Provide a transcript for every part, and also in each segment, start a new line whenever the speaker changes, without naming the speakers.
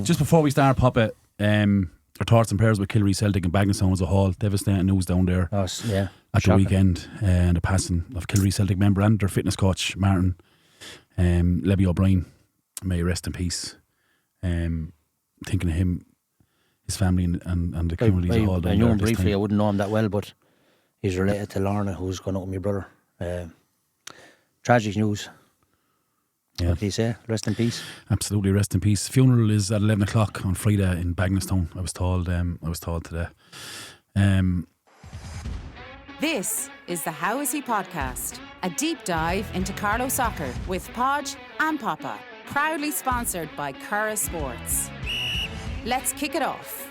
Just before we start, Poppa, our thoughts and prayers with Killary Celtic and Bagnallstown as a whole. Devastating news down there
at
the weekend. And the passing of Killary Celtic member and their fitness coach, Martin Levy O'Brien. May he rest in peace. Thinking of him, his family and the community as a whole.
I knew him briefly. I wouldn't know him that well, but he's related to Lorna, who's gone up with my brother. Tragic news.
Yeah.
What do you say? Rest in peace.
Absolutely, rest in peace. Funeral is at 11 o'clock on Friday in Bagnallstown. I was told today.
This is the How Is He podcast, a deep dive into Carlow soccer with Podge and Poppa, proudly sponsored by Curra Sports. Let's kick it off.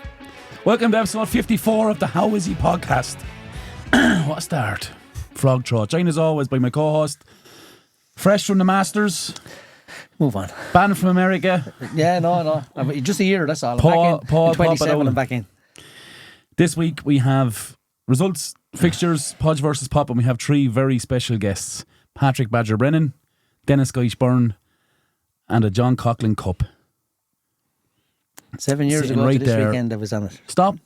Welcome to episode 54 of the How Is He podcast. What a start. Frog throat. Joined as always by my co-host, fresh from the Masters.
Move on.
Banned from America.
Yeah, no. Just a year, that's all.
Paul,
27, I'm back in.
This week we have results, fixtures, Podge versus Poppa, and we have three very special guests. Patrick Badger Brennan, Dennis Byrne, and a John Coughlan Cup.
7 years
Sitting
ago
right
to this
there.
weekend I was on it.
Stop.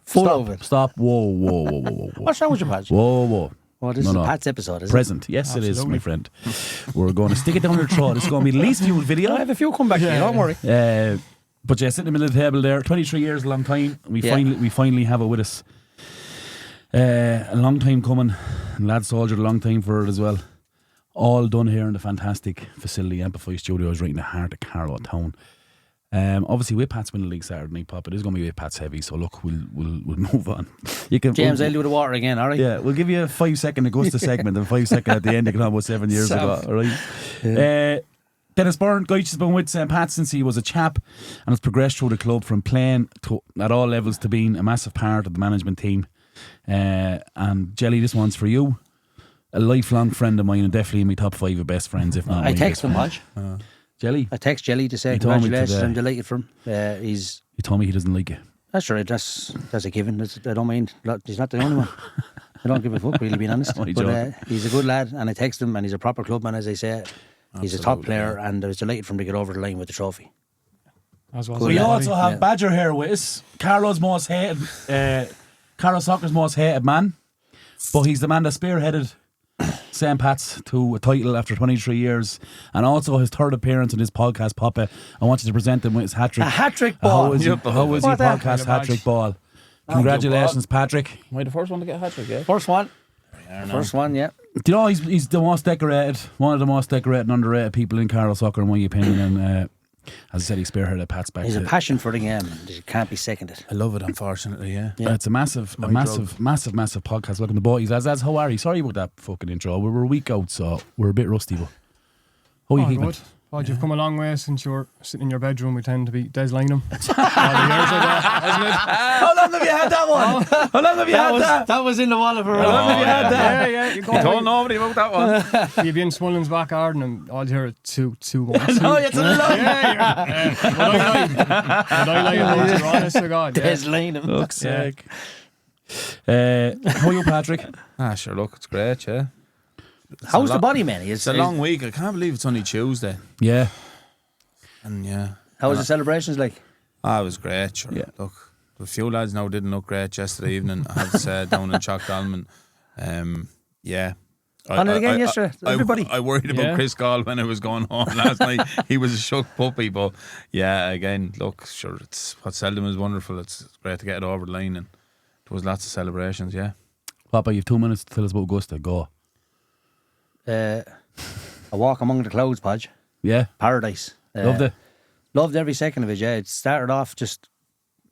Full of it.
Stop. Whoa.
What's wrong with your Patch?
Whoa.
Oh, this is Pat's episode, isn't
Present. Yes, Absolutely. It is, my friend. We're going to stick it down your throat. It's going to be the least viewed video.
I have a few come back here, don't worry.
But yeah, sitting in the middle of the table there, 23 years, a long time. We finally have it with us. A long time coming. And Lad soldiered a long time for it as well. All done here in the fantastic facility, Amplify Studios, right in the heart of Carlow town. Obviously, with Pat's winning the league Saturday night, Pop, it is going to be with Pat's heavy. So look, we'll move on.
James, I'll do the water again. All right.
Yeah, we'll give you a 5-second Augusta segment and 5 second at the end. You can have about 7 years ago. All right. Yeah. Dennis Byrne, guy has been with St. Pat since he was a chap and has progressed through the club from playing at all levels to being a massive part of the management team. And Jelly, this one's for you. A lifelong friend of mine and definitely in my top 5 of best friends, if not.
I text him, Hodge.
Jelly?
I text Jelly to say congratulations. I'm delighted for him.
He told me he doesn't like it.
That's right. That's a given. I don't mind. He's not the only one. I don't give a fuck, really, being honest. But he's a good lad, and I text him, and he's a proper clubman, as I say. Absolutely, he's a top player, and I was delighted for him to get over the line with the trophy.
We also have Badger here with us. Carlow Soccer's most hated man, but he's the man that spearheaded St. Pat's to a title after 23 years, and also his third appearance in his podcast, Poppa. I want you to present him with his hat-trick.
A hat-trick ball.
How was your podcast hat-trick ball? Congratulations, Patrick.
Am I the first one to get a hat-trick, yeah?
First one, yeah.
Do you know he's the most decorated, one of the most decorated and underrated people in Carlow soccer, in my opinion, and as I said, he spearheaded Pat's back.
He's a passion for the game, and it can't be seconded.
I love it, unfortunately, yeah.
It's a massive podcast. Welcome to boys. Lads, how are you? Sorry about that fucking intro. We were a week out, so we're a bit rusty, but how are you keeping?
God, you've come a long way since you were sitting in your bedroom. We tend to be Des Lynham. All the years of that, isn't it?
How long have you had that one? How long have you had that?
That was in the wallet for
How long have you had that?
Yeah. You
told nobody about that one.
You've been in Smullen's back garden and all you hear is 2-1.
No, it's a lot.
Would I lie about you, honest to God?
Des Lynham.
Looks sick. How are you, Patrick?
Sure, look, it's great, yeah.
How's the body, man?
It's a long week. I can't believe it's only Tuesday.
Yeah.
And yeah.
How was the celebrations like?
It was great, sure.
Yeah.
Look, a few lads now didn't look great yesterday evening, I have to say, down in Chalkdalman. Yeah.
On it again yesterday, everybody.
I worried about Chris Gall when I was going home last night. He was a shook puppy, but yeah, again, look, sure, it's what seldom is wonderful. It's great to get it over the line, and there was lots of celebrations, yeah.
Papa, you have 2 minutes to tell us about Augusta. Go.
A walk among the clouds, Podge.
Yeah.
Paradise.
Loved it.
Loved every second of it, yeah. It started off just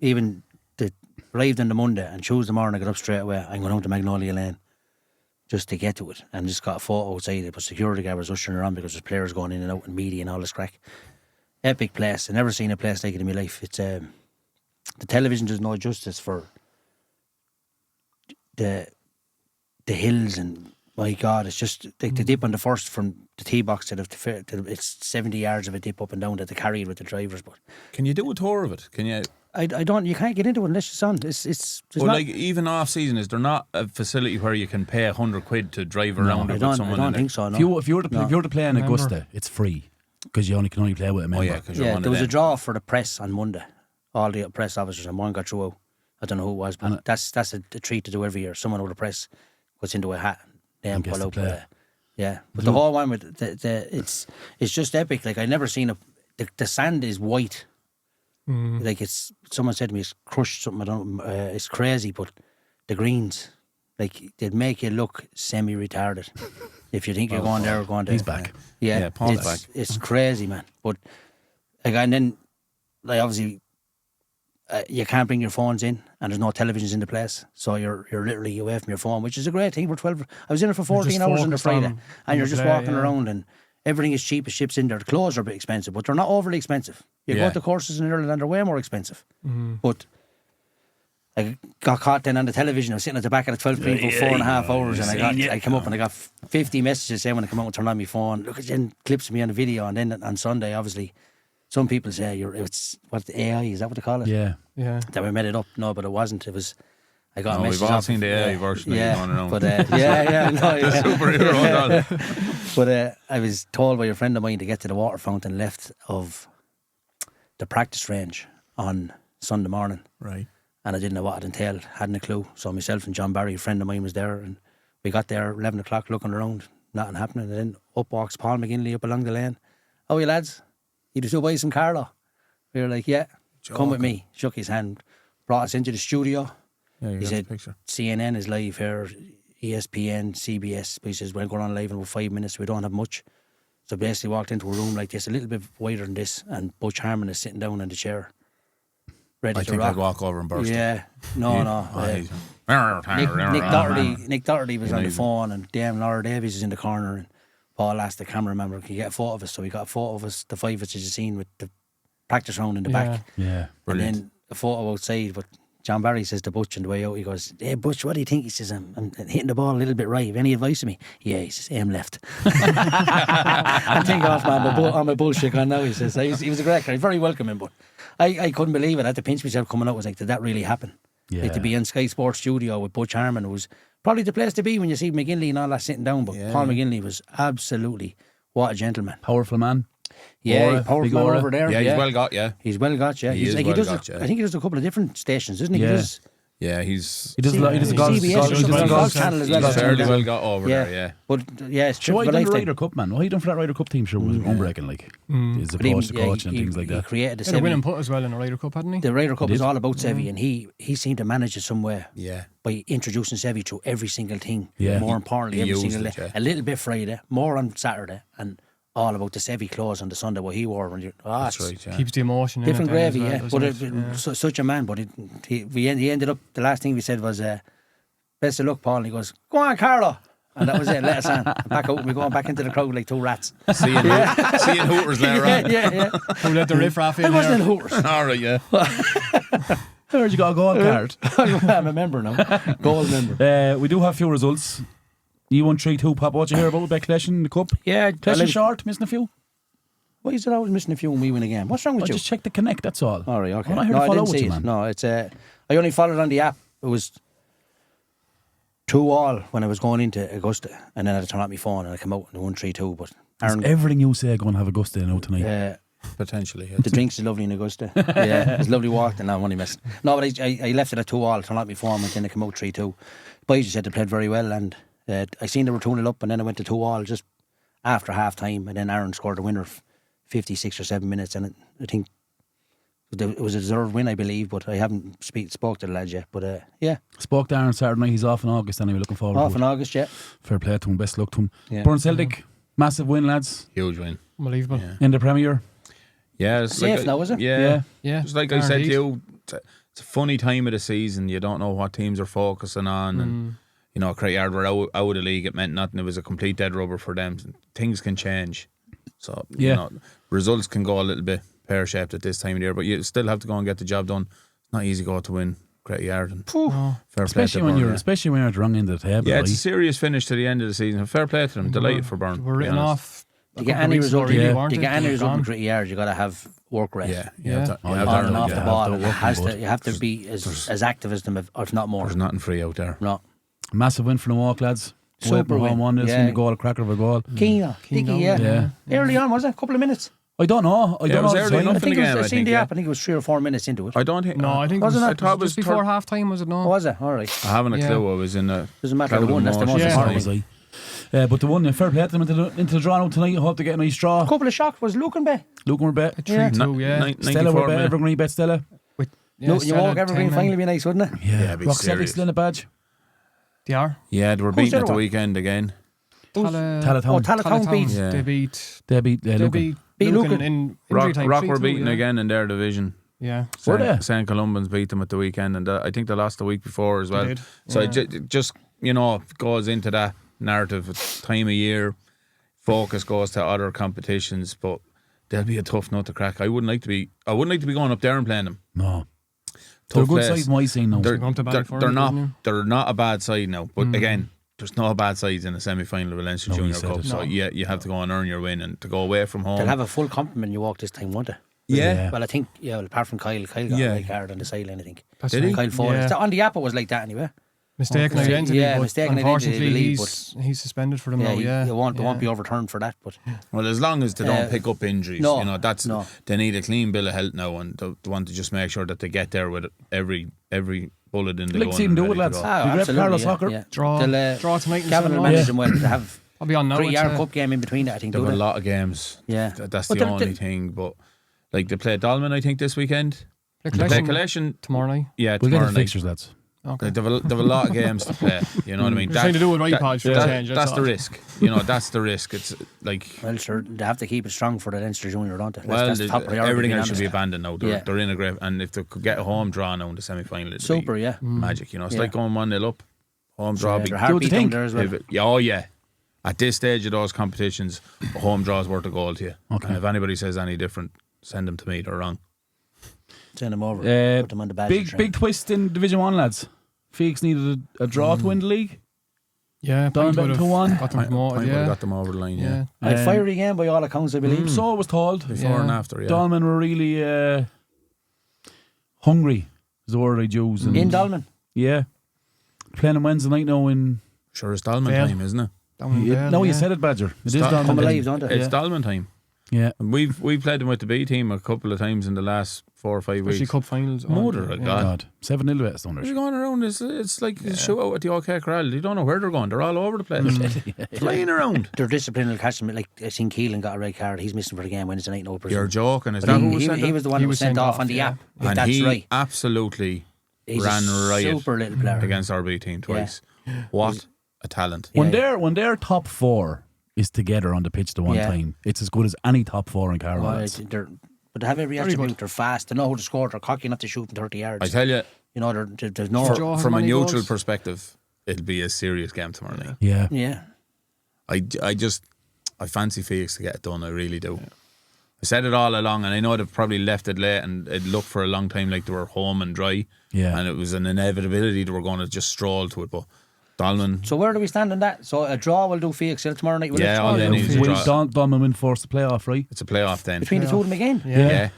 arrived on the Monday, and Tuesday morning I got up straight away. I'm going home to Magnolia Lane just to get to it, and just got a photo outside it, but security guard was ushering around because there's players going in and out and media and all this crack. Epic place. I've never seen a place like it in my life. It's the television does no justice for the hills, and my God, it's just the dip on the first from the tee box to it's 70 yards of a dip up and down that they carry with the drivers. But
can you do a tour of it? Can you?
I don't. You can't get into it unless it's on. It's
well, like even off season, is there not a facility where you can pay £100 to drive around it with someone?
I don't think so. No.
If you were to play in Augusta, it's free. Because you can only play with a member.
Oh yeah, because you're
Yeah,
one
there
of
was a
them.
draw for the press on Monday. All the press officers and one got through out. I don't know who it was, but that's a treat to do every year. Someone with the press goes into a hat, then
gets
pull
to
out.
play.
Yeah, but the whole one with it's just epic. Like I never seen the sand is white. Like someone said to me, it's crushed something. I don't. It's crazy, but the greens, like they'd make you look semi-retarded if you think you're going there or going there.
He's back.
Yeah,
Paul's
it's,
back.
It's crazy, man. But like, and then like obviously. You can't bring your phones in, and there's no televisions in the place, so you're literally away from your phone, which is a great thing. For 12, I was in it for 14 hours on the Friday, and you're just walking around, and everything is cheap as ships in there. The clothes are a bit expensive, but they're not overly expensive. You go to courses in Ireland, and they're way more expensive. But I got caught then on the television. I was sitting at the back of the 12 screen for 4.5 hours, and I come up and I got 50 messages saying when I come out and turn on my phone, look at then clips of me on the video, and then on Sunday, obviously. Some people say it's what the AI, is that what they call it?
Yeah.
That we made it up. No, but it wasn't. It was. I got a message.
We've all
off
seen the AI version of it going around.
But superhero
doll.
But I was told by a friend of mine to get to the water fountain left of the practice range on Sunday morning.
Right.
And I didn't know what it entailed. Hadn't a clue. So myself and John Barry, a friend of mine, was there, and we got there 11 o'clock looking around, nothing happening. And then up walks Paul McGinley up along the lane. Oh, you lads. You just go buy some Carlow. We were like, yeah, come with me. Shook his hand, brought us into the studio.
Yeah,
he said, CNN is live here, ESPN, CBS. He says, we're going on live in about 5 minutes. We don't have much. So basically walked into a room like this, a little bit wider than this, and Butch Harmon is sitting down in the chair, ready
I
to
think
rock.
I'd walk over and burst him.
Yeah, no. Nick Doherty was on the phone, and damn Laura Davies is in the corner, and Paul asked the cameraman, can you get a photo of us? So we got a photo of us, the five of us, as you seen, with the practice round in the back.
Yeah,
brilliant. And then a photo outside, but John Barry says to Butch on the way out, he goes, hey Butch, what do you think? He says, I'm hitting the ball a little bit right. Have any advice for me? Yeah, he says, aim left. I'm thinking off, man, I'm a bullshit guy now, he says. He was a great guy, very welcoming, but I couldn't believe it. I had to pinch myself coming out. I was like, did that really happen?
Yeah.
Like to be in Sky Sports studio with Butch Harmon, was probably the place to be when you see McGinley and all that sitting down, but Paul McGinley was absolutely, what a gentleman.
Powerful man.
Yeah, powerful man over there.
Yeah, he's well got, yeah.
He's well got, yeah.
He is
like,
well
he does
got, yeah.
I think he does a couple of different stations, doesn't he?
Yeah.
He does,
He
does a golf
CBS, golf channel as well.
He's fairly well got over there, yeah.
But yeah, it's
So why
triple
done the
lifetime.
Ryder Cup, man? Why you done for that Ryder Cup team? Sure, was unbreaking, like his approach to coaching and things like
He
that.
created the
He had a
Sevi.
winning putt as well in the Ryder Cup, hadn't he?
The Ryder Cup is all about Sevi, and he seemed to manage it somewhere.
Yeah.
By introducing Sevi to every single thing.
Yeah.
More importantly,
He
every
used
single
it,
day.
yeah.
A little bit Friday, more on Saturday, and all about the Sevi clothes on the Sunday, what he wore. When
That's right, yeah.
Keeps the emotion
different
in it
gravy,
then as well,
But
doesn't it?
such a man. But he ended up, the last thing we said was, best of luck, Paul. And he goes, go on, Carlow. And that was it, let us on. Back out, we're going back into the crowd like two rats.
Seeing Hooters later on.
Yeah.
Who let the riff raff in
I wasn't in
there?
Hooters.
All right, yeah.
Where'd you got a gold card?
I'm a member now. Gold member.
We do have a few results. You won 3-2, Pop. What you hear about Collection in the Cup?
Yeah.
Collection short, missing a few.
Why is it always missing a few when we win a game? What's wrong with
I
you?
just checked the connect, that's all.
All right, okay.
I'm not here to
I
follow
didn't
with
see
you,
it.
man.
No, it's I only followed on the app. It was 2-2 when I was going into Augusta, and then I had to turn out my phone and I come out and I won 3-2. But
Is everything you say going to have Augusta now tonight?
Potentially.
the drinks are lovely in Augusta. Yeah, it's lovely walk, and I'm only messing. No, but I left it at 2-2, turned out my phone, and then I come out 3-2. Boys just said they played very well, and I seen they were 2-0 up, and then I went to 2-2 just after half time, and then Aaron scored the winner 56 or 7 minutes, and I think it was a deserved win, I believe, but I haven't spoke to the lads yet. But yeah,
Spoke to Aaron Saturday night. He's off in August anyway. Looking forward
off
to
in
it.
August, yeah.
Fair play to him. Best luck to him.
Yeah.
Byrne Celtic, massive win, lads,
Huge win.
Unbelievable.
in the Premier.
Yeah, it's
Safe
like,
now, is it?
Yeah.
Yeah.
Just like I said to you, it's a funny time of the season. You don't know what teams are focusing on. And, you know, Craigyard were out of the league. It meant nothing. It was a complete dead rubber for them. Things can change. So, you know, results can go a little bit pear-shaped at this time of the year, but you still have to go and get the job done. It's not easy to go to win Craigyard. And fair
Especially
play to
when
Byrne,
especially when you're at the wrong end of the table.
yeah, it's a
right?
serious finish to the end of the season. Fair play to them. Delighted for Byrne.
We're
to be
written
honest.
off.
To get any result,
really,
to
weren't
get
it?
any
They're
result in
gone.
Gritty Yard, you got to have work rate.
Yeah.
Yeah.
You have
On
On
Darren,
and off
yeah,
the
have
ball.
to work
You have to be as active as them, if not more.
There's nothing free out there.
No.
Massive win for the walk, lads.
Super
win.
win.
1-0, seen the goal, a cracker of a goal.
Keane, Dicky,
Yeah.
Early on, was it? A couple of minutes?
I don't know.
it was early enough
I
in the
think it
game.
was,
I
seen
think,
the
yeah.
app. I think it was 3 or 4 minutes into it.
I don't think.
No, I think
Wasn't
it
it?
was,
I thought it was
just before half time, was it? No.
Oh, was it? All right.
I haven't a
Yeah.
clue. I was in a.
Doesn't matter. The
cloud
one.
of
That's the most
emotion.
Yeah.
important thing.
But the one, fair play to them into the draw now tonight. I hope they get a nice draw.
A couple of shocks. Was Lucan Bay?
Luke were bet.
3-2, yeah.
Stella were bet. Evergreen bet Stella.
You walk Evergreen finally be nice, wouldn't it?
Yeah.
be
Rock
serious.
Celtics, Lynn Badge.
They are.
Yeah, they were
Who's
beaten
the
at
other
the
one?
weekend again.
Talatown.
Talatown beat.
Yeah.
They beat
They beat
They
Lucan.
beat
Beat
Lucan
Lucan.
in injury
Rock,
time.
Rock were
3-2,
beaten
yeah.
again in their division.
Yeah.
Were they?
St. Columban's beat them at the weekend, and I think they lost the week before as well.
did,
So
yeah.
it just goes into that narrative. It's time of year, focus goes to other competitions, but they'll be a tough nut to crack. I wouldn't like to be going up there and playing them.
No. They're a
Tough
good
place.
side, my scene now.
They're,
Going to
they're,
Ballyforn,
they're not.
didn't you?
They're not a bad side now, but again, there's no bad sides in the semi-final of the Leinster
No,
Junior
you said
Cup.
it.
So
No.
you have to go and earn your win, and to go away from home.
They'll have a full complement you walk this time, won't they?
Yeah.
Well, I think, apart from Kyle got
Yeah.
a red card on the sideline, I think.
That's
Did he?
right.
Kyle Ford.
Yeah.
On the app, it was like that anyway.
Mistaken
Okay.
identity.
Yeah,
but
mistaken identity, I
unfortunately,
believe,
he's suspended for them now. Yeah,
It won't
yeah.
be overturned for that, but
Well, as long as they don't pick up injuries,
no,
they need a clean bill of health now, and they want to just make sure that they get there with every bullet in the
Like
gun.
seeing
and
do it,
ready to
lads.
go.
You grab
absolutely,
Carlow
yeah,
Soccer.
yeah.
Draw tonight in
Gavin will
Sunderland.
manage them well to have
I'll be on now.
3-yard cup game in between it, I think.
They
Do
have a
they?
lot of games.
Yeah.
That's
But
the
they're-
only thing. But like they play Dolman, I think, this weekend. They play
Collection
Collection.
tomorrow night.
Yeah,
We'll get
tomorrow
the
night.
fixtures, lads.
Okay.
Like, they have a lot of games to play. You know what I mean?
We're trying to do it right, Podge, for a change,
That's
that's
the
all.
risk. That's the risk. It's like.
Well, sure, they have to keep it strong for the Leinster Junior, don't they?
Well,
That's the top priority.
everything
being
else should
honest.
be abandoned now. They're in a great, and if they could get a home draw now in the semi-final, it'd
Super,
be
yeah.
magic. It's
Yeah.
like going 1-0 up, home draw.
Yeah,
Be
they're
Do you
heartbeat down
think?
there as well.
Oh yeah. At this stage of those competitions, a home draw is worth a goal to you.
Okay.
And if anybody says any different, send them to me. They're wrong.
Send them over. Put them on the badge.
Big twist in Division 1, lads. Felix needed a draw to win the league.
Yeah,
Down
Pint would
bet
have
2-1.
got them
Point
promoted.
would have
Yeah,
got them over the line. Yeah.
yeah.
A fiery game by all accounts, I believe.
So I was told.
Before and after. Yeah.
Dolman were really hungry, is the word I use. And
In Dolman.
Yeah. Playing on Wednesday night now in.
Sure, it's Dolman
Vale.
time, isn't it?
Down in Vale,
No, you
yeah.
said it, Badger. It is
Stop.
Dolman.
Come
time.
alive, don't they?
It's Dolman time.
Yeah.
And we've played them with the B team a couple of times in the last 4 or 5
Especially
weeks.
cup finals.
Mother of God.
God. 7-0 West
They're
Unders.
going around. It's like a shootout at the OK Corral. You don't know where they're going. They're all over the place. Flying around.
Their discipline will catch them. Like, I seen Keelan got a red card. He's missing for the game Wednesday night, no presume.
You're joking. Is
But
that who was
he,
sent
he
off?
was the one
He
who was
was
sent
sent
off
off,
on the
yeah.
app. If
And
that's
he
right.
absolutely
He's
ran
a
riot
super little player.
against our B team twice. What a talent.
When
Yeah.
their top four is together on the pitch the one
Yeah.
time, it's as good as any top four in Carlow.
Well,
lads.
but they have every
Very
attribute.
good.
They're fast. They know how to score. They're cocky enough to shoot from 30 yards.
I tell you,
You know, there's no.
Joe has
from a
many
neutral
goals.
perspective, it'll be a serious game tomorrow night.
Yeah.
Yeah.
I fancy Felix to get it done. I really do. I said it all along, and I know they've probably left it late, and it looked for a long time like they were home and dry.
Yeah.
And it was an inevitability they were going to just stroll to it. But Dolman,
So where do we stand on that? So a draw will do Felix tomorrow night. Will
yeah,
it?
all they need is a
Will
draw.
Dolman win force the playoff, right?
It's a playoff then.
Between the two of them again.
Yeah.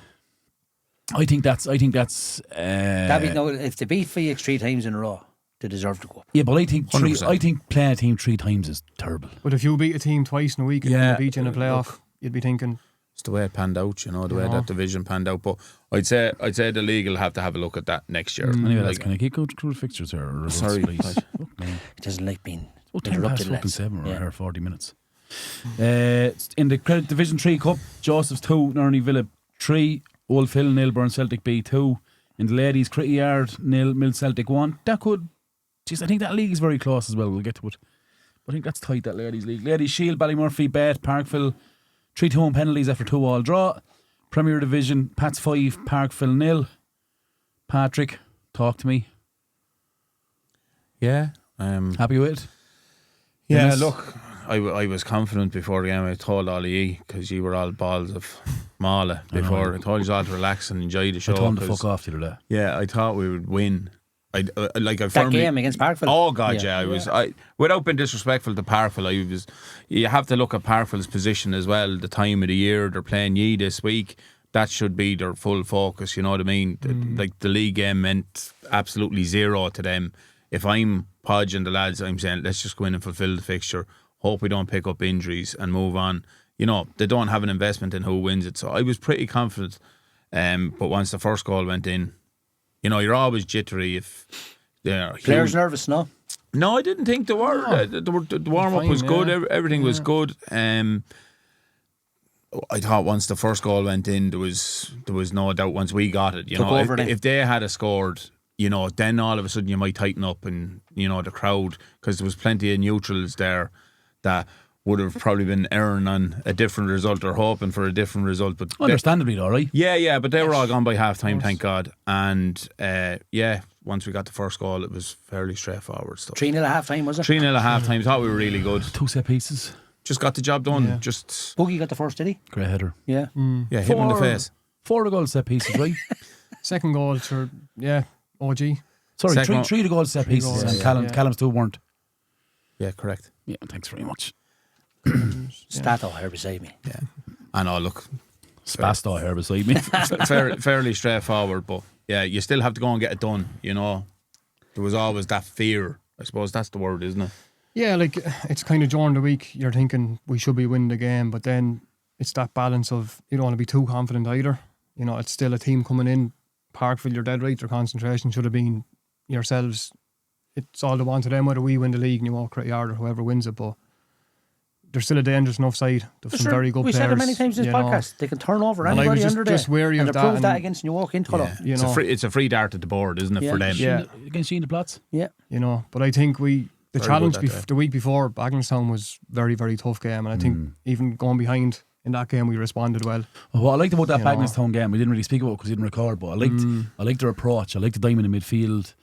I think that's
No, if they beat Felix 3 times in a row, they deserve to go up.
yeah, but I think
100%.
playing a team 3 times is terrible.
But if you beat a team twice in a week and
Yeah.
then they beat you in a playoff, you'd be thinking,
It's the way it panned out, the way
Yeah.
that division panned out. But I'd say the league will have to have a look at that next year.
Anyway, lads,
Like,
can I keep going through the fixtures here? Or results,
Sorry.
please? Fuck me.
It doesn't like being
Oh, 10 past
interrupted.
fucking
lads.
7. We're
Yeah.
here 40 minutes. In the Credit Division 3 Cup, Joseph's 2, Nerney Villa 3, Old Phil 0, Byrne Celtic B 2. In the ladies, Critty Yard 0, Mill Celtic 1. That could... Jeez, I think that league is very close as well. We'll get to it. But I think that's tight, that ladies league. Ladies Shield, Ballymurphy, Bet, Parkville 3-2 on penalties after 2-all draw. Premier Division, Pats 5, Parkville 0. Patrick, talk to me.
yeah.
Happy with it?
Yeah,
Yes.
look, I was confident before the game. I told all of you, because you were all balls of Mala before. I told you all to relax and enjoy the show.
I told him to
'cause,
fuck off the other day.
Yeah, I thought we would win. I
That
firmly,
game against Parkville.
Oh God, yeah. Without being disrespectful to Parkville, you have to look at Parkville's position as well. The time of the year they're playing Yee this week. That should be their full focus. You know what I mean? Like the league game meant absolutely zero to them. If I'm Podge and the lads, I'm saying, let's just go in and fulfil the fixture. Hope we don't pick up injuries and move on. You know, they don't have an investment in who wins it. So I was pretty confident. But once the first goal went in, you know, you're always jittery if
Players nervous, no?
No, I didn't think they were. The warm up was good. Everything was good. I thought once the first goal went in, there was no doubt. Once we got it, you know, if they had scored, you know, then all of a sudden you might tighten up, and you know the crowd, because there was plenty of neutrals there that would have probably been erring on a different result or hoping for a different result. But
understandably, all right.
Yeah, but they were all gone by half time, thank God. And once we got the first goal, it was fairly straightforward stuff.
3-0 at half time, was it?
3-0 at half time. Thought we were really good.
2 set pieces.
Just got the job done.
Yeah.
Just
Boogie got the first, did he?
Great header.
Yeah.
hit him in the face.
4 goal set pieces, right?
Second goal, sure, OG.
Sorry,
Second
3 goal set pieces,
goals,
and Callum's 2 weren't.
Yeah, correct.
Yeah, thanks very much.
Stato here beside me.
Yeah. And look,
Spasto here beside me.
fairly straightforward, but yeah, you still have to go and get it done. You know, there was always that fear. I suppose that's the word, isn't it?
Yeah, like it's kind of during the week you're thinking we should be winning the game, but then it's that balance of you don't want to be too confident either. You know, it's still a team coming in. Parkville, you're dead right. Their concentration should have been yourselves. It's all the one to them whether we win the league and you walk pretty hard or whoever wins it, but they're still a dangerous enough side. There's some very good players.
We said it many times in this podcast. They can turn over
And
anybody
just,
under there.
just wary of
and
that.
prove that against New York in Carlow.
Yeah.
You know,
It's a free dart at the board, isn't it, for them?
Yeah.
Against Sheena Platts?
Yeah.
You know, but I think the
Very
challenge
good that day.
the week before Bagenstown was very, very tough game, and I think even going behind in that game we responded well.
What I liked about that
You know.
Bagenstown game, we didn't really speak about it because we didn't record, but I liked their approach. I liked the diamond in midfield.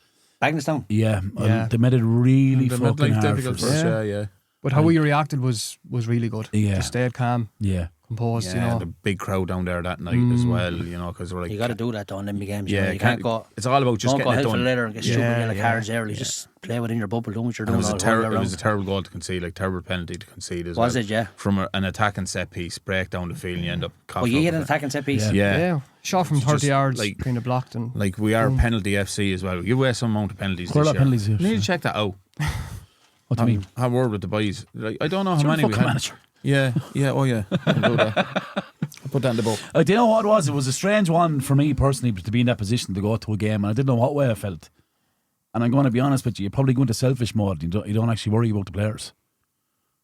Bagenstown.
Yeah. They made it really
They made
fucking
life
hard
difficult
for
for
us.
us. Yeah.
But how we reacted was really good.
Yeah.
Just stayed calm,
Yeah.
composed.
Yeah,
You know,
the big crowd down there that night as well, you know, because we're like,
You got to do that though in them big games.
yeah,
you can't go.
it's all about just
Don't go
getting it
hell for
done.
leather and get stupid yellow
yeah,
cards early. Just play within your bubble. Do what you're
And
doing.
it was
all
a
the way
it was a
around.
terrible goal to concede, like terrible penalty to concede as well.
Was it? Yeah.
From an attacking set piece, break down the field, and you end up
Well,
coughing
you
up
hit
a
an
bit.
attacking set piece.
Yeah.
shot from
It's
30
just
yards,
like-
kind of blocked, and
Like we are penalty FC as well. We give away some amount of penalties
Quite a
this
lot
year.
of penalties here,
You need
so.
to check that out.
What do you mean?
Have a word with the boys. Like, I don't know how
You're a
many we
fucking
had.
manager.
Yeah, oh yeah. I'll do that. I'll put that in the book.
Do you know what it was? It was a strange one for me personally to be in that position to go to a game, and I didn't know what way I felt. And I'm going to be honest with you, you probably go into selfish mode. You don't actually worry about the players,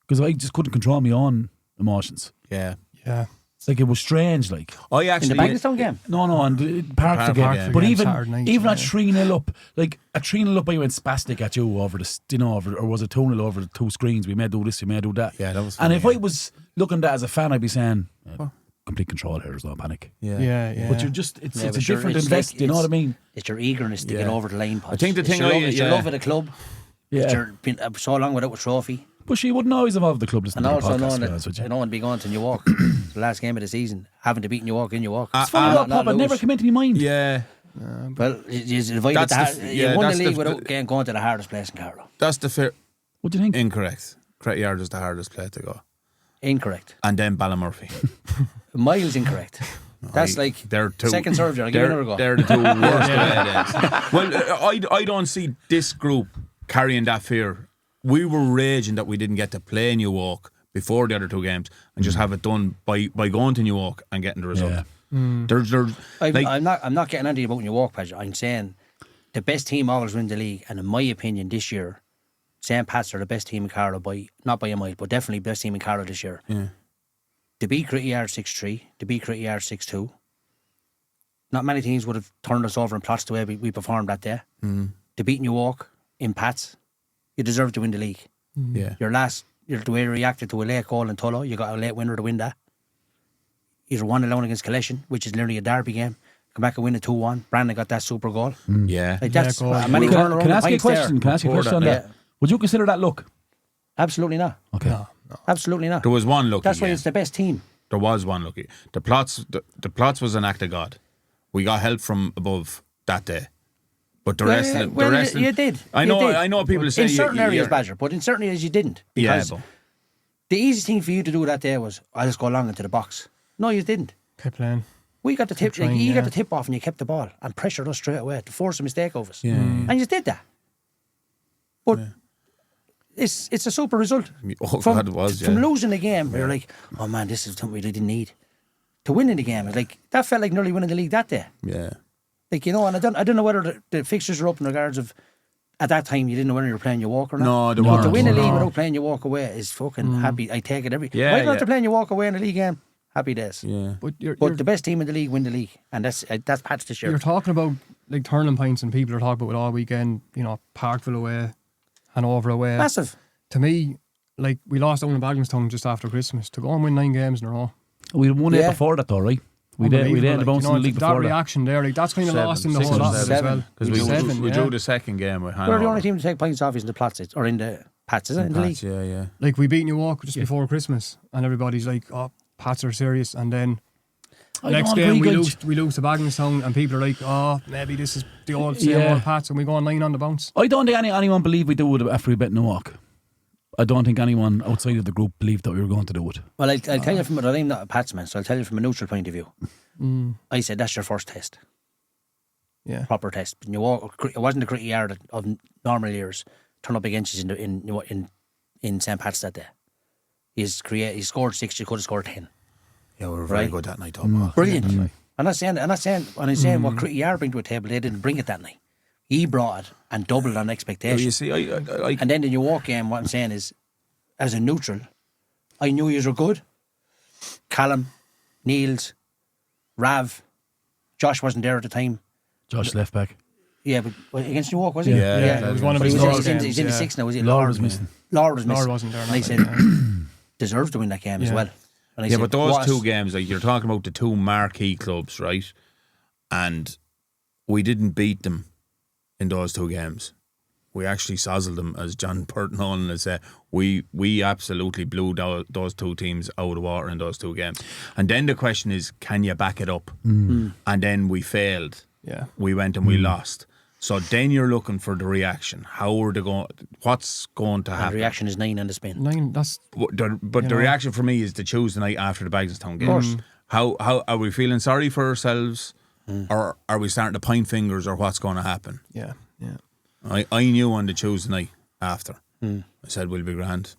because I just couldn't control my own emotions.
Yeah.
yeah.
Like, it was strange. Like,
I
In the
actually.
Bagenstown game.
no, and Park
Park
again.
again.
But
Yeah,
even
Saturday night,
even
yeah.
at 3-0 up, like at 3-0 up, I went spastic at you over the, or was it 2-0 over the 2 screens? We may do this, we may do that.
Yeah, that was
And
funny,
if
yeah.
I was looking at that as a fan, I'd be saying, complete control here. There's no panic.
Yeah.
But you're just, it's
Yeah,
a
but sure,
different
it's
invest.
like-
you know what I
it's-
mean?
It's your eagerness to get
Yeah.
over the line. Podge.
I think the
It's
thing
your
I-
love, it's your
yeah.
love of the club. It's
Yeah.
your been so long without a trophy.
But she wouldn't always involve the club.
And also knowing
knowing
that I don't want to be going to New York, the last game of the season, having to beat New York in New York.
It's funny about Papa, never came into my mind.
Yeah.
Well, you avoided
That's
that.
the f-
You
yeah,
won the
that's the
league
f-
without going to the hardest place in Carlow.
That's the fair.
What do you think?
Incorrect. Cretty Yard is the hardest place to go.
Incorrect.
And then Ballymurphy.
Miles incorrect. That's like
they're two,
second serve. I'll give you another go.
They're the two worst away days. Well, I don't see this group carrying that fear. We were raging that we didn't get to play New York before the other 2 games and just have it done by going to New York and getting the result.
Yeah.
There's
I'm not getting into you about New York, Padge. I'm saying the best team always win the league, and in my opinion, this year, St. Pat's are the best team in Carlow not by a mile, but definitely best team in Carlow this year.
Yeah.
To beat Critty Yard 6-3, to beat Critty Yard 6-2. Not many teams would have turned us over in plots the way we performed that day. To beat New York in Pats, you deserve to win the league.
Yeah.
The way you reacted to a late goal in Tullow, you got a late winner to win that. You won alone against Collection, which is nearly a derby game. Come back and win a 2-1. Brandon got that super goal.
Yeah.
Like that's
goal.
many
Can
turnaround
I ask you a
points there.
question? Can I ask you a question on
Yeah.
that? Would you consider that luck?
Absolutely not.
Okay.
Absolutely not.
There was one lucky.
That's why
game.
it's the best team.
There was one lucky. The plots was an act of God. We got help from above that day. But the rest of the rest
you did.
I
You
know
did.
I know people say
in certain areas,
you're-
Badger, but in certain areas you didn't.
Yeah,
Because
but
the easiest thing for you to do that day was, I'll just go long into the box. No, you didn't.
Kept playing.
We got the tip.
trying,
you got
yeah.
the tip off and you kept the ball and pressured us straight away to force a mistake of us.
Yeah.
And you did that. But it's a super result.
Oh, God, it was,
From losing the game, you're like, oh man, this is something we didn't need. To winning the game, it's like, that felt like nearly winning the league that day.
Yeah.
Like, you know, and I don't know whether the fixtures are up in regards of, at that time, you didn't know whether you were playing your walk or not.
No, they
But
weren't.
to win a league
No.
without playing your walk away is fucking happy. I take it every...
Yeah,
Why not
yeah.
to playing your walk away in a league game? Happy days.
Yeah.
But
But the best team in the league win the league. And that's Pat's this year.
you're talking about like turning points, and people are talking about it all weekend. You know, Parkville away, Hanover away.
Massive.
To me, like we lost down in Bagenstown just after Christmas. To go and win 9 games in a row.
We won 8
Yeah.
before that, though, right? We did
Unbelievable,
the bounce in the league
that
before that.
reaction there, like that's kind of lost in the
6
whole
or
lot of it as
7.
well.
Because we
yeah.
drew the second game with Hanover.
We're the only team to take points off us in the Pats, or in the Pats, isn't it? In the league.
Pats, yeah.
Like we beat New York just before Christmas, and everybody's like, "Oh, Pats are serious." And then next game we lose to Bagenstown, and people are like, "Oh, maybe this is the old same old Pats," and we go on 9 on the bounce.
I don't think anyone believed we do it after we bet Newark. I don't think anyone outside of the group believed that we were going to do it.
Well, I'll tell you from... I'm not a Pats man, so I'll tell you from a neutral point of view. I said that's your first test.
Yeah,
Proper test. It wasn't the gritty yard of normal years. Turn up against us in St. Pat's that day. He scored 6, you could have scored 10.
Yeah, we were very
Right.
good that night.
Brilliant. I'm not saying when I'm saying what gritty yard bring to a table, they didn't bring it that night. He brought it and doubled on expectations.
You see, I
And then the New York game, what I'm saying is, as a neutral, I knew you were good. Callum, Niels, Rav, Josh wasn't there at the time.
Josh left back.
Yeah, but against New York, was he?
Yeah,
it was one of
But
his
he's
goals
in
games,
the
yeah.
6 now, was he?
Lord was missing.
Lord was missing.
Lord wasn't there.
And I said, deserves to win that game as
Yeah.
well. And I
yeah,
said,
but those
what?
2 games, like you're talking about the 2 marquee clubs, right? And we didn't beat them in those 2 games. We actually sozzled them, as John Nolan has said. We absolutely blew those 2 teams out of the water in those 2 games. And then the question is, can you back it up? And then we failed.
Yeah.
We went and we lost. So then you're looking for the reaction. How are they going? What's going to
And
happen?
the reaction is 9 on the spin.
9. That's
But the reaction for me is to choose the night after the Bagenstown game.
course.
How are we feeling sorry for ourselves, or are we starting to point fingers, or what's going to happen?
yeah.
I knew on the Tuesday night after. I said we'll be grand.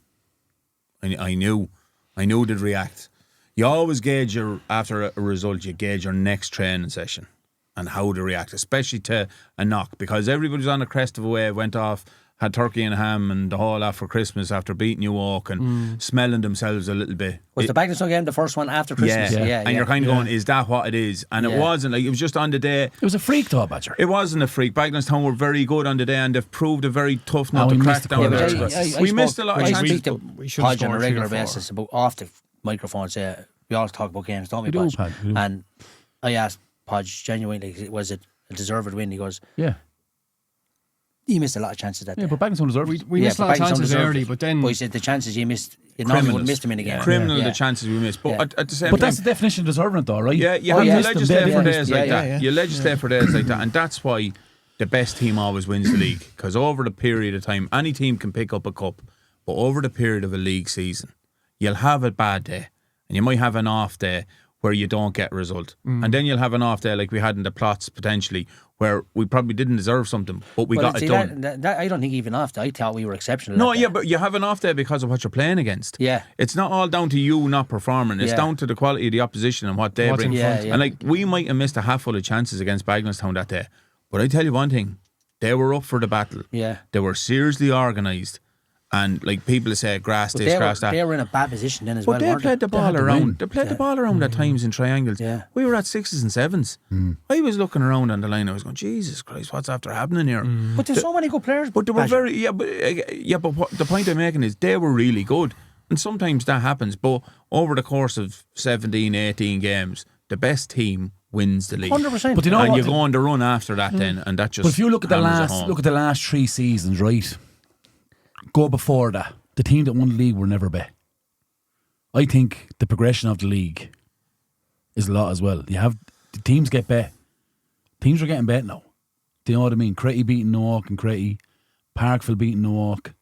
I knew they'd react. You always gauge after a result. You gauge your next training session and how they react, especially to a knock, because everybody's on the crest of a wave, went off, had turkey and ham and the whole lot for Christmas after beating New York and smelling themselves a little bit.
Was the Bagenstown game the first one after Christmas? Yeah.
And you're kind of going, is that what it is? And it wasn't. Like, it was just on the day.
It was a freak though, Badger.
It wasn't a freak. Bagenstown were very good on the day, and they've proved a very tough nut to
we
crack
missed a
down.
couple
there.
of chances.
We missed a lot of
I
chances.
speak to
We should have
Podge on a
scored 3 or
regular
4.
basis about off the microphone. Say we all talk about games, don't we,
We do,
Podge?
Pod, we do.
And I asked Podge genuinely, was it a deserved win? He goes,
Yeah.
he missed a lot of chances that
Yeah,
day.
but Bagenstown deserved it.
We missed a lot of
but Bagenstown
chances
deserved
early,
it.
but then
he said the chances you missed, you normally would have missed them in a game.
Criminal
Yeah.
the chances we missed. But
Yeah.
at the same
But
time,
that's the definition of deserving it though, right?
yeah, you
Oh,
have
you
to
missed them,
legislate
they
for
missed
days
them.
like
Yeah,
that.
yeah.
You legislate for days like that, and that's why the best team always wins the league. Because over the period of time, any team can pick up a cup, but over the period of a league season, you'll have a bad day, and you might have an off day where you don't get a result, and then you'll have an off day like we had in the Plots potentially, where we probably didn't deserve something, but we got it done.
That, I don't think even after. I thought we were exceptional.
No,
that day.
yeah, but you have an off day because of what you're playing against.
Yeah.
It's not all down to you not performing. It's
Yeah.
down to the quality of the opposition and what they
What's
bring.
in front.
Yeah.
And like, we might have missed a handful of chances against Bagenstown that day. But I tell you one thing, they were up for the battle.
Yeah.
They were seriously organised. And like people say, grass
But
this, grass that.
they were in a bad position then as
But
well,
they
weren't
played the
had
ball
to
around.
win.
They played the ball around at times in triangles.
Yeah.
We were at 6s and 7s. I was looking around on the line. I was going, Jesus Christ, what's after happening here?
But there's so many good players.
But they were
Badger.
very but what, the point I'm making is they were really good, and sometimes that happens. But over the course of 17, 18 games, the best team wins the league.
100%.
But you know
and
what?
you go on the run after that, then, and that just.
But if you look at the
hammers it home.
last 3 seasons, right? Go before that. The team that won the league were never bet. I think the progression of the league is a lot as well. You have the teams get bet. Teams are getting bet now. Do you know what I mean? Cretty beating Newark and Cretty, Parkville beating Newark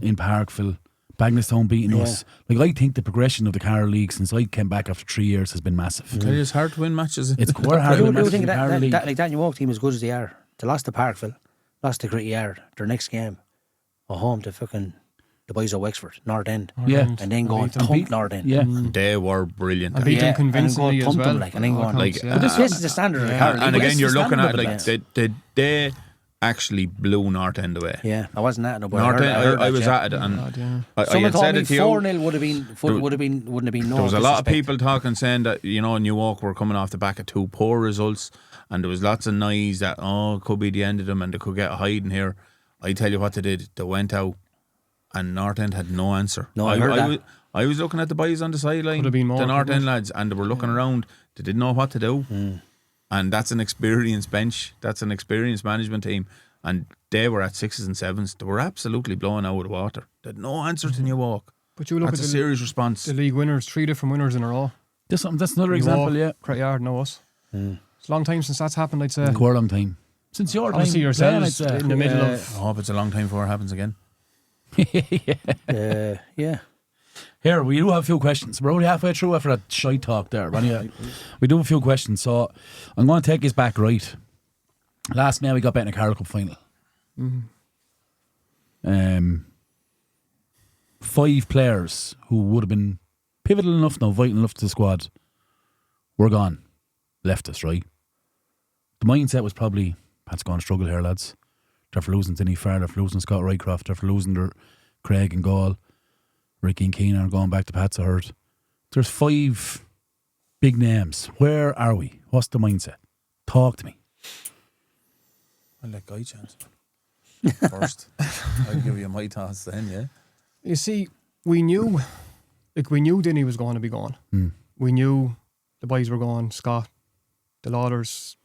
in Parkville, Bagenstown beating us. Like, I think the progression of the Carlow League since I came back after 3 years has been massive.
I tell you, it's hard to win matches.
It's quite hard
You
to
do
win
think
the Carlow League.
that New York team as good as they are. They lost to Parkville, lost to Gritty Yard, their next game. or home to fucking the boys of Wexford, North End.
Yeah.
And then go and thump North End.
Yeah.
They were brilliant.
And beat them convincingly
and
as
go
well.
thump them, like, and then go on.
Like,
yeah.
This is the standard of the Carlow
And
League.
again, you're
the
looking at
standard of
like they actually blew North End away.
Yeah, I wasn't at it. But
North End,
I
I was at it, and
God, yeah.
I
Someone
had
told
said
me
it to you.
4-0 wouldn't have been no.
There was a lot of
disrespect.
people talking, saying that New York were coming off the back of 2 poor results, and there was lots of noise that it could be the end of them, and they could get a hiding here. I tell you what they did. They went out, and North End had no answer.
No, I heard that.
I was looking at the boys on the sideline,
Could have been more,
the North
couldn't
End
it?
lads, and they were looking around. They didn't know what to do. And that's an experienced bench. That's an experienced management team. And they were at 6s and 7s. They were absolutely blown out of the water. They had no answer to New York.
But you look
That's
at
a serious response.
the league winners, 3 different winners in a row.
That's another example, yeah.
Craig know us. It's a long time since that's happened, I'd say.
Quite a long time. Since your time.
Obviously yourselves
playing, I'd say.
in the middle of...
I hope it's a long time before it happens again.
Yeah.
Here, we do have a few questions. We're only halfway through after that shy talk there. We do have a few questions, so I'm going to take this back right. Last night we got back in a Carlow Cup final. 5 players who would have been pivotal enough now, vital enough to the squad, were gone. Left us, right? The mindset was probably, Pat's going to struggle here, lads. They're for losing Denny Farr, they're for losing Scott Rycroft, they're for losing their Craig and Gall. Ricky and Keenan are going back to Pat's, I heard. There's 5 big names. Where are we? What's the mindset? Talk to me.
I'll let Guy chance first. I'll give you my thoughts then, yeah.
You see, we knew Denny was going to be gone. We knew the boys were gone. Scott, the Lauders,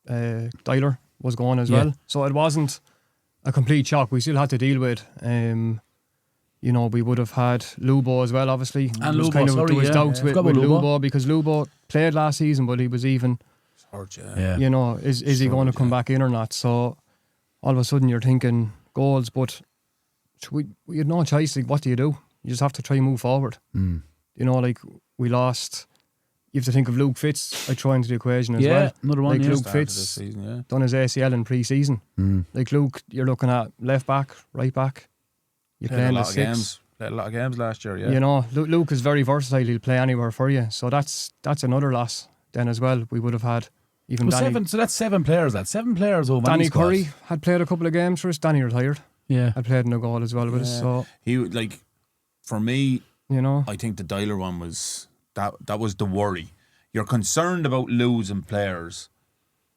Dyler was gone as well. So it wasn't a complete shock. We still had to deal with. We would have had Lubo as well, obviously.
And
There was
Lubo,
there was doubts with
Lubo.
Lubo because Lubo played last season, but he was even.
Hurt,
Yeah.
Is he going to come back in or not? So all of a sudden you're thinking goals, but we had no choice. Like, what do? You just have to try and move forward. We lost. You have to think of Luke Fitz. I throw into the equation as well.
Another one.
Like
Yeah.
Luke
Started
Fitz
this season, yeah.
done his ACL in pre-season. Like Luke, you're looking at left back, right back. You
Played
playing
a
the
lot of
6.
games. Played a lot of games last year, yeah.
Luke is very versatile. He'll play anywhere for you. So that's another loss then as well. We would have had even
Well,
Danny.
7, so that's 7 players. That's 7 players over
Danny
any squad.
Curry had played a couple of games for us. Danny retired.
Yeah.
Had played in the goal as well with us. So
He would, like, for me,
I
I think the Dyler one was that was the worry. You're concerned about losing players,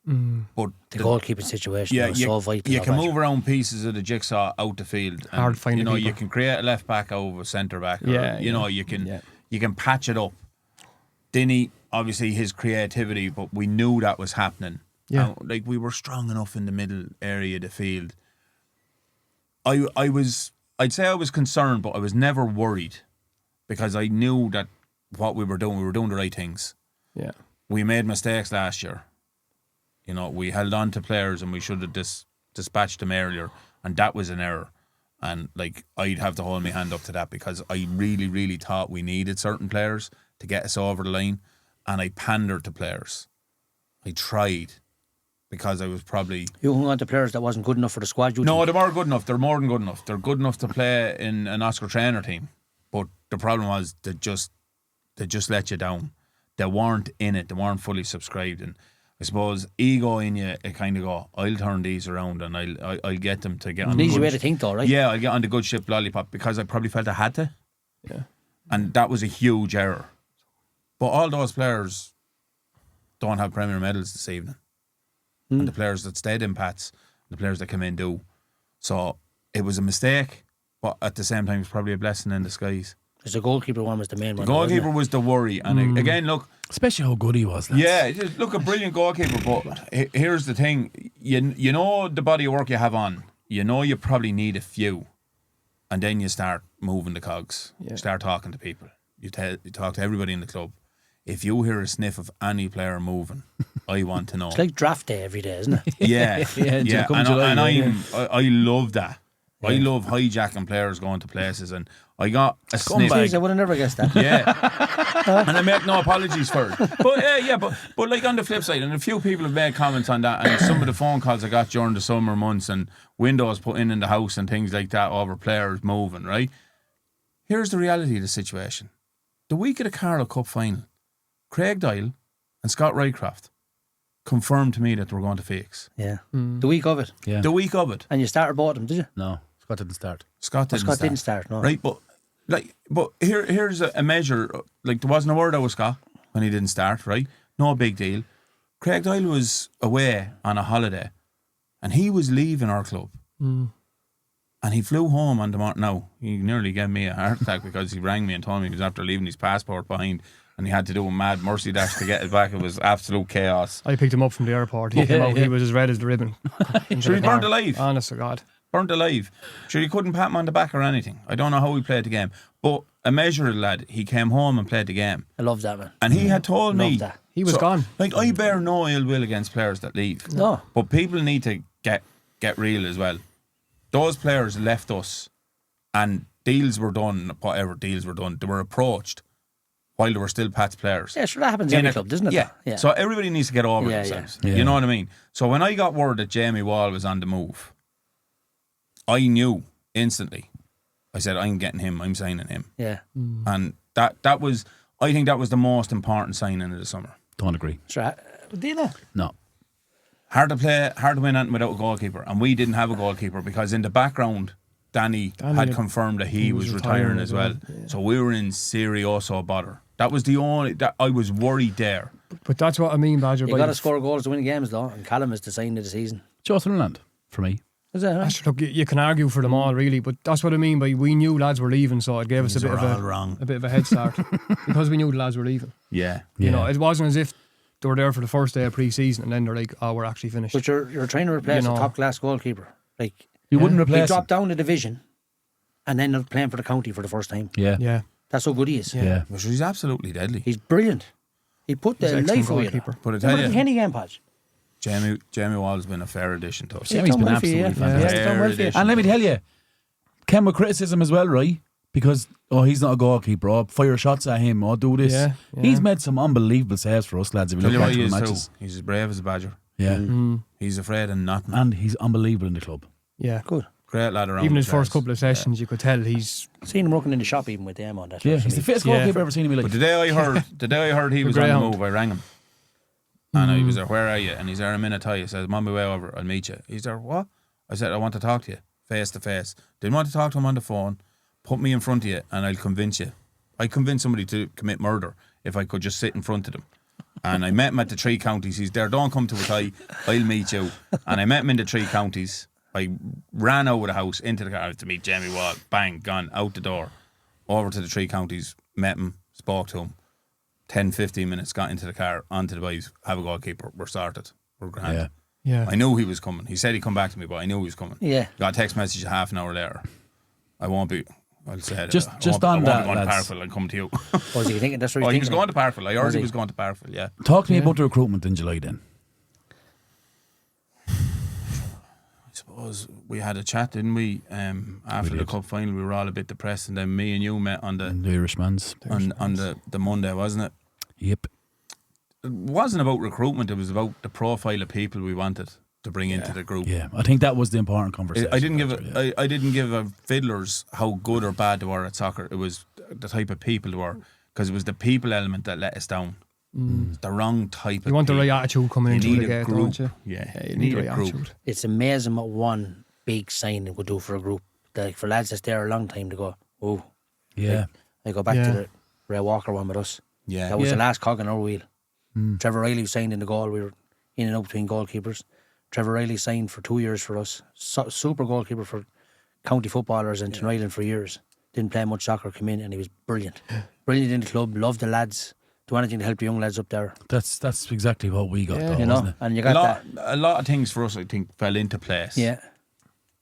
but
The goalkeeping situation was
you,
so vital.
you can move around pieces of the jigsaw out the field. And,
Hard finding
you
people.
can create a left back over a centre back. Or,
Yeah,
you can patch it up. Dinny, obviously his creativity, but we knew that was happening.
Yeah.
And, we were strong enough in the middle area of the field. I'd say I was concerned, but I was never worried because I knew that what we were doing the right things.
yeah.
We made mistakes last year. We held on to players and we should have dispatched them earlier, and that was an error. And I'd have to hold my hand up to that because I really, really thought we needed certain players to get us over the line, and I pandered to players. I tried because I was probably...
You hung on to players that wasn't good enough for the squad.
No, they were good enough. They're more than good enough. They're good enough to play in an Oscar trainer team. But the problem was they just let you down. They weren't in it. They weren't fully subscribed. And I suppose ego in you, it kind of go, I'll turn these around and I'll get them to get on
An
the
easy
good
way to think though, right?
Yeah, I'll get on the good ship lollipop because I probably felt I had to.
Yeah.
And that was a huge error. But all those players don't have Premier medals this evening. And the players that stayed in Pats, the players that came in do. So it was a mistake, but at the same time, it's probably a blessing in disguise.
Because the goalkeeper one was the main one.
The goalkeeper was the worry. And again, look...
Especially how good he was, lads.
Yeah, look, a brilliant goalkeeper, but here's the thing. You know the body of work you have on. You know you probably need a few. And then you start moving the cogs.
Yeah.
You start talking to people. You talk to everybody in the club. If you hear a sniff of any player moving, I want to know.
It's like draft day every day, isn't it?
Yeah,
Yeah,
yeah.
come
And
July,
I love that. I love hijacking players going to places, and I got a sniff.
Jeez, I would have never guessed that.
Yeah, and I make no apologies for it. But but like on the flip side, and a few people have made comments on that, and some of the phone calls I got during the summer months and windows put in the house and things like that over players moving, right? Here's the reality of the situation. The week of the Carlow Cup final, Craig Doyle and Scott Rycroft confirmed to me that they were going to Fix.
Yeah. The week of it.
Yeah.
The week of it.
And you started both of them, did you?
No, Scott didn't start.
Scott didn't
start, no.
Right, but here's a measure. Like, there wasn't a word out with Scott when he didn't start, right? No big deal. Craig Doyle was away on a holiday and he was leaving our club. And he flew home on the morning. Now, he nearly gave me a heart attack because he rang me and told me he was after leaving his passport behind and he had to do a mad mercy dash to get it back. It was absolute chaos.
I picked him up from the airport. He came out, he was as red as the ribbon.
Sure, he burnt alive.
Honest to God.
Burnt alive. Sure, you couldn't pat him on the back or anything. I don't know how he played the game. But a measured lad, he came home and played the game.
I love that, man.
And he had told me...
that.
He was gone.
Like, I bear no ill will against players that leave.
No.
But people need to get real as well. Those players left us and deals were done, whatever deals were done, they were approached while they were still Pat's players.
Yeah, sure, that happens in every club, doesn't it?
Yeah. So everybody needs to get over themselves.
Yeah.
You know what I mean? So when I got word that Jamie Wall was on the move, I knew instantly. I said, I'm getting him, I'm signing him.
Yeah.
And that was, I think that was the most important signing of the summer.
Don't agree.
Sure. Do you know?
No.
Hard to play, hard to win anything without a goalkeeper. And we didn't have a goalkeeper because in the background, Danny had confirmed that he was retiring as well. Yeah. So we were in serioso bother. That was the only, that I was worried there.
But that's what I mean, Badger.
You got to score goals to win games, though. And Callum is the sign of the season.
Joe Sutherland, for me.
Is that right?
Look, you can argue for them all, really, but that's what I mean by we knew lads were leaving, so it gave us a bit of a head start because we knew the lads were leaving.
Yeah.
You know, it wasn't as if they were there for the first day of pre-season and then they're like, oh, we're actually finished.
But you're trying to replace a top-class goalkeeper. Like,
you wouldn't replace him.
He dropped down the division and then they're playing for the county for the first time.
Yeah.
That's how good he is.
Yeah.
But he's absolutely deadly.
He's brilliant. He put the life away.
But I tell you,
Henny game, Podge.
Jamie Wall's been a fair addition to us.
Jamie's been absolutely fantastic. And let me tell you, came with criticism as well, right? Because, he's not a goalkeeper, fire shots at him, do this.
Yeah.
He's made some unbelievable saves for us, lads. If you look at the matches.
He's as brave as a badger.
Yeah.
He's afraid of nothing.
And he's unbelievable in the club.
Yeah.
Good.
Great lad around.
Even his first couple of sessions, you could tell he's...
Seen him working in the shop even with them on that.
Yeah, he's the fittest goalkeeper I've ever seen in my life.
But the day I heard he was on the move, I rang him. And I was there, where are you? And he's there, I'm in a tie. He says, I'm on my way over, I'll meet you. He's there, what? I said, I want to talk to you, face to face. Didn't want to talk to him on the phone. Put me in front of you and I'll convince you. I convinced somebody to commit murder if I could just sit in front of them. And I met him at the Three Counties. He's there, don't come to a tie, I'll meet you. And I met him in the Three Counties. I ran out of the house into the car to meet Jamie Wall. Bang, gone, out the door. Over to the Three Counties, met him, spoke to him. 10-15 minutes, got into the car, onto the bikes, have a goalkeeper, we're started, we're grand.
Yeah.
I knew he was coming. He said he'd come back to me, but I knew he was coming.
Yeah.
Got a text message half an hour later. I won't be, I'll say it.
Just on that,
going to
lads.
Parfill and come to you.
Was he thinking? That's what
he was going to Parfill. I heard he was going to Parfill, yeah.
Talk to me about the recruitment in July then.
I suppose we had a chat, didn't we? After the cup final, we were all a bit depressed, and then me and you met on the
Irishman's
on the Monday, wasn't it?
Yep.
It wasn't about recruitment. It was about the profile of people we wanted to bring into the group.
Yeah, I think that was the important conversation.
I didn't give a fiddlers how good or bad they were at soccer. It was the type of people they were, because it was the people element that let us down. It's the wrong type.
You want the right attitude coming into the gate, don't you?
Yeah,
you need the right attitude.
It's amazing what one big signing would do for a group. Like for lads that's there a long time to go, oh,
yeah.
I go back to the Ray Walker one with us.
Yeah,
that was the last cog in our wheel. Trevor Riley signed in the goal. We were in and out between goalkeepers. Trevor Riley signed for 2 years for us. Super goalkeeper for county footballers and Ireland for years. Didn't play much soccer, came in and he was brilliant. Brilliant in the club, loved the lads. Do anything to help the young lads up there.
That's exactly what we got, though,
you know,
wasn't it?
and you got
a lot of things for us, I think, fell into place.
Yeah.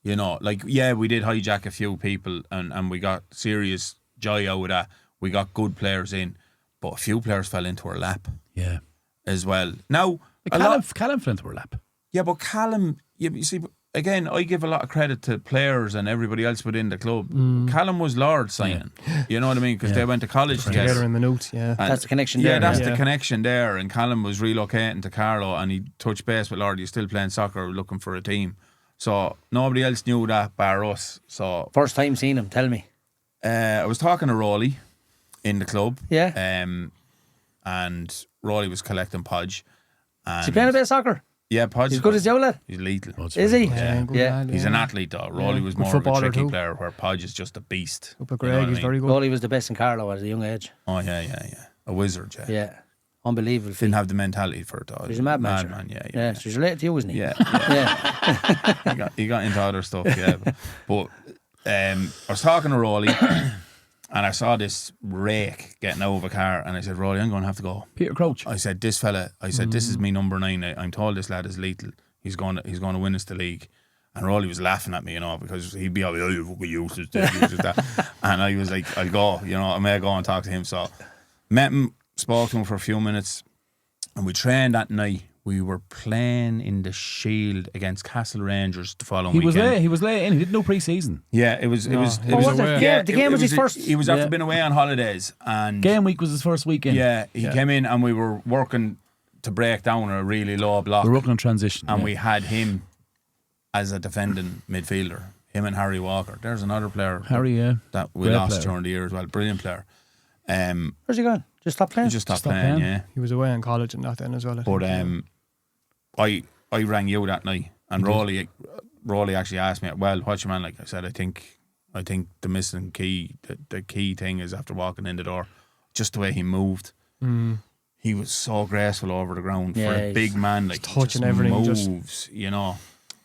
You know, like, we did hijack a few people and we got serious joy out of that. We got good players in, but a few players fell into our lap.
Yeah.
As well. Now,
Callum fell into our lap.
Yeah, but Callum, you see, again, I give a lot of credit to players and everybody else within the club. Callum was Lord signing. You know what I mean? Because they went to college
together in minutes. Yeah,
that's the connection there.
Yeah, that's the connection there. And Callum was relocating to Carlow, and he touched base with Lord. He's still playing soccer, looking for a team. So nobody else knew that bar us. So
first time seeing him, tell me.
I was talking to Rolly in the club.
Yeah.
And Rolly was collecting Podge.
Is he playing a bit of soccer?
Yeah, Podge.
He's good as the old lad.
He's lethal.
Is he?
Yeah.
He's an athlete though. Rolly was more of a tricky player, where Podge is just a beast.
But Greg, he's very good.
Rolly was the best in Carlow at a young age.
Oh yeah. A wizard, yeah.
Yeah. Unbelievable.
Didn't have the mentality for it though.
He's a madman. Yeah. So he's related to you, isn't he?
Yeah. He got into other stuff, yeah. But I was talking to Rolly, and I saw this rake getting out of a car, and I said, Rolly, I'm going to have to go.
Peter Crouch.
I said, this is me number 9. I'm told this lad is lethal. He's going to win us the league. And Rolly was laughing at me, because he'd be all like, oh, you fucking useless this, useless that. And I was like, I'll go, I may go and talk to him. So met him, spoke to him for a few minutes, and we trained that night. We were playing in the Shield against Castle Rangers the following weekend.
He was late in. He didn't know pre-season.
Yeah, it was
the game was his first.
He was after being away on holidays, and
game week was his first weekend.
Yeah, he came in, and we were working to break down a really low block.
We were working on transition,
and we had him as a defending midfielder. Him and Harry Walker. There's another player, that we lost during the year as well. Brilliant player.
Where's he gone? Just stopped playing?
He just stopped playing, yeah.
He was away in college and that then as well.
But I rang you that night, and Rolly actually asked me, well, what's your man like? I said, I think the missing key, the key thing is after walking in the door, just the way he moved. He was so graceful over the ground for a big man, like
touching everything,
moves,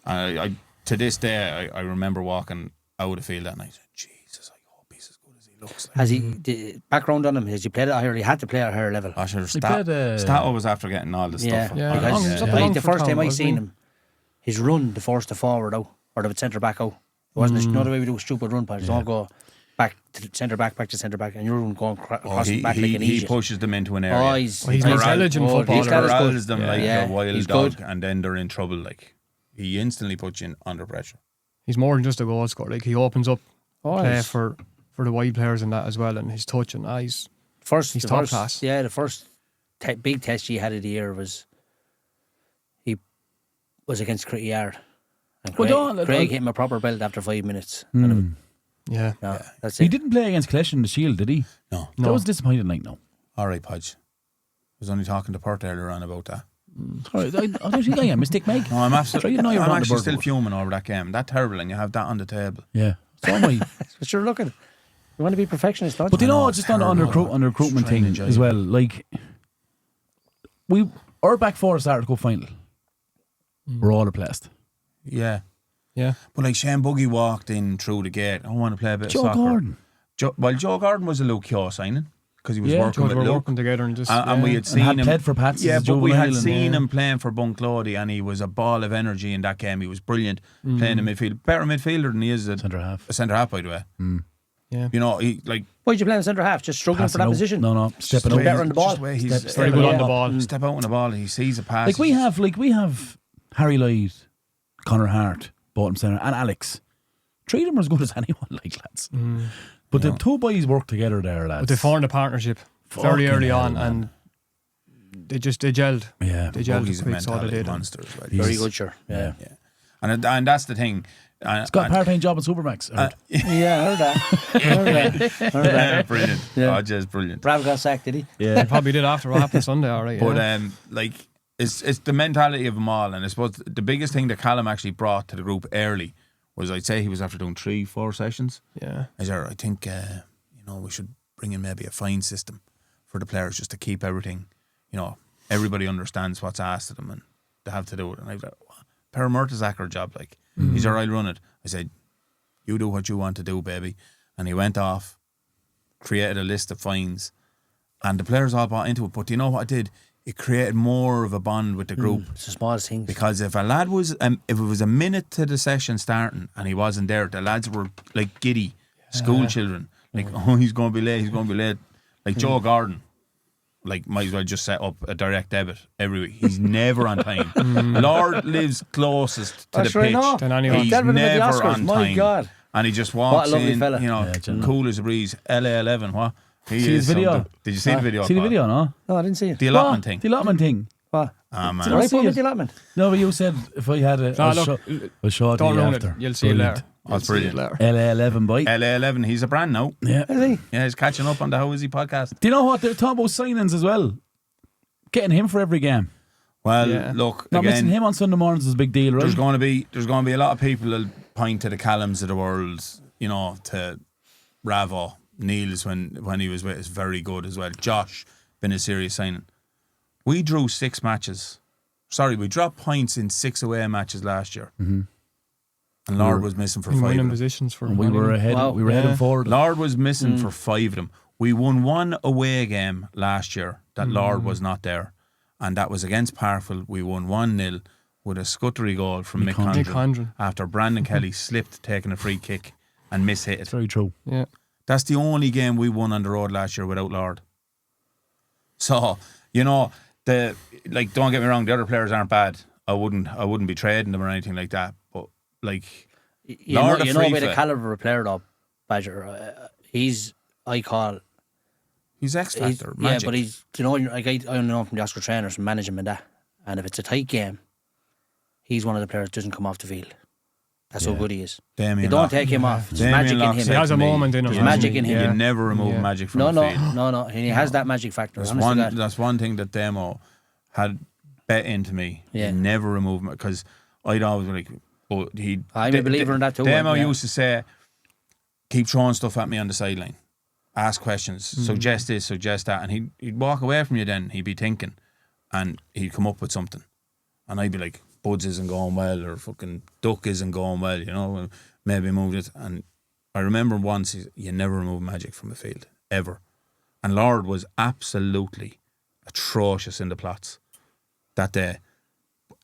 I to this day I remember walking out of the field that night. Jesus, I hope he's as good as he looks. Like.
Has he the background on him? Has he played at a higher? He had to play at a higher level.
Stato was after getting all the stuff.
Because the first time I seen him, his run, the forced the forward out or the centre back out. It wasn't the way we do a stupid run pass. Don't go back to centre back, and you're going across the back like an
He pushes them into an area.
Oh, he's
intelligent footballer.
He corrals them like a wild dog, and then they're in trouble. Like he instantly puts you under pressure.
He's more than just a goal scorer. Like he opens up play for the wide players and that as well, and his touch and he's top class.
Yeah, the first big test he had of the year was against Critty Yard. And Craig hit him a proper belt after 5 minutes. That's it.
He didn't play against Clash in the Shield, did he?
No.
That was disappointing night, no.
All right, Podge. I was only talking to Pert earlier on about that.
Sorry, I don't think I am. Mistake, Meg.
No, I'm absolutely. I'm actually still fuming over that game. That terrible, and you have that on the table.
Yeah, so am I.
But you're looking. You want to be perfectionist, don't you?
But just on the recruitment thing as well. Like our back four started to go final. We're all replaced.
Yeah.
Yeah.
But like Shane Buggy walked in through the gate. I want to play a bit of soccer.
Gordon.
Joe Gordon was a Luke Kyo signing because he was working with Luke.
Working together and just
and we had seen him
played for Pats.
Yeah, but we had seen him playing for Bunclody, and he was a ball of energy in that game. He was brilliant playing in midfield, better midfielder than he is a centre half. A centre half, by the way.
Yeah,
he like.
Why did you play in centre half? Just struggling for that position?
No, stepping out.
Better on the ball.
He's
very good on the ball.
Step out on the ball. He sees a pass.
Like we have Harry Lloyd, Conor Hart, bottom centre, and Alex. 3 of them are as good as anyone, like lads. But the 2 boys work together there, lads.
But they formed a partnership very early on, and they gelled.
Yeah,
they gelled.
He's a mentality monster.
Very good, sure. Yeah.
And that's the thing.
He's got a part-time job at Supermax.
Yeah, heard that.
Brilliant.
Yeah.
Oh, just brilliant.
Brad got sacked, did he?
Yeah, he probably did after what happened Sunday. All right,
but it's the mentality of them all, and I suppose the biggest thing that Callum actually brought to the group early was, I'd say he was after doing 3-4 sessions.
Yeah,
I think we should bring in maybe a fine system for the players just to keep everything. Everybody understands what's asked of them and they have to do it. And I've got Per Mertesacker job, like he's I'll run it. I said, you do what you want to do, baby. And he went off, created a list of fines, and the players all bought into it. But do you know what it did? It created more of a bond with the group.
It's the smallest thing.
Because if a lad was, if it was a minute to the session starting and he wasn't there, the lads were like giddy, school children. Like, he's going to be late. Like Joe Gordon like, might as well just set up a direct debit every week. He's never on time. Lord lives closest to
That's
the
right,
pitch.
no.
Than anyone.
He's
Tell me about the
never
Oscars,
on
my
time.
God.
And he just walks
lovely
in,
fella.
you know, cool as a breeze. LA11, what? He
See his
is
video?
something. Did you see the video?
See the
Paul?
video, no?
No, I didn't see it.
The allotment
What?
thing.
The allotment thing.
What?
Ah, man.
Did
Right,
see
put
it?
with the allotment.
No, but you said if I had it, I'll show it to
Don't
you
ruin it.
after.
You'll see it later.
That's brilliant.
LA11, boy.
LA11, he's a brand now.
Yeah.
Is he?
Yeah, he's catching up on the How Is He podcast.
Do you know what? They're talking about signings as well. Getting him for every game.
Well,
Yeah.
look,
Not missing
again,
him on Sunday mornings is a big deal, right?
there's going to be a lot of people that point to the Callums of the world, you know, to Ravo. Niels, when he was with us, very good as well. Josh, been a serious signing. We drew 6 matches. Sorry, we dropped points in 6 away matches last year. Mm-hmm. And Lord was missing for 5 of
winning
them.
positions for
And we were ahead.
Wow.
We were heading forward.
Lord was missing for 5 of them. We won 1 away game last year that Lord was not there. And that was against Parfield. We won 1-0 with a scuttery goal from Mick Condren after Brandon Kelly slipped taking a free kick and mishit it.
Very true.
Yeah.
That's the only game we won on the road last year without Lord. So, you know, don't get me wrong, the other players aren't bad. I wouldn't be trading them or anything like that. But like,
You
Lord
know,
of
you know
free
about the
fit.
caliber of player though, Badger. He's
He's X
he's,
Factor,
yeah,
magic.
but he's, you know, like I know him from the Oscar trainers and manage him and that. And if it's a tight game, he's one of the players that doesn't come off the field. That's how good he is.
Damien
You don't
Lock.
take him off. There's
Damien
magic in
Lock
him.
said
He has
to
a
me,
moment in him.
There's magic in him.
You never remove
Yeah.
magic from
No,
the
no,
field.
no. And he has that magic factor.
That's
honest to God.
that's one thing that Demo had bet into me.
Yeah.
He never remove me because I'd always be like, but he.
I'm a believer in that too.
Demo
yeah.
used to say, keep throwing stuff at me on the sideline, ask questions, suggest this, suggest that, and he'd walk away from you. Then he'd be thinking, and he'd come up with something, and I'd be like, Buds isn't going well, or fucking Duck isn't going well, you know, maybe move it. And I remember once, you never remove magic from the field, ever. And Lord was absolutely atrocious in the plots that day.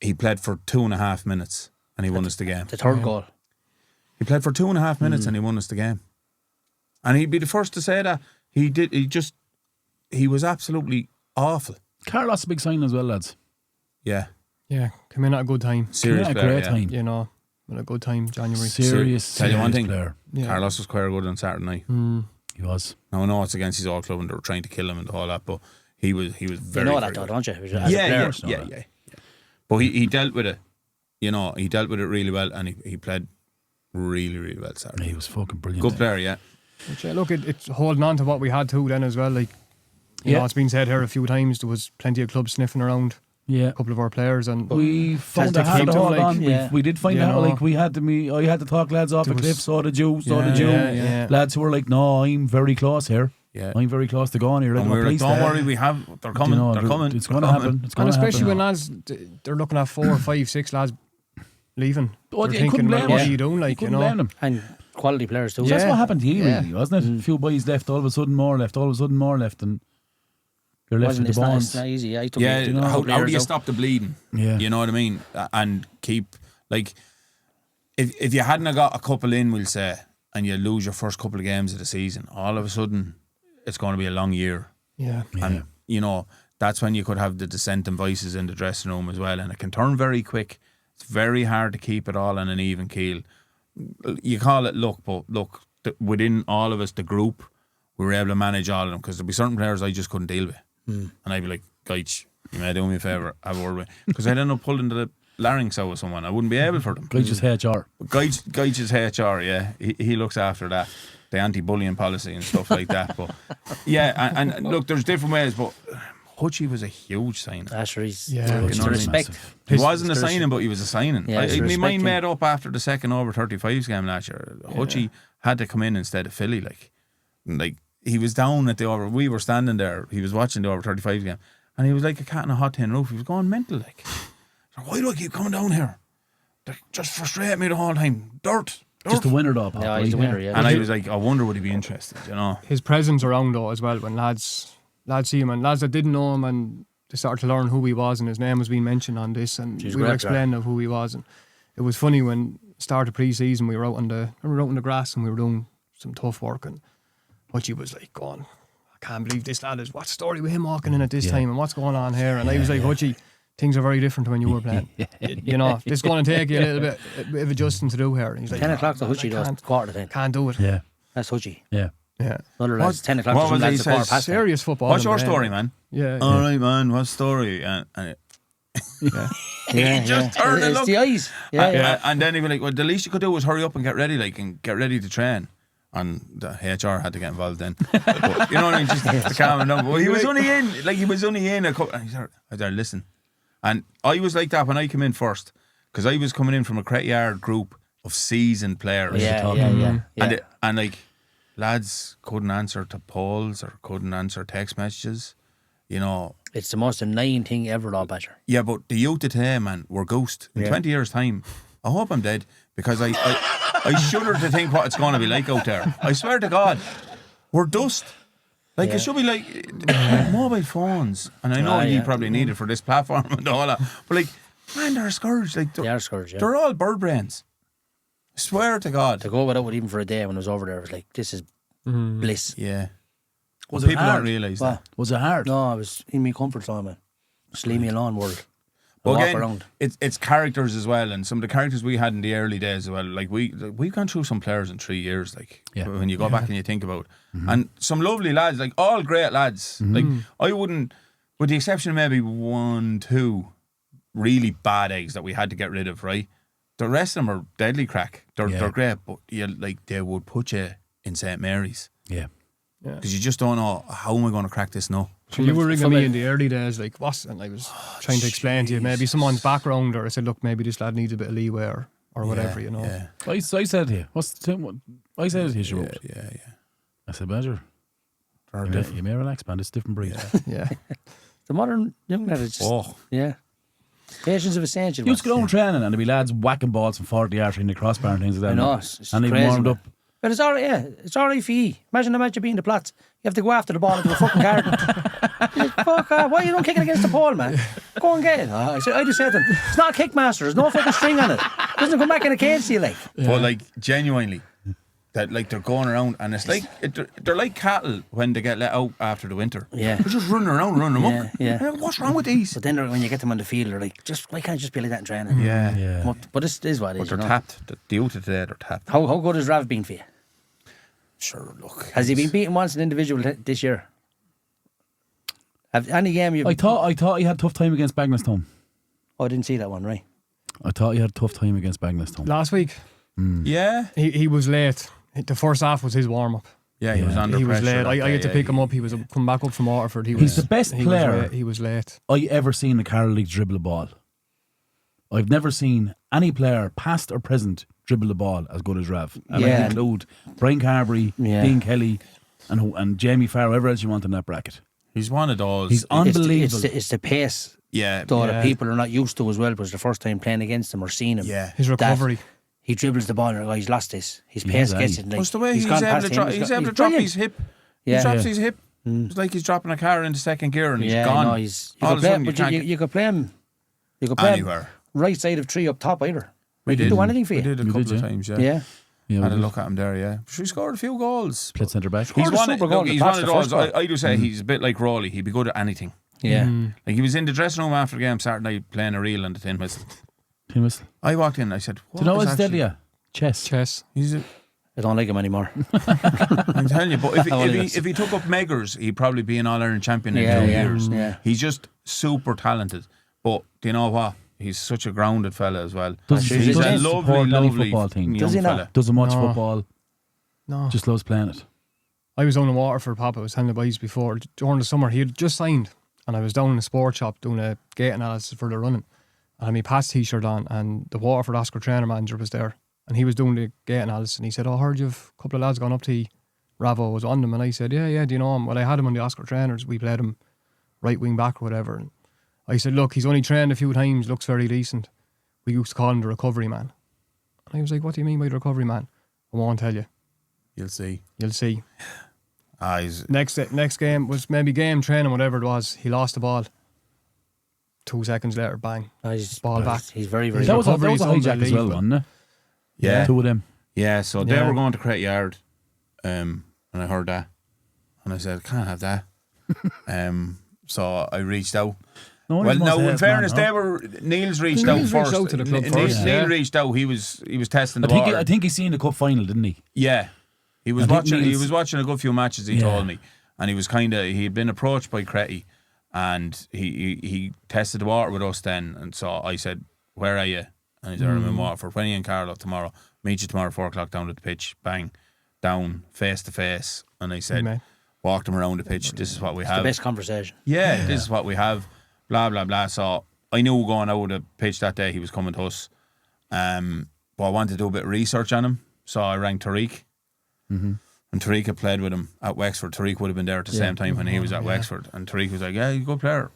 He played for 2.5 minutes and he won us the game.
The third goal.
He played for 2.5 minutes and he won us the game. And he'd be the first to say that. He was absolutely awful.
Carlos a big sign as well, lads.
Yeah.
Yeah, come in at a good time.
Serious
Yeah,
player,
great
yeah.
time.
You know, at a good time, January.
Serious.
Tell you one
serious
thing.
player.
Yeah.
Carlos was quite good on Saturday night.
He was.
Now I know it's against his old club and they were trying to kill him and all that, but he was very,
You know that
very
though,
good.
don't you? As a player.
Yeah. But he dealt with it. You know, he dealt with it really well and he played really, really well Saturday.
He was fucking brilliant.
Good player, yeah.
But yeah, look, it's holding on to what we had too then as well. Like, you
Yeah.
know, it's been said here a few times, there was plenty of clubs sniffing around
Yeah.
a couple of our players, and
We found
to
it hard
keep
to
them,
hold
like,
on.
yeah.
We did find
You
out,
know.
like, I had to talk lads off
There
the
was-
cliff, saw the Jew.
Yeah.
Lads who were like, no, I'm very close here.
Yeah.
I'm very close to going here.
And we were like, don't worry, they're coming, they're coming.
It's
they're
going to
coming.
happen. It's
and
going to
especially
happen.
when lads, they're looking at 4, 5, 6 lads leaving.
Oh,
They're
you couldn't
thinking, well,
blame
what
them.
are you doing? Like, you
Couldn't
know,
blame them.
And quality players too.
That's
Yeah.
what happened to you,
Yeah.
really, wasn't it? A few boys left, all of a sudden more left, all of a sudden more left, and you're left
Wasn't
with the
it's not,
bones.
it's not easy. I took
Yeah,
it,
how do
players
you
out.
stop the bleeding?
Yeah.
You know what I mean? And keep, like, if you hadn't have got a couple in, we'll say, and you lose your first couple of games of the season, all of a sudden, it's going to be a long year.
yeah.
And, you know, that's when you could have the dissenting voices in the dressing room as well. And it can turn very quick. It's very hard to keep it all on an even keel. You call it luck, but look, within all of us, the group, we were able to manage all of them because there'd be certain players I just couldn't deal with. And I'd be like, Gaich, you may do me a favour, have a word with me. Because I'd end up pulling the larynx out of someone. I wouldn't be able for them.
Guys just HR.
Gaich is HR, yeah. He looks after that. The anti-bullying policy and stuff like that. But yeah, and look, there's different ways, but Hutchie was a huge signing.
Asher, he's
Yeah.
it's
You know
the
what I mean?
respect.
He wasn't a
it's the
signing, but he was a signing.
Yeah, it's the
My
respect
mind
thing.
made up after the second over 35s game last year. Hutchie had to come in instead of Philly. Like he was down at the over. We were standing there. He was watching the over 35s game, and he was like a cat in a hot tin roof. He was going mental. Like, why do I keep coming down here? They just frustrate me the whole time. Dirt.
Just a winner, though, Pop,
Yeah,
right?
he's a winner, yeah.
And I was like, I wonder would he be interested? You know.
His presence around though as well, when lads see him, and lads that didn't know him and they started to learn who he was, and his name was being mentioned on this, and
He's
we were
great,
explaining of who he was. And it was funny when start of pre-season we were out on the grass and we were doing some tough work, and Hutchie was like going, can't believe this lad is, what's the story with him walking in at this time and what's going on here? And I was like, Hutchie, things are very different to when you were playing. You know, this is going to take you a little bit of adjusting to do here. And he's like,
10 o'clock to Hutchie does, quarter to 10.
Can't do it.
Yeah.
That's Hutchie.
Yeah.
Yeah.
Other lads, 10 o'clock
what
to some
was it
lads
he
a quarter
says?
past 10.
Serious football.
What's your story, man?
Yeah.
All right, man. What's the story? And
Yeah,
he just turned and
it's
looked.
the eyes. Yeah.
And then he'd be like, well, the least you could do was hurry up and get ready, and get ready to train. And the HR had to get involved then. But, you know what I mean? Just to calm him down. But he was only in a couple. And I said, listen. And I was like that when I came in first, because I was coming in from a credit yard group of seasoned players.
Yeah.
And like, lads couldn't answer to polls or couldn't answer text messages, you know.
It's the most annoying thing ever, though, Badger.
Yeah, but the youth of today, man, we're ghost. In 20 years' time, I hope I'm dead, because I shudder to think what it's going to be like out there. I swear to God, we're dust. Like, it should be like mobile phones. And I know you probably need it for this platform and all that. But like, man, they're a scourge. Like,
They are scourge, yeah.
They're all bird brains. I swear to God.
To go without it even for a day when I was over there, I was like, this is bliss.
Yeah.
Was
Well,
it
people
hard?
don't realise
Well,
that.
Was it hard?
no, I was in my comfort zone, man. Just leave me alone, world.
Well,
Walk
again,
around.
it's characters as well, and some of the characters we had in the early days as well. Like we've gone through some players in 3 years. Like when you go back and you think about it. And some lovely lads, like all great lads. Like I wouldn't, with the exception of maybe 1, 2 really bad eggs that we had to get rid of. Right, the rest of them are deadly crack. They're great, but they would put you in St. Mary's.
Yeah.
Because you just don't know, how am I going to crack this now?
So you were ringing me in the early days, like, what? And I was trying to explain to you maybe someone's background, or I said, look, maybe this lad needs a bit of leeway or whatever, you know.
Yeah.
I said to you, I said to you, sure.
Yeah.
I said, Badger, you may relax, man. It's a different breed.
Yeah.
The modern young lad is just, patience of essential.
You used to go on training and there'd be lads whacking balls from 40 yards in the crossbar and things like that.
I know, it's
and they
crazy,
warmed
man.
up.
But it's all right, it's all right for you. Imagine the match of being the Platts. You have to go after the ball into a fucking garden. Fuck off. Why you don't kick it against the pole, man? Go and get it. I just said to him, it's not a kickmaster. There's no fucking string on it. It doesn't come back in a cage to you, like.
But like, genuinely, that like they're going around and it's like they're like cattle when they get let out after the winter.
Yeah.
They're just running around, running them up.
Yeah.
What's wrong with these?
But then when you get them on the field, they're like, why can't you just be like that in training?
Yeah.
But this is what it
But
is.
they're
you know?
tapped. The youth of today, they're tapped.
How good has Rav been for you?
Sure, look.
Has he been beaten once an individual this year? Have any game you?
I thought he had a tough time against Bagnallstown.
Oh, I didn't see that one, right?
I thought he had a tough time against Bagnallstown.
Last week,
Yeah.
he was late. The first half was his warm-up.
Yeah, he was under
He was
pressure.
late. I had to pick him up. He was come back up from Waterford.
He's the best player.
He was late.
I ever seen a Carlow League dribble a ball. I've never seen any player, past or present, dribble the ball as good as Rav. And I include Brian Carberry, Dean Kelly, and Jamie Farr, whoever else you want in that bracket.
He's one of those.
He's unbelievable.
It's the pace.
Yeah.
Though that people are not used to as well, because the first time playing against him or seeing him.
Yeah.
His recovery.
He dribbles the ball and he's lost this. His pace gets it. Like,
What's the way he's
gone
able
past
to
him.
drop? He's able to drop
brilliant.
his hip.
Yeah.
He drops his hip. It's like he's dropping a car into second gear and he's gone.
No,
All
you
of
could
a
play,
sudden,
but
can't
you could play him. You could play him
anywhere.
right side of 3 up top either.
We
He could
did.
do anything for you.
We did a couple of times, yeah.
Yeah.
Yeah,
Had a look at him there, yeah. He scored a few goals.
played centre back.
He's
He's one of
super goal in the
he's
Platts
one of
the
those.
first goal.
I do say he's a bit like Rowley. He'd be good at anything.
Yeah.
Like he was in the dressing room after the game Saturday night playing a reel on the tin whistle.
Tin whistle.
I walked in and I said,
Do you know what's deadly? Chess.
He's
I don't like him anymore.
I'm telling you, but
Only
if he took up Meggers, he'd probably be an All-Ireland champion in 2
Yeah,
years.
yeah.
He's just super talented. But do you know what? He's such a grounded fella as well.
Doesn't
He's a
support
lovely,
any
lovely
football team.
young
Does he not?
fella.
Doesn't watch
No.
football.
No.
Just loves playing it.
I was down in Waterford, Papa. I was telling the boys before, during the summer, he had just signed, and I was down in a sports shop doing a gate analysis for the running. And I had my pass t-shirt on, and the Waterford Oscar trainer manager was there, and he was doing the gate analysis, and he said, "Oh, I heard you've a couple of lads gone up to you. Ravo was on them," and I said, yeah, do you know him? Well, I had him on the Oscar trainers. We played him right wing back or whatever. And I said, "Look, he's only trained a few times, looks very decent. We used to call him the recovery man." And I was like, "What do you mean by the recovery man?" "I won't tell you.
You'll see.
You'll see."
He's
Next game was maybe game training, whatever it was. He lost the ball. 2 seconds later, bang.
He's
Ball back.
He's very, very
That
good.
was a
recovery is
hijack as well,
unbelievable.
wasn't it?
yeah.
Two of them.
Yeah, so they
Yeah.
were going to Credit Yard, and I heard that. And I said, can't have that. So I reached out.
No,
In fairness, Neil's reached out first.
Out to the club first.
Neil reached out. He was testing the water.
I think he's seen the cup final, didn't he?
Yeah, he was watching. He was watching a good few matches. He told me, and he was he'd been approached by Cretty, and he tested the water with us then. And so I said, "Where are you?" And he said, "I'm in Waterford. When are you in Carlow tomorrow? Meet you tomorrow 4 o'clock down at the pitch. Bang, down face to face." And I said, walked him around the pitch. This is what we have.
The best conversation.
Yeah, this is what we have. Blah blah blah. So I knew going out of the pitch that day he was coming to us. But I wanted to do a bit of research on him, so I rang Tariq. And Tariq had played with him at Wexford. Tariq would have been there at the same time when he was at Wexford. And Tariq was like, "Yeah, he's a good player.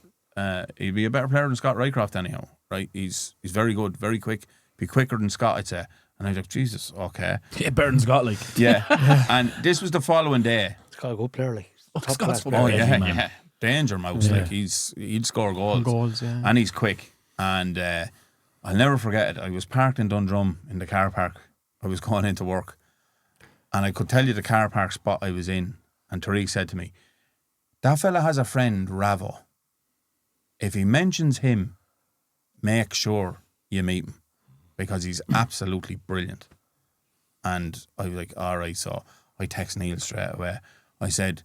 He'd be a better player than Scott Rycroft anyhow. Right? He's very good, very quick. Be quicker than Scott, I'd say." And I was like, "Jesus, okay."
Yeah, Burton's got like.
Yeah. And this was the following day.
Scott a good player, like.
Scott's
Top class
full
player.
of
Yeah, yeah. Danger mouse. Like he'd score goals. And he's quick. And I'll never forget it. I was parked in Dundrum in the car park. I was going into work. And I could tell you the car park spot I was in. And Tariq said to me, "That fella has a friend, Ravo. If he mentions him, make sure you meet him. Because he's absolutely brilliant." And I was like, all right. So I text Neil straight away. I said,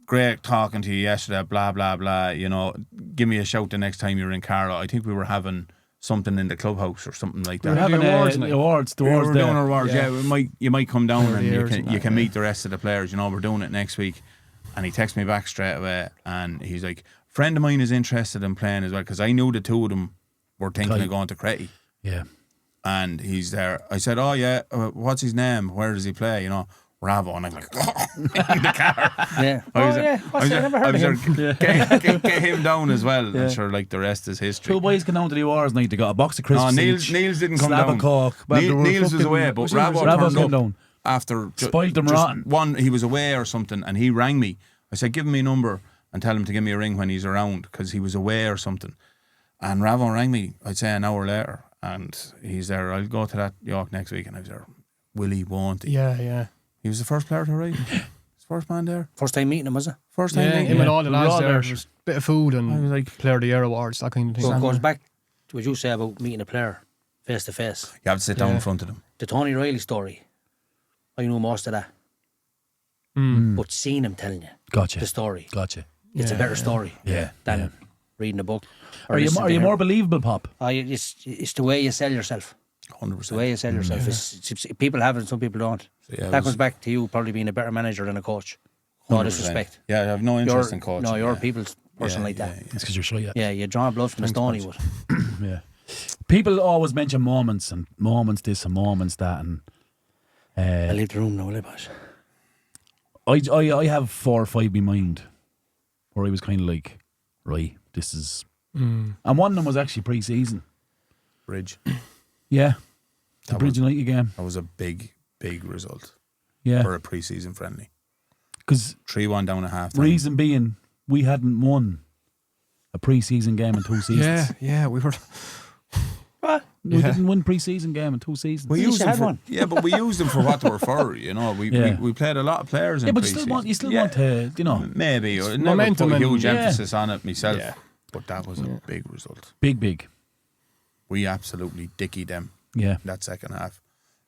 "Great talking to you yesterday, blah, blah, blah. You know, give me a shout the next time you're in Carlow." I think we were having something in the clubhouse or something like that.
We're having
awards
the
night.
awards.
We're doing awards,
Yeah.
you might come down and
years
you
and
can
that,
meet the rest of the players. You know, we're doing it next week. And he texted me back straight away and he's like, "Friend of mine is interested in playing as well," because I knew the two of them were thinking of going to Cretty.
Yeah.
And he's there. I said, "Oh yeah, what's his name? Where does he play?" You know, Ravo. And I'm like, in the car.
Yeah.
I
Never heard of him.
Get him down as well. And sure, like the rest is history.
Two boys came down to the awards night. They got a box of crisps.
No,
each,
Niels didn't come
slab
down.
of Coke.
Niels was away, but Ravo turned up
down.
after
Spoiled them rotten.
One, he was away or something, and he rang me. I said, "Give him my number and tell him to give me a ring when he's around," because he was away or something. And Ravo rang me, I'd say an hour later, and he's there. "I'll go to that York next week," and I was there. Will he? Won't he?
Yeah.
He was the first player to arrive. His first man there.
First time meeting him, was it?
First time
Yeah,
meeting
him
him.
and all the
We were
lads
all
there.
there.
Just a bit of food
I was
and
like,
Player of the Year awards, that kind of thing.
So it goes back to what you say about meeting a player face to face.
you have to sit down in front of them.
The Tony Riley story. I know most of that. But seeing him telling you
Gotcha.
the story,
Gotcha.
it's a better story than reading a book.
Are you more believable, Pop?
It's the way you sell yourself.
100%.
It's the way you sell yourself. It's people have it, some people don't.
Yeah,
That comes back to you probably being a better manager than a coach. No
100%.
disrespect.
Yeah, I have no interest in coaching.
No, you're a
yeah.
people's person like that.
It's because you're shy.
Yeah, you draw blood from the stony wood.
Yeah. People always mention moments and moments this and moments that, and
I leave the room now, will I, boss?
I have 4 or 5 in mind where I was kind of like, right, this is, and one of them was actually pre-season.
Bridge.
Yeah, the
That
Bridge United game.
That was a big result
Yeah,
for a pre-season friendly.
because
3-1 down at half time.
reason being we hadn't won a pre-season game in 2 seasons.
Yeah, we were.
We didn't win pre-season game in 2 seasons.
We
At least
used
you
them
had
for,
one.
yeah, but we used them for what they were for. You know, we played a lot of players in
Yeah, but
pre-season.
you still want to, you know,
Maybe or never
momentum
put a
and-
huge
Yeah.
emphasis on it myself.
Yeah.
But that was a big result.
big.
We absolutely dickied them
Yeah,
that second half.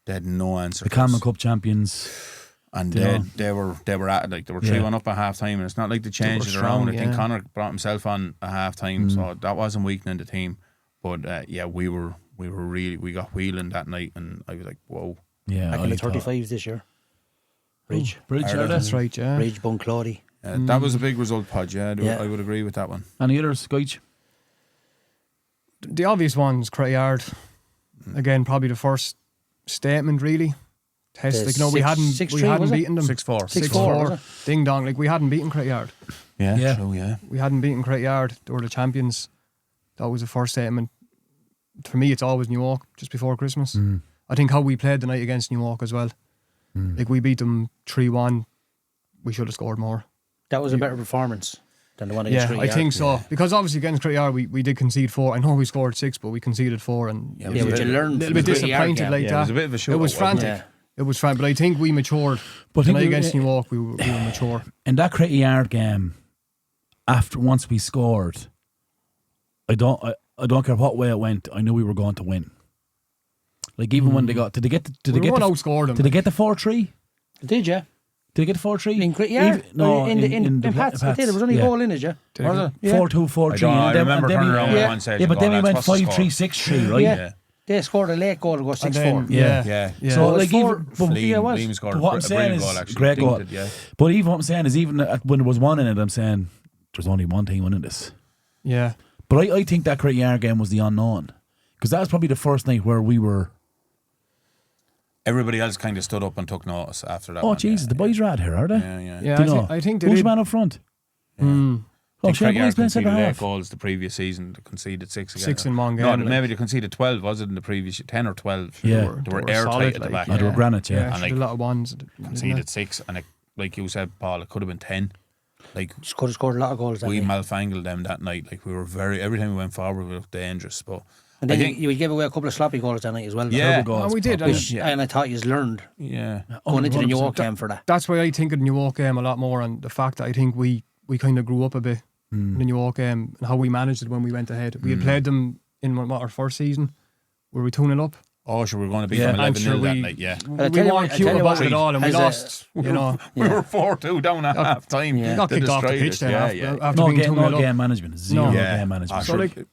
They had no answer.
the
to
Carlow
us.
Cup champions.
And
Yeah.
they were at it, like they were
Yeah.
3-1 up at half time, and it's not like they changed it
strong,
around. I think
yeah.
Connor brought himself on at half time, so that wasn't weakening the team. But we got wheeling that night, and I was like, whoa.
Yeah,
Back in the
I thought-
35s this year. Bridge.
Bridge, are they?
That's right, yeah.
Bridge, Bunclody.
That was a big result, Podge. Yeah,
Yeah.
I would agree with that one.
Any others, Scoich?
The obvious one's Crayard. Again, probably the first statement, really. Test,
The
like, no, we hadn't
6-3, was it?
beaten them.
6-4.
6-4, was it?
Ding dong, like we hadn't beaten Crayard.
Yeah.
True, yeah.
We hadn't beaten Crayard. They were the champions. That was the first statement. For me, it's always New York just before Christmas. I think how we played the night against New York as well. Like we beat them 3-1. We should have scored more.
That was a better performance than the one against
Yeah,
Crayard.
I think so. Because obviously against Crayard, we did concede 4. I know we scored 6, but we conceded 4. And
Yeah, but you learned
a little bit
from Crayard
disappointed
game.
like
Yeah,
that.
it was a bit of a shootout,
It was
wasn't it?
frantic. It was fine, but I think we matured.
But
Tonight against New York, we were mature.
In that Cretty Yard game, once we scored, I don't care what way it went. I knew we were going to win. Like even when they got, did they get
outscored them?
Did they get the 4-3?
Did you?
Did they get the 4-3?
In Cretty Yard? In Pats. They did. There was only a goal in it, yeah.
Was it?
4-2, 4-3.
I remember turning around at one stage.
Yeah, but then we went 5-3,
going.
6-3, right?
Yeah. They scored a late goal to go 6-4.
Yeah.
So
So
it
like
was
Liam scored
but what I'm
a
saying
brilliant
is
goal, actually.
great goal.
Dinked it,
But even what I'm saying is even when there was one in it, I'm saying there's only one team winning this.
Yeah.
But I think that Cretty Yard game was the unknown, because that was probably the first night where we were.
Everybody else kind of stood up and took notice after that.
Oh
one,
Jesus, the boys are out here, are they?
Yeah.
Do you know?
I think they
who's
did.
the man up front?
I
Oh,
think
Shane
Cretty Yard
Boy's playing centre
conceded 8
half.
goals the previous season. They conceded 6 again.
6 in one
No,
game,
maybe they conceded 12, was it, in the previous 10 or 12?
Yeah.
They were
solid,
airtight at the
like,
back.
They were granite, yeah.
Yeah,
And
like, a lot of ones.
Conceded 6, and like you said, Paul, it could have been 10. Like
Just could have scored a lot of goals that
we
night.
malfangled them that night. Like we were every time we went forward, we looked dangerous. But
And
I
then
think,
you gave away a couple of sloppy goals that night as well.
Yeah.
Terrible goals.
And we did.
Which,
Yeah.
and I thought you learned
yeah,
going into the New
100%.
York game for that.
That's why I think of the New York game a lot more, and the fact that I think we kind of grew up a bit in the New York game and how we managed it when we went ahead. We had played them in our first season. Were we 2-0 up?
oh sure, we were going to beat
Yeah.
them
I'm
11-0
sure
that
we-
night. Yeah,
I
We
tell you
weren't
what-
cute
I tell you
about
what,
it at all, and we
as a-
lost. You know,
we were 4-2 down at half time.
Yeah.
we got kicked off the pitch then after
No
being
game,
2-0
no
up.
game management. Zero game management.
So like,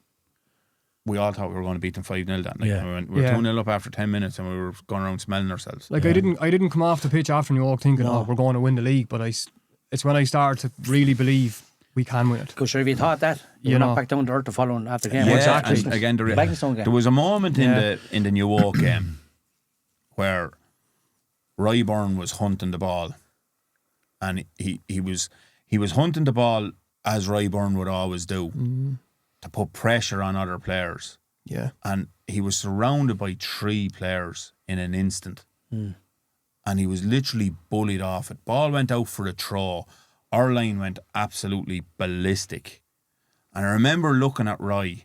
we all thought we were going to beat them 5-0 that night.
Yeah.
We were
Yeah.
2-0 up after 10 minutes, and we were going around smelling ourselves.
I didn't come off the pitch after New York thinking, oh, we're going to win the league. But it's when I started to really believe we can win it.
Because sure, if you thought that,
You
you're
know.
not back down to earth the following after the game.
Yeah,
exactly.
and again,
Bankstone game.
there was a moment in
Yeah.
the New York game where Byrne was hunting the ball, and he was hunting the ball as Byrne would always do to put pressure on other players,
Yeah.
and he was surrounded by 3 players in an instant, and he was literally bullied off it. Ball went out for a throw. Our line went absolutely ballistic. And I remember looking at Roy,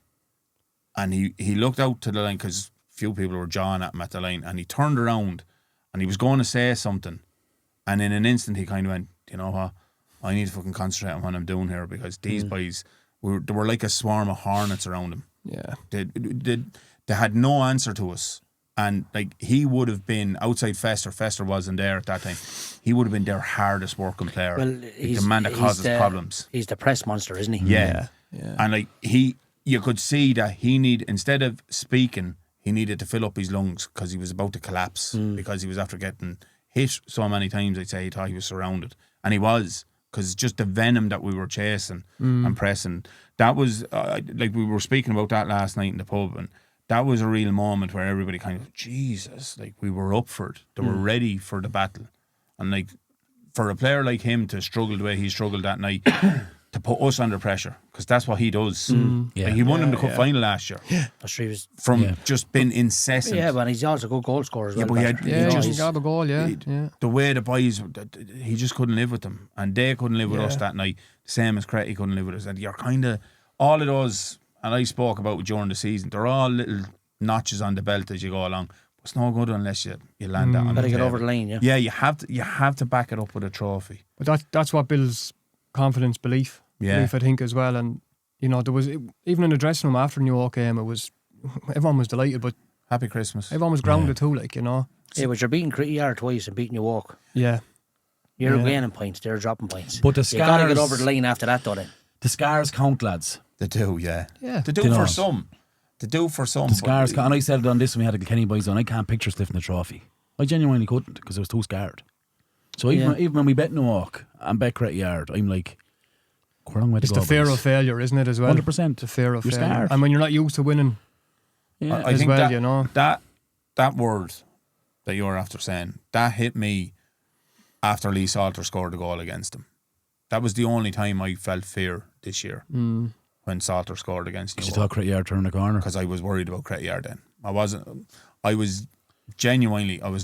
and he looked out to the line because few people were jawing at him at the line, and he turned around and he was going to say something, and in an instant he kind of went, you know what, I need to fucking concentrate on what I'm doing here, because these boys they were like a swarm of hornets around him.
Yeah.
They had no answer to us. And like he would have been outside Fester wasn't there at that time. He would have been their hardest working player.
Well,
the man that causes problems.
He's the press monster, isn't he?
Yeah. And like you could see that instead of speaking, he needed to fill up his lungs because he was about to collapse because he was after getting hit so many times. I'd say he thought he was surrounded, and he was, because just the venom that we were chasing and pressing. That was like we were speaking about that last night in the pub, and that was a real moment where everybody kind of, Jesus, like we were up for it. They were ready for the battle. And like for a player like him to struggle the way he struggled that night, to put us under pressure, because that's what he does. Like he won him the cup final last year.
That's true.
From just being incessant.
Yeah, but he's also a good goal scorer as well.
but he had-
Yeah,
just-
he got a goal, yeah.
The way the boys, he just couldn't live with them. And they couldn't live with us that night. Same as Cretty couldn't live with us. And you're kind of, all of those, and I spoke about it during the season, they're all little notches on the belt as you go along. It's no good unless you land that on
Gotta
the
get
table.
over the line, yeah.
Yeah, you have to back it up with a trophy.
But that's what builds confidence, belief, I think, as well. And you know, there was even in the dressing room after the New York game, everyone was delighted, but
Happy Christmas.
everyone was grounded too, like, you know.
Yeah, but you're beating Cretty Yard twice and beating New York.
Yeah,
You're
Yeah.
gaining points, they're dropping points.
But the
you gotta get
scars-
over the line after that, though. Then
The scars count, lads.
They do, yeah.
Yeah.
They do
You know
for
what?
some. They do for some.
The scars
but-
count. And I said it on this when we had the Kenny boys on. I can't picture lifting the trophy. I genuinely couldn't, because I was too scared. So even when we bet Newark and bet Cretty Yard, I'm like, we're long way to
it's
go.
the fear
boys.
of failure, isn't it, as well?
100%.
The fear of
You're
failure.
scared.
And when you're not used to winning,
Yeah.
I
as
think
well,
that,
you know.
that word that you're after saying, that hit me after Lee Salter scored a goal against him. That was the only time I felt fear this year, when Salter scored against
You
New
thought Cretty Yard turned the corner.
because I was worried about Cretty Yard then. I was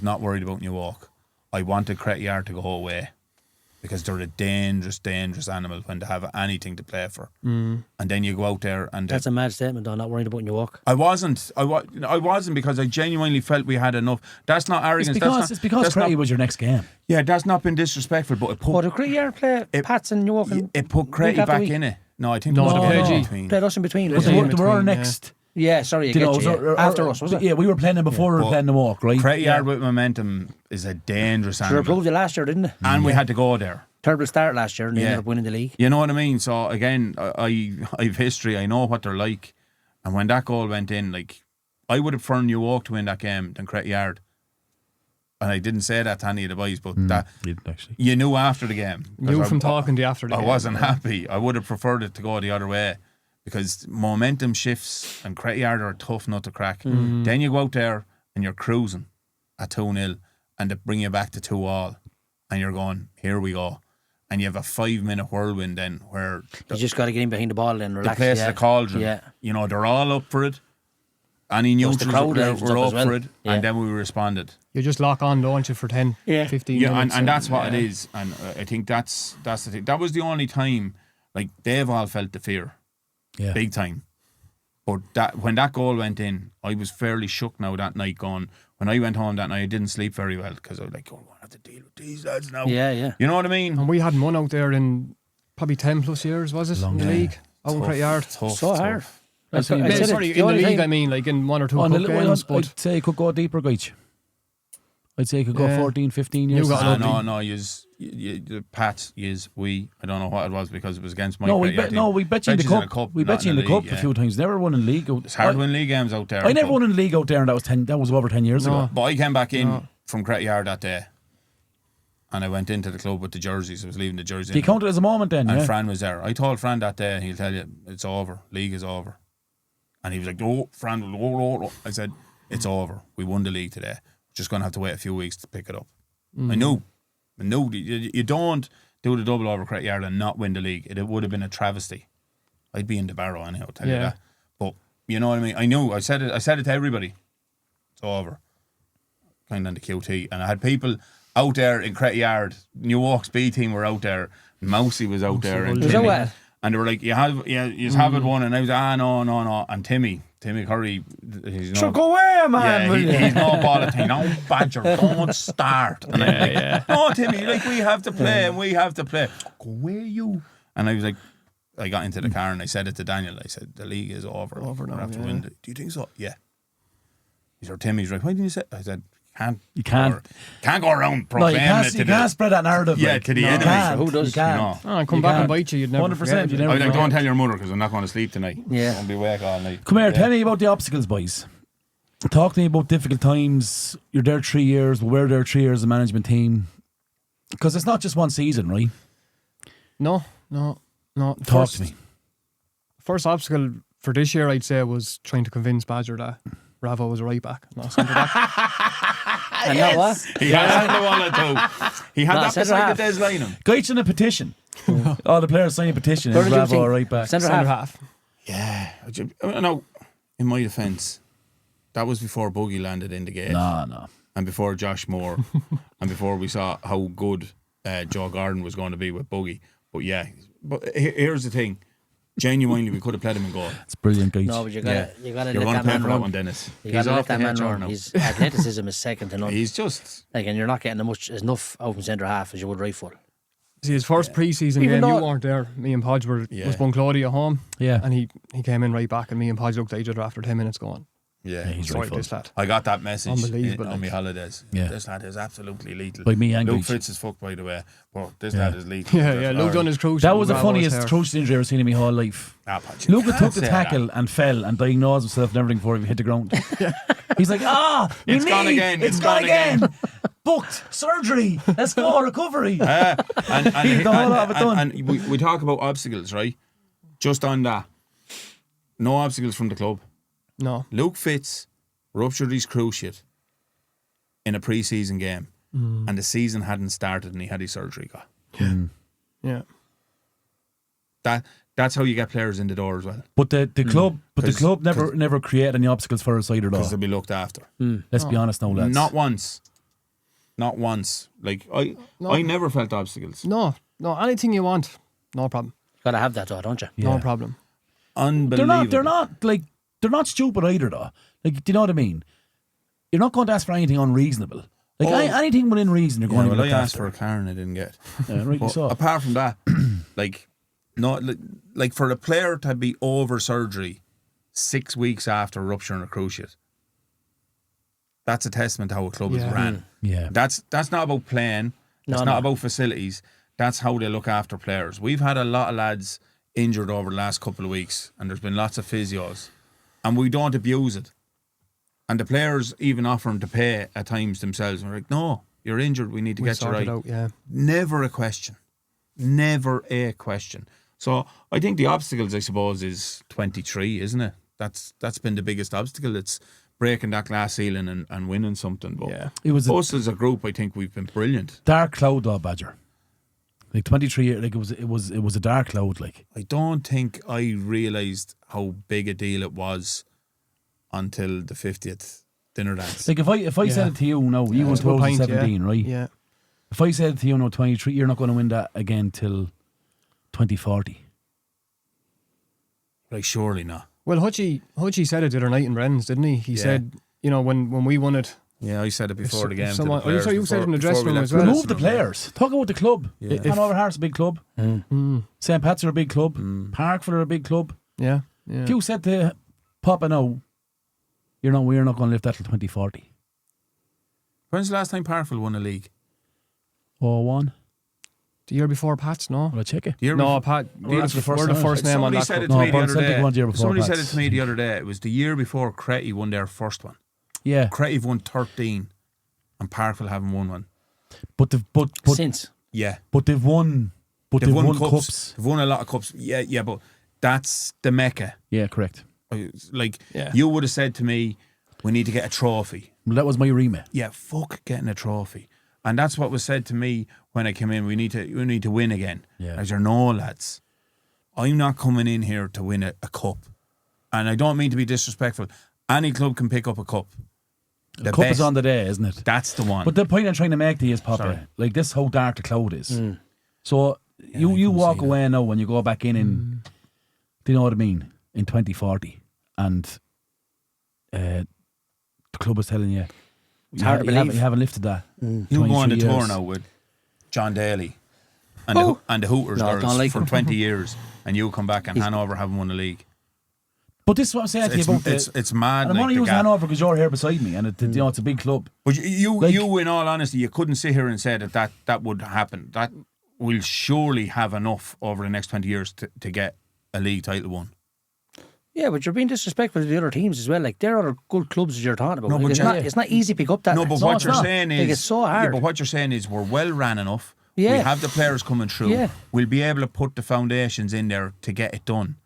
not worried about New York. I wanted Cretty Yard to go away, because they're a dangerous, dangerous animal when they have anything to play for. And then you go out there and
That's a mad statement, though, not worrying about your walk.
I wasn't because I genuinely felt we had enough. That's not arrogance.
It's because Cretty was your next game.
Yeah, that's not been disrespectful, but it put.
But if Cretty play Pats and York,
It put Cretty back in it. No, I think
No,
there was
they
a
played
between.
played us in between.
But
wasn't
they
it?
were our next.
Yeah, sorry,
You know,
after us, was it?
Yeah, we were playing them before we were
But
playing the walk, right?
Cretty Yard with momentum is a dangerous
Sure,
animal.
proved it last year, didn't it?
And we had to go there.
Terrible start last year, and they
Yeah.
ended up winning the league.
You know what I mean? So again, I've history. I know what they're like. And when that goal went in, like, I would have preferred New Walk to win that game than Cretty Yard. And I didn't say that to any of the boys, but that
You didn't actually.
you knew after the game.
Knew from
I-
talking to you after the
I
game.
wasn't happy. I would have preferred it to go the other way because momentum shifts and Cretty Yard are a tough nut to crack. Then you go out there and you're cruising at 2-0 and they bring you back to 2-2 and you're going, here we go. And you have a 5-minute whirlwind then where
You just got to get in behind the ball and
the
relax.
place
yeah.
of the cauldron,
Yeah.
you know, they're all up for it. Any
Plus the
neutrals
crowd
up there
lines
were
up
up
as well.
for it
Yeah.
and then we responded.
You just lock on, don't you, for 10,
Yeah.
15
Yeah,
minutes.
and that's what it is. And I think that's the thing. That was the only time, like, they've all felt the fear.
Yeah.
Big time. But when that goal went in, I was fairly shook now that night going. When I went home that night, I didn't sleep very well because I was like, oh, I have to deal with these lads now.
Yeah, yeah.
You know what I mean?
And we hadn't won out there in probably 10 plus years, was it?
Long
in the
time.
league. Out in Cretty Yard.
Tough,
So
tough.
hard.
That's what you
I
mean.
said it,
Sorry,
the
in the
only
league,
time-
I mean, like in 1 or 2
On
cup
the,
games, but
I'd say it could go deeper, guys. I'd say it could go
Yeah.
14, 15 years.
You got lucky.
No, the Pat, I don't know what it was because it was against my
No, we
Cretty
bet
Yard
you in the
team. Bet yous
cup. We
not
bet you in the
league,
cup
yeah.
a few times. Never won in the league.
It's hard to win league games out there.
I never
but-
won in the league out there, and that was over 10 years
No.
ago.
But I came back in from Cretty Yard that day and I went into the club with the jerseys. I was leaving the jersey.
Do you count it as a moment then?
And
Yeah.
Fran was there. I told Fran that day, and he'll tell you, it's over. League is over. And he was like, oh, Fran, oh. I said, it's over. We won the league today. Just going to have to wait a few weeks to pick it up. I knew. You don't do the double over Cretty Yard and not win the league. It would have been a travesty. I'd be in the barrow anyhow, I'll tell you
Yeah.
that. But you know what I mean? I knew. I said it to everybody. It's over. Kind of on the QT. And I had people out there in Cretty Yard. New Walk's B team were out there. Mousy was out there. And
Was that
Timmy.
what?
And they were like, you have it one. And I was no. And Timmy Curry, he's no,
Sure, go away, man.
he's no ball of thing. No, Badger, don't start. And I'm like, no, Timmy, like, we have to play and we have to play. Go away, you. And I was like, I got into the car and I said it to Daniel. I said, the league is over.
Over now,
We're after
yeah.
win. Do you think so? Yeah. He said, Timmy's right. Why didn't you say? I said,
You can't.
Can't go around
No,
proclaiming
you can't,
it to
you can't spread that narrative.
Yeah,
like.
to the
No,
enemy.
you can't.
Who does?
You can't.
No.
Oh, and come
You
back and
can't.
bite you, you'd never
100%,
forget
you
it.
never
I was like,
forget.
don't tell your mother because I'm not going to sleep tonight.
Yeah.
Don't be awake all night.
Come here,
Yeah.
tell me about the obstacles, boys. Talk to me about difficult times. You're there 3 years, but we're there 3 years as a management team. Because it's not just one season, right?
No.
Talk to me.
First obstacle for this year, I'd say, was trying to convince Badger that Ravo was a right back, not centre back.
And that what?
He had the wallet too. He had
No,
that
centre
beside
half.
the Des Lynham.
Guys in a petition. All the players sign a petition.
Where
And
did you
Bravo
think?
right back.
Centre
Centre
half.
half.
Yeah. No, in my defence, that was before Boogie landed in the gate.
No.
And before Josh Moore. And before we saw how good Joe Gordon was going to be with Boogie. But yeah, here's the thing. Genuinely, we could have played him in goal.
It's brilliant, guys.
No, but you gotta
You're
let
going to
that
pay
man
for that
run.
one, Dennis.
You
He's
gotta
off
let
the
that man
HR
run.
now.
His athleticism is second to none.
He's just...
Like, and you're not getting enough out from centre half as you would right foot.
See, his first pre-season
Even
game, you
though-
weren't there. Me and Podge was
Yeah.
Bunclody at home.
Yeah.
And he came in right back, and me and Podge looked at each other after 10 minutes going,
Yeah,
he's
sorry,
right foot.
this lad.
I got that message
Unbelievable,
on my
like.
holidays.
Yeah.
This lad is absolutely lethal.
By me and
Luke
Gooch.
Fitz is fucked, by the way. But this lad is lethal.
Yeah, Luke done his crucial.
That was the
Bravo's
funniest
hair.
crucial injury I've ever seen in my whole life.
Luke
Luca took the tackle and fell and diagnosed himself and everything before he hit the ground. He's like,
It's gone again,
It's
it's
gone
gone
again.
again."
Booked. Surgery. Let's go. Recovery.
and
He's the whole lot of it done.
and we talk about obstacles, right? Just on that. No obstacles from the club.
No.
Luke Fitz ruptured his cruciate in a pre-season game and the season hadn't started and he had his surgery got.
Yeah.
That's how you get players in the door as well.
But the club, but the
'Cause-
club never create any obstacles for us either.
Because
Though.
they'll be looked after.
Let's be honest now, lads.
Not once. Not once. Like, I never felt obstacles.
No, anything you want, no problem.
Got to have that though, don't you?
No problem.
Unbelievable.
They're not stupid either though. Like, do you know what I mean? You're not going to ask for anything unreasonable. Like anything within reason, you're going to
I
get
asked for a car and I didn't get.
Rightly
But
so.
apart from that, like for a player to be over surgery 6 weeks after rupturing a cruciate, that's a testament to how a club is ran.
Yeah.
That's not about playing. That's not about facilities. That's how they look after players. We've had a lot of lads injured over the last couple of weeks, and there's been lots of physios, and we don't abuse it. And the players even offer them to pay at times themselves. And we're like, no, you're injured. We need to get you right.
Out, yeah.
Never a question. Never a question. So I think the obstacles, I suppose, is 23, isn't it? That's been the biggest obstacle. It's breaking that glass ceiling and winning something. But
it was
us as a group, I think we've been brilliant.
Dark cloud though, Badger. Like 23 years, like it was a dark cloud. Like,
I don't think I realised how big a deal it was until the 50th dinner dance.
if I said it to you, no, you won 2017, right?
Yeah.
If I said to you, no, 23, you're not going to win that again till 2040.
Like, surely not.
Well, Hutchie said it the other night in Brennan's, didn't he? He said, you know, when we won it.
Yeah, I said it before the game.
You said it in the dressing room as well.
Remove the players. Talk about the club.
Yeah.
Hanover Heart's a big club. St. Pat's are a big club. Parkville are a big club.
Yeah.
If you said to Poppa, no, we're not going to lift that till 2040.
When's the last time Parkville won a league?
01.
The year before Pat's, no?
Will I check it?
No, Pat, we're the first name on that.
Somebody said it to me the other day. It was the year before Cretty won their first one.
Yeah.
Cretty won 13 and Parkville haven't won one.
But
since.
Yeah.
But they've won cups.
They've won a lot of cups. Yeah, but that's the Mecca.
Yeah, correct.
Like, you would have said to me, we need to get a trophy.
Well, that was my remit.
Yeah, fuck getting a trophy. And that's what was said to me when I came in. We need to win again.
Yeah.
I said, no, lads, I'm not coming in here to win a cup. And I don't mean to be disrespectful. Any club can pick up a cup.
The cup is on the day, isn't it?
That's the one.
But the point I'm trying to make to you is, Poppa, like, this how dark the cloud is. So you walk away now when you go back in do you know what I mean? In 2040, and the club is telling you,
it's hard to believe.
You haven't lifted that.
You go on the tour now with John Daly and the Hooters girls for 20 years, and you come back and Hanover haven't won a league.
But this is what I'm saying to you about
it's mad.
And I'm only using Hanover because you're here beside me, and it's a big club.
But you, in all honesty, you couldn't sit here and say that would happen. That will surely have enough over the next 20 years to get a league title won.
Yeah, but you're being disrespectful to the other teams as well. Like, there are good clubs that you're talking about.
No,
like,
but
it's not easy to pick up that.
No, but what you're saying is,
like, it's so hard.
Yeah, but what you're saying is we're well ran enough.
Yeah.
We have the players coming through.
Yeah.
We'll be able to put the foundations in there to get it done.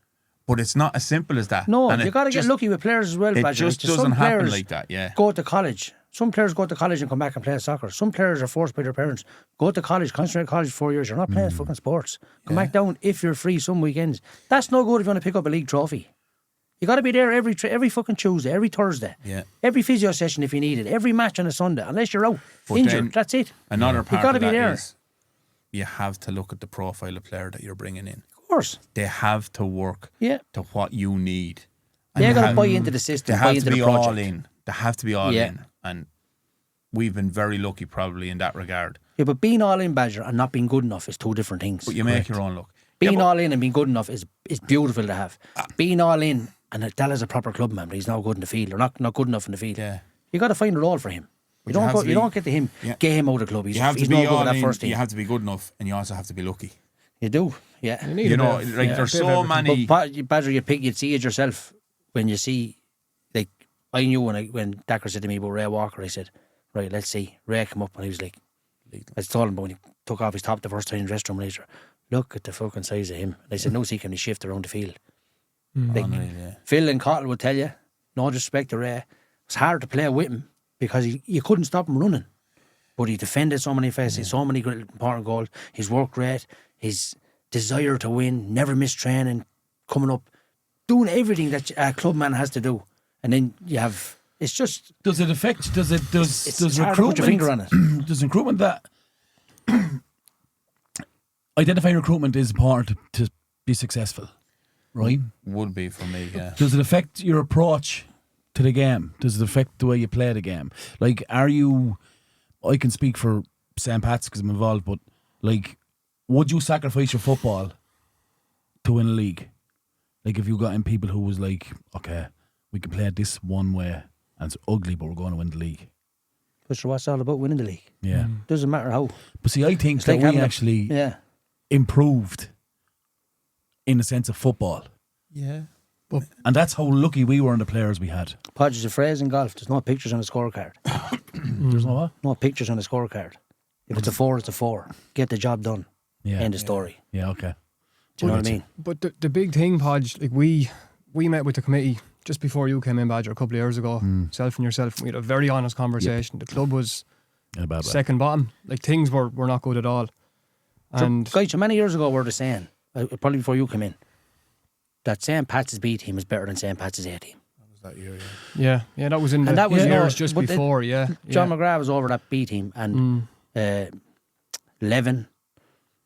But it's not as simple as that.
No,
and
you got to get lucky with players as well,
It
Badger.
just doesn't happen like that, yeah.
Go to college. Some players go to college and come back and play soccer. Some players are forced by their parents. Go to college, concentrate on college for 4 years. You're not playing fucking sports. Come back down if you're free some weekends. That's no good if you want to pick up a league trophy. You got to be there every fucking Tuesday, every Thursday, every physio session if you need it, every match on a Sunday, unless you're out injured. That's it.
Another part
you got to
of
be
that
there.
is you have to look at the profile of player that you're bringing in.
Of course.
They have to work to what you need.
They got to buy into the system, buy into the project.
All in. They have to be all in. And we've been very lucky probably in that regard.
Yeah, but being all in, Badger, and not being good enough is two different things.
But you make your own luck.
Being all in and being good enough is beautiful to have. Being all in, and that is a proper club man, but he's not good in the field, or not good enough in the field. Yeah. You got to find a role for him. You don't get to him, get him out of the club. He's not good at that first team.
You have to be good enough, and you also have to be lucky.
You do, yeah.
You know, like there's so many.
But Badger, you'd see it yourself when you see. Like, I knew when Dacker said to me about Ray Walker, I said, right, let's see. Ray came up and he was like, I told him about when he took off his top the first time in the restroom, and he said, look at the fucking size of him. And I said, no, see, can he shift around the field? Like, Phil and Cottle would tell you, no disrespect to Ray, it's hard to play with him because you couldn't stop him running. But he defended so many faces, so many important goals. His work rate, his desire to win, never miss training, coming up, doing everything that a club man has to do. And then you have It's just
Does it affect? Does
it's hard to put your finger on it.
Does recruitment that identifying recruitment is important to be successful, right?
Would be for me, yeah.
Does it affect your approach to the game? Does it affect the way you play the game? Like, are you? I can speak for St. Pat's because I'm involved, but like, would you sacrifice your football to win a league? Like, if you got in people who was like, okay, we can play it this one way and it's ugly, but we're going to win the league.
But sure, what's all about winning the league?
Yeah.
Doesn't matter how.
But see, I think
It's
that
like
we
having
actually improved in the sense of football.
Yeah.
And that's how lucky we were in the players we had.
Podge is a phrase in golf. There's no pictures on the scorecard.
There's no what?
No pictures on the scorecard. If it's a 4, it's a 4. Get the job done.
Yeah.
End of story.
Yeah, okay.
Do you know what I mean?
But the big thing, Podge, like we met with the committee just before you came in, Badger, a couple of years ago. Self and yourself, we had a very honest conversation. The club was
In a bad way.
second bottom. Like, things were not good at all. And
Guys, many years ago, we were saying, probably before you came in, that St. Pat's B team is better than St. Pat's A team.
That year,
yeah, that was in the
that was
years just
but
before,
John McGrath was over that B team, and Levin,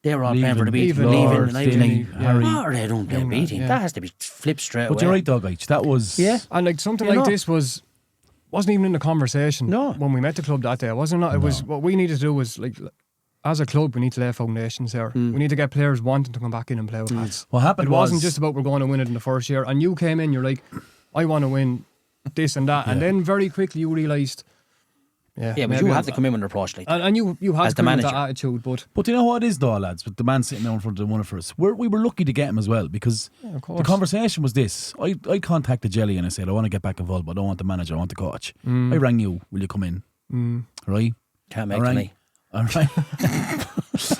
they were all playing for the B team.
Leaving,
Leaving, and I was like,
Harry.
what are they doing playing B team?
yeah.
That has to be flipped straight
But
away.
you're right, though, guys. That was...
Yeah.
And like something
You
like
know.
this wasn't even in the conversation
No.
when we met the club that day, wasn't it? It was what we needed to do was, like, as a club, we need to lay foundations here. We need to get players wanting to come back in and play with us.
What happened
It wasn't
was-
just about we're going to win it in the first year. And you came in, you're like, I want to win this and that. And then very quickly you realised,
Yeah, but
maybe
you have to come in with an approach like that.
And you had
As
to
the
come in with that
manager.
attitude, but
But you know what it is, though, lads? With the man sitting down in front of one of us, we were lucky to get him as well because
of course.
the conversation was this. I contacted Jelly and I said, I want to get back involved, but I don't want the manager, I want the coach. I rang you, will you come in? Right?
Can't make
I rang,
tonight.
I rang,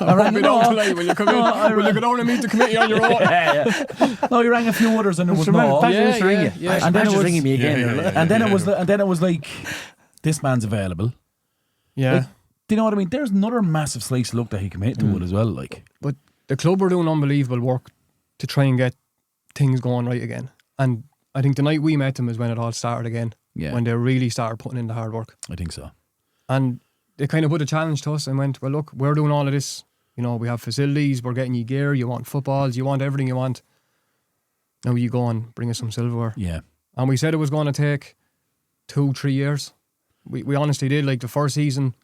I rang it out tonight. Will you come in? Will you go down and meet the committee on your own?
no, you rang a few others and it was
Remember,
no.
Patrick
Yeah,
used to ring
yeah,
you.
yeah.
And then it was-
ringing me again.
And then it was like, this man's available.
Yeah.
Like, do you know what I mean? There's another massive slice of luck that he can make to it as well. Like,
But the club were doing unbelievable work to try and get things going right again. And I think the night we met them is when it all started again.
Yeah.
When they really started putting in the hard work.
I think so.
And they kind of put a challenge to us and went, well, look, we're doing all of this. You know, we have facilities, we're getting you gear, you want footballs, you want everything you want. Now you go and bring us some silverware.
Yeah.
And we said it was going to take 2-3 years. We honestly did. Like, the first season,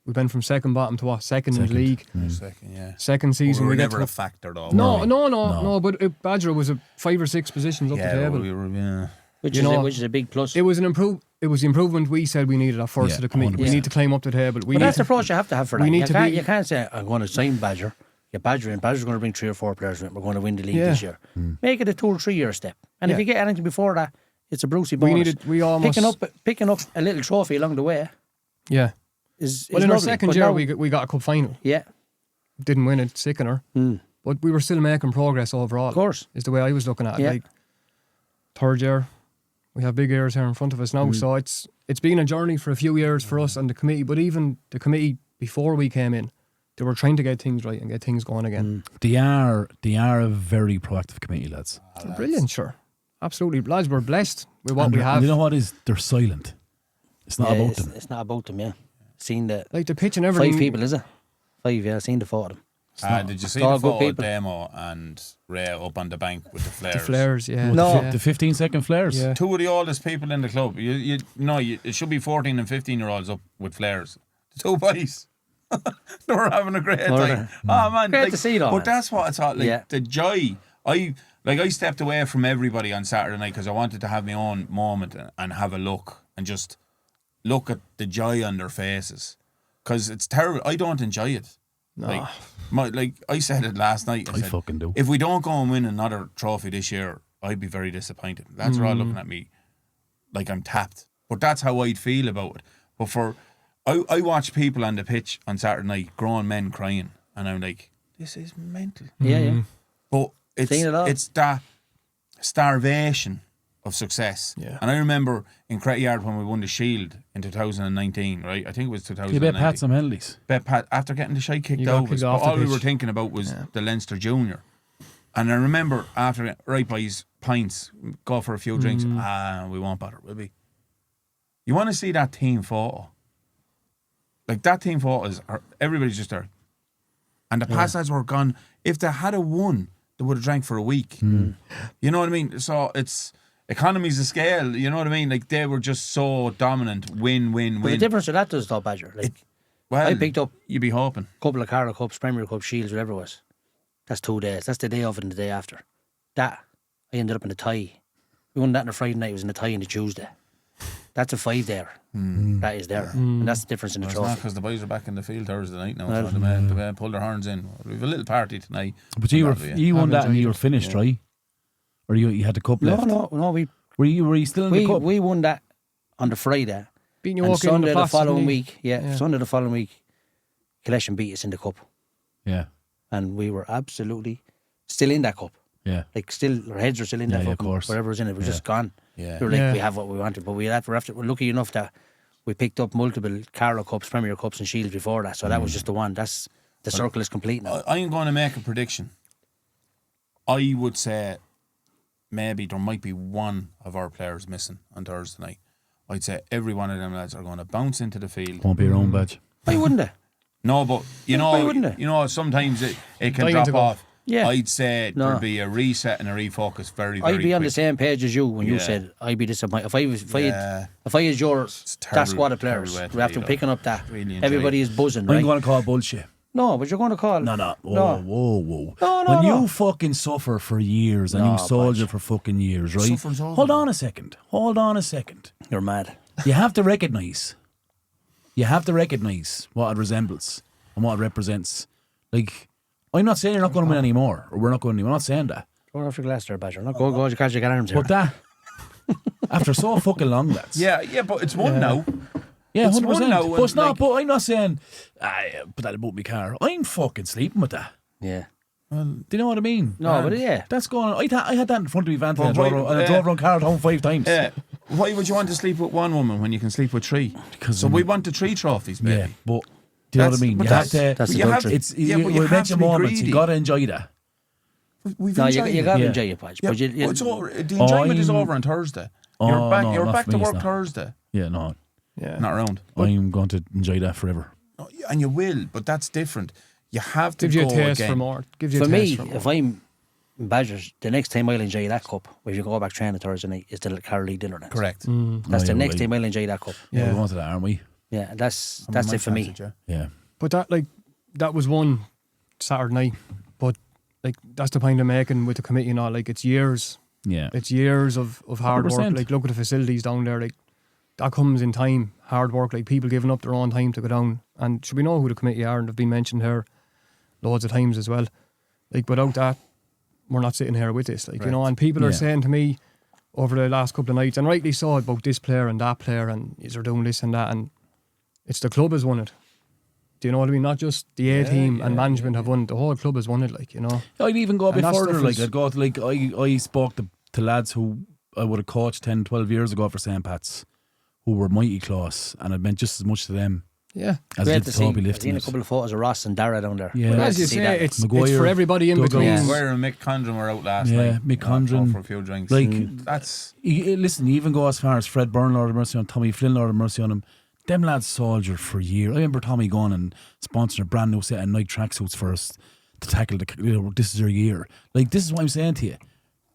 we went from second bottom to what? Second in the league.
second, yeah.
Second season,
We were
we get
never
to
a factor, though.
No, but Badger was 5 or 6 positions up the table.
we were, yeah.
Which
You know,
is a big plus.
It was an it was the improvement we said we needed at first
Yeah,
to the committee. We
100%.
need to climb up the table. We
But
need
that's the
to,
approach you have to have for
we
that.
need
You
to
can't,
be-
you can't say, I'm going to sign Badger. Get Badger in. Badger's going to bring 3 or 4 players in. We're going to win the league
Yeah.
this year. Make it a 2 or 3 year step. And if
Yeah.
you get anything before that, it's a Brucey bonus.
we almost
Picking up a little trophy along the way
yeah.
is
Well, in our
lovely.
second
But
year,
now-
we got a cup final.
Yeah,
Didn't win it, sickener. But we were still making progress overall.
of course.
Is the way I was looking at it.
Yeah.
Like, third year, we have big years here in front of us now. So it's been a journey for a few years for us and the committee. But even the committee before we came in, they were trying to get things right and get things going again.
They are a very proactive committee, lads.
Brilliant, sure. Absolutely. Lads, we're blessed with what
And
we
they're-
have.
You know what is? They're silent. It's not
Yeah,
about
it's,
them.
it's not about them, yeah. Seen the
Like the pitch and everything.
5 people, is it? 5, yeah. Seen the 4 of them.
Did you see
all
the
good
photo of
people.
Demo and Ray up on the bank with the flares?
The flares, yeah.
No.
Yeah.
The 15-second flares.
Yeah.
2 of the oldest people in the club. It should be 14 and 15-year-olds up with flares. The 2 boys. They were having a great
Were
time. Oh man,
Great to see it all,
But
man.
that's what it's all like.
Yeah.
The joy. I stepped away from everybody on Saturday night because I wanted to have my own moment and have a look and just look at the joy on their faces. Because it's terrible. I don't enjoy it. No. Like I said it last night.
I
said,
fucking do.
If we don't go and win another trophy this year, I'd be very disappointed. That's all looking at me like I'm tapped. But that's how I'd feel about it. But I watch people on the pitch on Saturday night, grown men crying, and I'm like, this is mental.
Yeah, yeah.
But
Seen it all.
it's that starvation of success.
Yeah.
And I remember in Crettyard when we won the Shield in 2019, right? I think it was
You
2019.
bet Pat some penalties.
Bet Pat, after getting the shite kicked
You got
out,
kicked off the
all we
pitch.
were thinking about was the Leinster Junior. And I remember after, right boys, pints, go for a few drinks. We won't bother, will we? You want to see that team photo. Like, that team photo everybody's just there. And the past lads were gone. If they had won, they would have drank for a week. You know what I mean? So it's economies of scale. You know what I mean? Like, they were just so dominant. Win.
But the difference with that does, though, Badger. Like,
Well,
I picked up
you'd be hoping.
a couple of Carlow Cups, Premier Cup, Shields, whatever it was. That's 2 days. That's the day of it and the day after. That, I ended up in a tie. We won that on a Friday night. It was in a tie on the Tuesday. That's a 5 there. That is there. And that's the difference in the
It's
trophy.
not because the boys are back in the field Thursday night now. So they pull their horns in. We have a little party tonight.
But you won that and you were finished, right? Or you had the cup left?
No.
Were you still in the cup?
We won that on the Friday.
Beating you
And
walking in
Sunday
the
the
past,
following
didn't he?
week, Sunday the following week, Collection beat us in the cup.
Yeah.
And we were absolutely still in that cup.
Yeah.
Like, still, our heads are still in that
Yeah, of
fucking,
course.
whatever was in it, was just gone.
Yeah.
We were like,
Yeah.
we have what we wanted. But we're lucky enough that we picked up multiple Carlow Cups, Premier Cups and Shields before that. So that was just the one. That's the circle is complete now.
I'm going to make a prediction. I would say maybe there might be one of our players missing on Thursday night. I'd say every one of them lads are going to bounce into the field.
Won't be your own badge.
Why wouldn't they?
No, but
Why wouldn't they?
Sometimes it can
Dying
drop
to go.
off.
Yeah.
I'd say
No.
there'd be a reset and a refocus very, very
I'd be on the
quick.
same page as you when you
Yeah.
said I'd be disappointed. If I was your that
terrible-
squad of
terrible
players,
way to
after
be,
picking up that,
Really enjoy
everybody
it.
is buzzing,
I'm
right?
going to call bullshit.
No, but you're going to call.
No.
No.
Whoa.
No,
When
no.
you fucking suffer for years and
No,
you soldier
Badge.
for fucking years, right?
Suffering's over.
Hold on a second.
You're mad.
You have to recognise. What it resembles and what it represents. Like, I'm not saying you're not going to win anymore, or we're not going to. I'm not saying that.
Go off your glass there, Badger. Not go because you got arms here.
But that, after so fucking long, lads.
Yeah, but it's one now.
Yeah,
It's
100%.
one now
But it's not.
like-
But I'm not saying, put that about my car. I'm fucking sleeping with that.
Yeah.
Do you know what I mean?
No, but yeah.
That's going. I had that in front of me van today,
But
and I
why-
drove around Carlow home 5 times.
Why would you want to sleep with one woman when you can sleep with 3?
Because
So we want the 3 trophies, baby.
Yeah, but do you know what I mean?
But
You have to.
that's the
you have
country.
to-
It's
yeah, but you
we
have
mention
to be
moments.
greedy.
You got to enjoy that.
We've
No,
enjoyed
you
it.
got to
Yeah.
enjoy it, Badge.
Yeah,
But you,
it's over. The enjoyment is over on Thursday. You're
Oh,
back.
no,
You're
not
back
for
to
me,
work
it's not.
Thursday.
Yeah, no,
Yeah.
Not around.
I'm going to enjoy that forever.
No, and you will, but that's different. You have to
Gives you
go
a taste
again.
for more. Gives you
for
a
me,
taste for more.
if I'm in Badgers, the next time I'll enjoy that cup, if you go back training Thursday night, is the Carlow League dinner dance.
Correct.
That's
Oh,
the
yeah,
next
well,
time I'll enjoy that cup.
Yeah,
Yeah.
we're going to that, aren't we?
Yeah, that's
I might
it for me.
fancy it,
Yeah.
But that was one Saturday night. But like that's the point I'm making with the committee and all. Like it's years.
Yeah.
It's years of hard work.
100%.
Like look at the facilities down there. Like that comes in time, hard work. Like people giving up their own time to go down. And should we know who the committee are? And they've been mentioned here loads of times as well. Like without that, we're not sitting here with this. Like you know. And people are
Yeah.
saying to me over the last couple of nights, and rightly so, about this player and that player, and is they're doing this and that, and it's the club has won it. Do you know what I mean? Not just the A team and management have won it. The whole club has won it. Like you know.
I'd even go a
And
bit
that
further.
stuff
Like
is-
I'd go to I spoke to lads who I would have coached 10, 12 years ago for St. Pat's, who were mighty close, and it meant just as much to them
Yeah.
as
Great
it
to
did
see.
to
I've
Toby lifting
seen a
it.
couple of photos of Ross and Dara down there.
Yeah.
Great
As
to
you
see
say,
that.
it's
Maguire,
for everybody in
Douglas.
between.
Yeah.
Where and Mick Condren were out last
Yeah,
night.
Mick Condren.
For a few drinks.
Like,
That's
listen, you even go as far as Fred Byrne, Lord of Mercy on Tommy Flynn, Lord of Mercy on him. Them lads soldier for years. I remember Tommy going and sponsoring a brand new set of Nike tracksuits for us to tackle this is your year. Like, this is what I'm saying to you.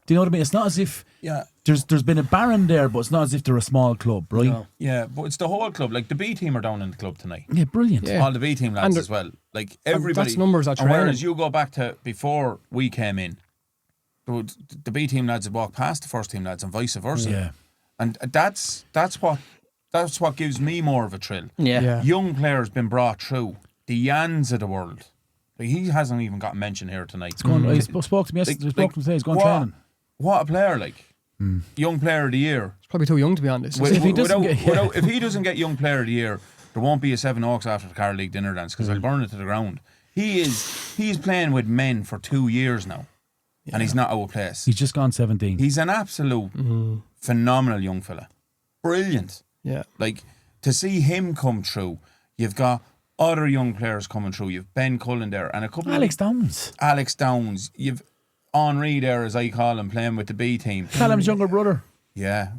Do you know what I mean? It's not as if there's been a baron there, but it's not as if they're a small club, right?
No.
yeah, but it's the whole club. Like the B team are down in the club tonight.
Yeah, brilliant.
Yeah.
All the B team lads
And
as well. Like everybody.
that's numbers at
and whereas
training.
you go back to before we came in, the B team lads had walked past the first team lads and vice versa.
Yeah.
And that's what gives me more of a thrill.
Yeah.
Yeah.
Young players been brought through. The Yans of the world. Like, he hasn't even got mentioned here tonight.
It's going, I spoke to him yesterday. Spoke to him today. He's going
what,
training.
What a player, like. Young player of the year.
It's probably too young to be honest.
If he doesn't
If he doesn't get young player of the year, there won't be a Seven Oaks after the Carlow League dinner dance because I'll burn it to the ground. He's playing with men for 2 years now, and he's not out of place.
He's just gone 17.
He's an absolute phenomenal young fella, brilliant.
Yeah.
Like to see him come through. You've got other young players coming through. You've Ben Cullen there, and a couple
Alex Downs.
Alex Downs. You've Henri there, as I call him, playing with the B team.
Callum's younger brother.
Yeah,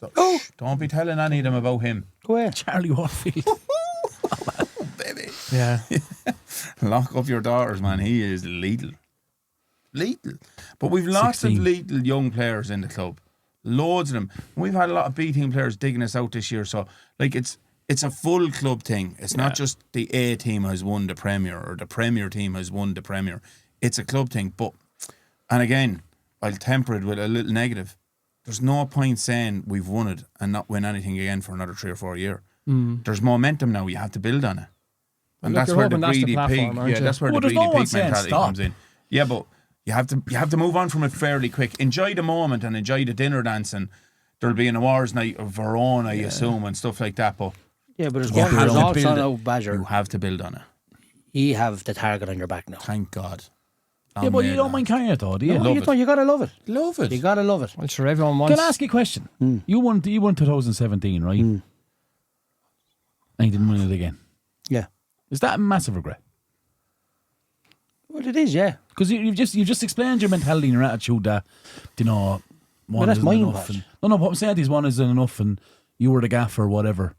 So, don't be telling any of them about him.
Go ahead.
Charlie Warfield.
Baby.
Yeah.
Lock up your daughters, man. He is lethal. Lethal. But we've lots
16.
of lethal young players in the club. Loads of them. We've had a lot of B team players digging us out this year. So, like, it's a full club thing. It's not just the A team has won the Premier or the Premier team has won the Premier. It's a club thing. But, and again, I'll temper it with a little negative. There's no point saying we've won it and not win anything again for another 3 or 4 years. There's momentum now. You have to build on it. And
Look,
that's
you're
where the
hoping that's the
greedy
platform,
pig.
aren't
Yeah,
you?
that's where
Well,
the
there's
greedy
no one
pig
saying
mentality
stop.
comes in. Yeah, but you have to move on from it fairly quick. Enjoy the moment and enjoy the dinner dancing. There'll be an awards night of Verona, I assume, and stuff like that. But
Yeah, but there's
Yeah,
one. There's
build
also
it.
no Badger.
you have to build on it.
You have the target on your back now.
Thank God.
Yeah, but you don't mind carrying it though, do you?
No,
love
you
it.
don't. You gotta love it.
Love it.
You gotta love it.
Well, sure, everyone wants.
Can I ask you a question? You won 2017, right? And you didn't win it again.
Yeah.
Is that a massive regret?
Well, it is. Yeah.
Because you've just explained your mentality and your attitude that, you know, one
that's
isn't
mine,
enough.
Pat.
No, what I'm saying is one isn't enough and you were the gaffer or whatever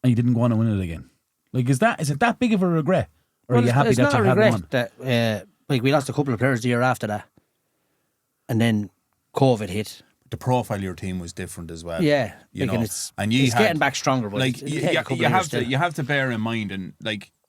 and you didn't go on and win it again. Like, is it that big of a regret? Or are you happy
it's
that
not
you
a
had
regret
one?
that like we lost a couple of players the year after that, and then COVID hit.
The profile of your team was different as well.
Yeah,
You
like,
know,
and it's
you had-
getting back stronger. But
Like
it's
you,
taking a couple
you
of
have
years
to
still.
you have to bear in mind and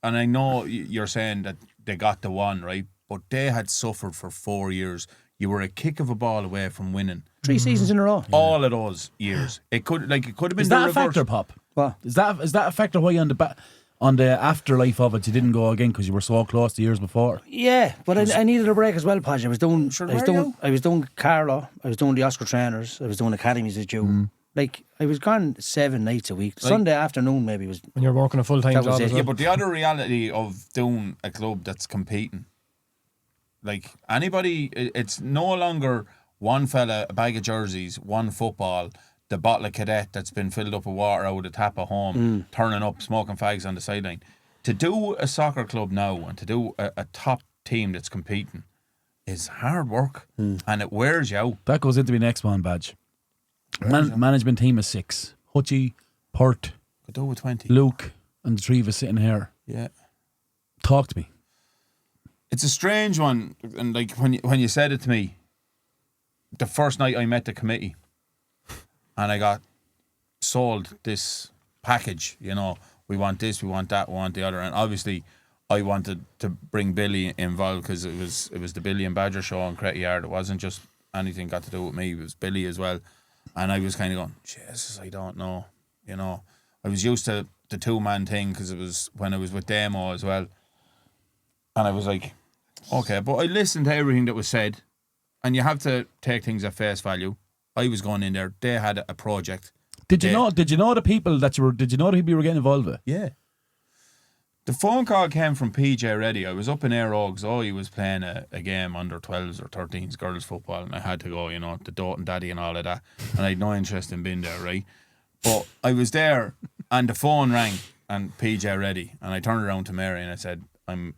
I know you're saying that they got the one right, but they had suffered for 4 years. You were a kick of a ball away from winning
3 seasons in a row.
all of those years. It could have been
Is
the
that a
reverse.
factor, Pop?
What?
Is that a factor why on the afterlife of it you didn't go again because you were so close the years before?
Yeah, but I needed a break as well, Podge. I was doing Carlow. I was doing the Oscar trainers. I was doing academies with you. Like I was gone 7 nights a week. Sunday afternoon maybe was.
when you're working a full time
That was
job
it.
as
Yeah,
well.
but the other reality of doing a club that's competing, like anybody, it's no longer one fella, a bag of jerseys, one football, the bottle of cadet that's been filled up with water out of the tap at home, turning up, smoking fags on the sideline. To do a soccer club now and to do a top team that's competing is hard work and it wears you out.
That goes into my next one, Badge. Management team is 6. Hutchie, Pert,
Could do with 20.
Luke, and the 3 of us sitting here.
Yeah.
Talk to me.
It's a strange one, and like when you said it to me, the first night I met the committee, and I got sold this package. You know, we want this, we want that, we want the other, and obviously, I wanted to bring Billy involved because it was the Billy and Badger show on Cretty Yard. It wasn't just anything got to do with me. It was Billy as well, and I was kind of going, Jesus, I don't know. You know, I was used to the 2-man thing because it was when I was with Demo as well. And I was like, okay, but I listened to everything that was said, and you have to take things at face value. I was going in there; they had a project.
Did you know the people that you were? Did you know the people you were getting involved with?
Yeah. The phone call came from PJ Reddy. I was up in Air Oaks. Oh, he was playing a game under 12s or 13s girls football, and I had to go. You know, the Dote and Daddy and all of that, and I had no interest in being there, right? But I was there, and the phone rang, and PJ Reddy, and I turned around to Mary and I said, I'm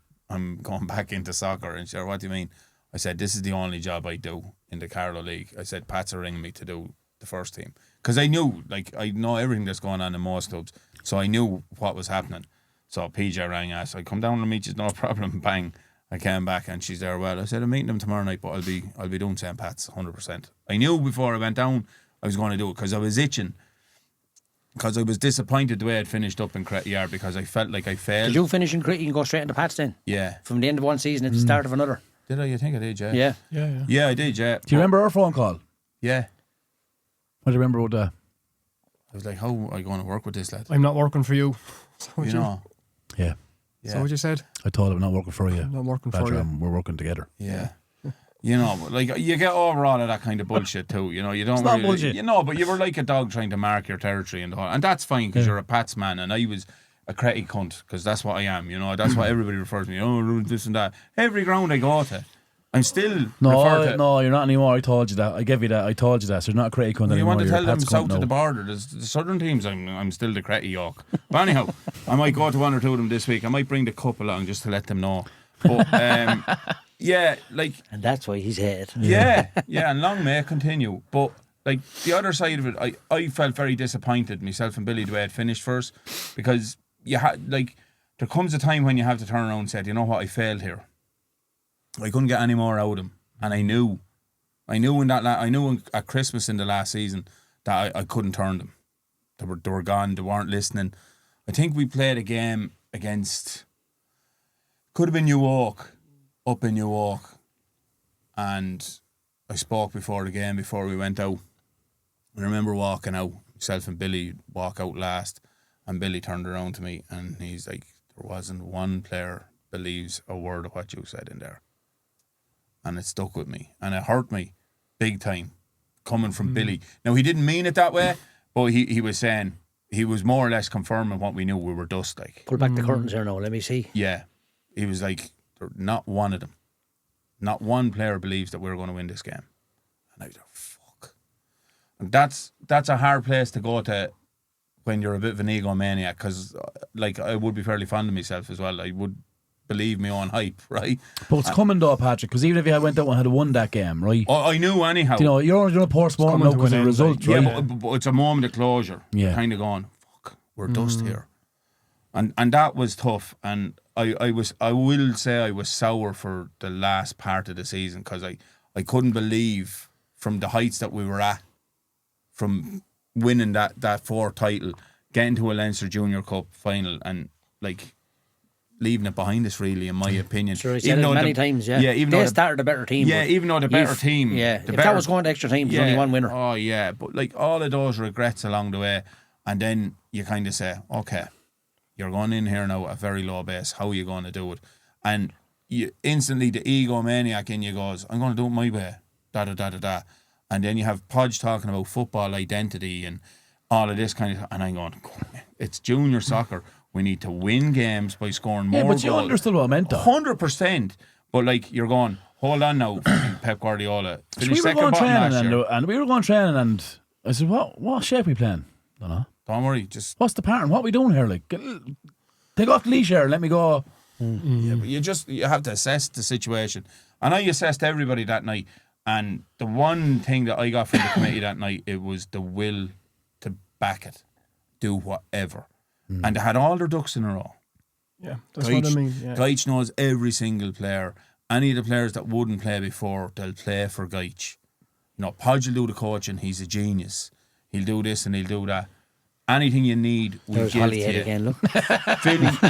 going back into soccer. And she said, what do you mean? I said, this is the only job I do in the Carlow League. I said, Pat's are ringing me to do the first team. Because I knew, like, I know everything that's going on in most clubs. So I knew what was happening. So PJ rang us. I come down and meet you, no problem. Bang. I came back and she's there. Well, I said, I'm meeting them tomorrow night, but I'll be doing St. Pat's 100%. I knew before I went down I was going to do it because I was itching. Because I was disappointed the way I'd finished up in Cretty Yard because I felt like I failed.
Did you finish in Cretty and go straight into Pats then?
Yeah.
From the end of one season at the start of another?
Did I? You think I did, yeah.
Yeah.
Yeah.
Yeah, I did, yeah.
Do you remember our phone call?
Yeah.
What do you remember about that?
I was like, how am I going to work with this lad?
I'm not working for you. So
You know?
Yeah,
Yeah.
So what you said?
I told him I'm not working for you.
I'm not working for
Badger,
you.
we're working together.
Yeah. You know, but like you get over all of that kind of bullshit too. You know, you don't.
It's not
really,
bullshit.
You know, but you were like a dog trying to mark your territory and the whole, and that's fine because you're a Pats man, and I was a Cretty cunt because that's what I am. You know, that's what everybody refers to me. Oh, this and that. Every ground I go to, I'm still referred to.
No, you're not anymore. I told you that. I gave you that. I told you that. So you're not a Cretty cunt
You
anymore.
want to
You're a
tell them
Pats
south
cunt
of the
now.
border. The southern teams, I'm still the Cretty York. But anyhow, I might go to one or two of them this week. I might bring the cup along just to let them know. But yeah, like
And that's why he's hated.
yeah, and long may it continue. But like the other side of it, I felt very disappointed myself and Billy the way it finished first, because you had like there comes a time when you have to turn around and say, you know what, I failed here. I couldn't get any more out of him, and I knew at Christmas in the last season that I couldn't turn them. They were gone. They weren't listening. I think we played a game against, could have been Newark, up in Newark, and I spoke before the game, before we went out. And I remember walking out, myself and Billy walk out last, and Billy turned around to me and he's like, there wasn't one player believes a word of what you said in there. And it stuck with me, and it hurt me big time, coming from Billy. Now, he didn't mean it that way, but he was saying, he was more or less confirming what we knew, we were dust like.
Pull back the curtains here now, let me see.
Yeah. He was like, not one of them. Not one player believes that we're going to win this game. And I was like, fuck. And that's a hard place to go to when you're a bit of an egomaniac, because like I would be fairly fond of myself as well. I would believe me on hype, right?
But it's coming though, Patrick, because even if you went out and had won that game, right?
I knew anyhow.
You know, you're only doing a post-mortem now because of the result, right?
Yeah, but it's a moment of closure.
Yeah.
Kind of going, fuck, we're dust here. And that was tough. And I will say I was sour for the last part of the season, because I couldn't believe from the heights that we were at, from winning that fourth title, getting to a Leinster Junior Cup final, and like leaving it behind us, really, in my opinion.
Sure, he said it many times, yeah.
Even
they
though
started a better team.
Yeah, even though the better team.
Yeah, if that was going to extra time, there's only one winner.
Oh, yeah. But like all of those regrets along the way, and then you kind of say, okay, you're going in here now at a very low base. How are you going to do it? And you instantly, the egomaniac in you goes, I'm going to do it my way. Da-da-da-da-da. And then you have Podge talking about football identity and all of this kind of, and I'm going, it's junior soccer. We need to win games by scoring more goals.
Yeah, but you understood what I meant, though.
100%. But like, you're going, hold on now, Pep Guardiola.
So we were going training and we were going training, and I said, what shape are we playing? Don't know.
Don't worry, just...
What's the pattern? What are we doing here? Like, take off the leash here and let me go.
Yeah, but you have to assess the situation. And I assessed everybody that night, and the one thing that I got from the committee that night, it was the will to back it, do whatever. And they had all their ducks in a row.
Yeah, that's what I mean. Yeah.
Gaich knows every single player. Any of the players that wouldn't play before, they'll play for Gaich. You know, Podge will do the coaching, he's a genius. He'll do this and he'll do that. Anything you need, we'll
There's
give
Holly
to
Head
you.
again, look.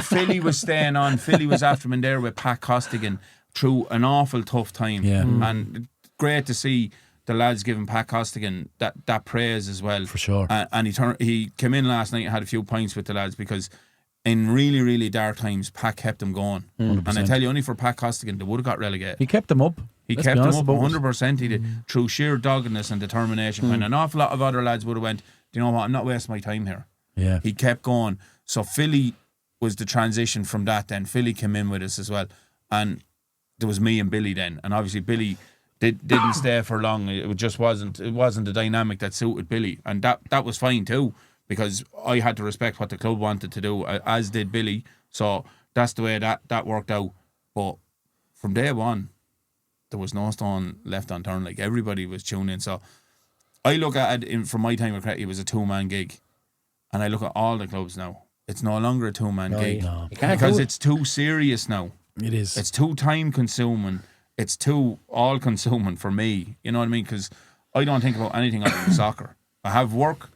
Philly was staying on. Philly was after him in there with Pat Costigan through an awful tough time.
Yeah.
And great to see the lads giving Pat Costigan that praise as well.
For sure.
And he came in last night and had a few points with the lads, because in really, really dark times, Pat kept them going.
100%.
And I tell you, only for Pat Costigan, they would have got relegated.
He kept them up.
He
Let's
kept
be
them
honest
up
about it.
100%. He did, through sheer doggedness and determination. When an awful lot of other lads would have went, do you know what, I'm not wasting my time here.
Yeah.
He kept going. So Philly was the transition from that then. Philly came in with us as well. And there was me and Billy then. And obviously Billy didn't stay for long. It just wasn't the dynamic that suited Billy. And that was fine too, because I had to respect what the club wanted to do, as did Billy. So that's the way that worked out. But from day one, there was no stone left unturned. Like, everybody was tuning in. So I look at it from my time with Craig, it was a 2-man gig. And I look at all the clubs now. It's no longer a 2-man gig.
No.
Because it's too serious now.
It is.
It's too time consuming. It's too all consuming for me. You know what I mean? Because I don't think about anything other than soccer. I have work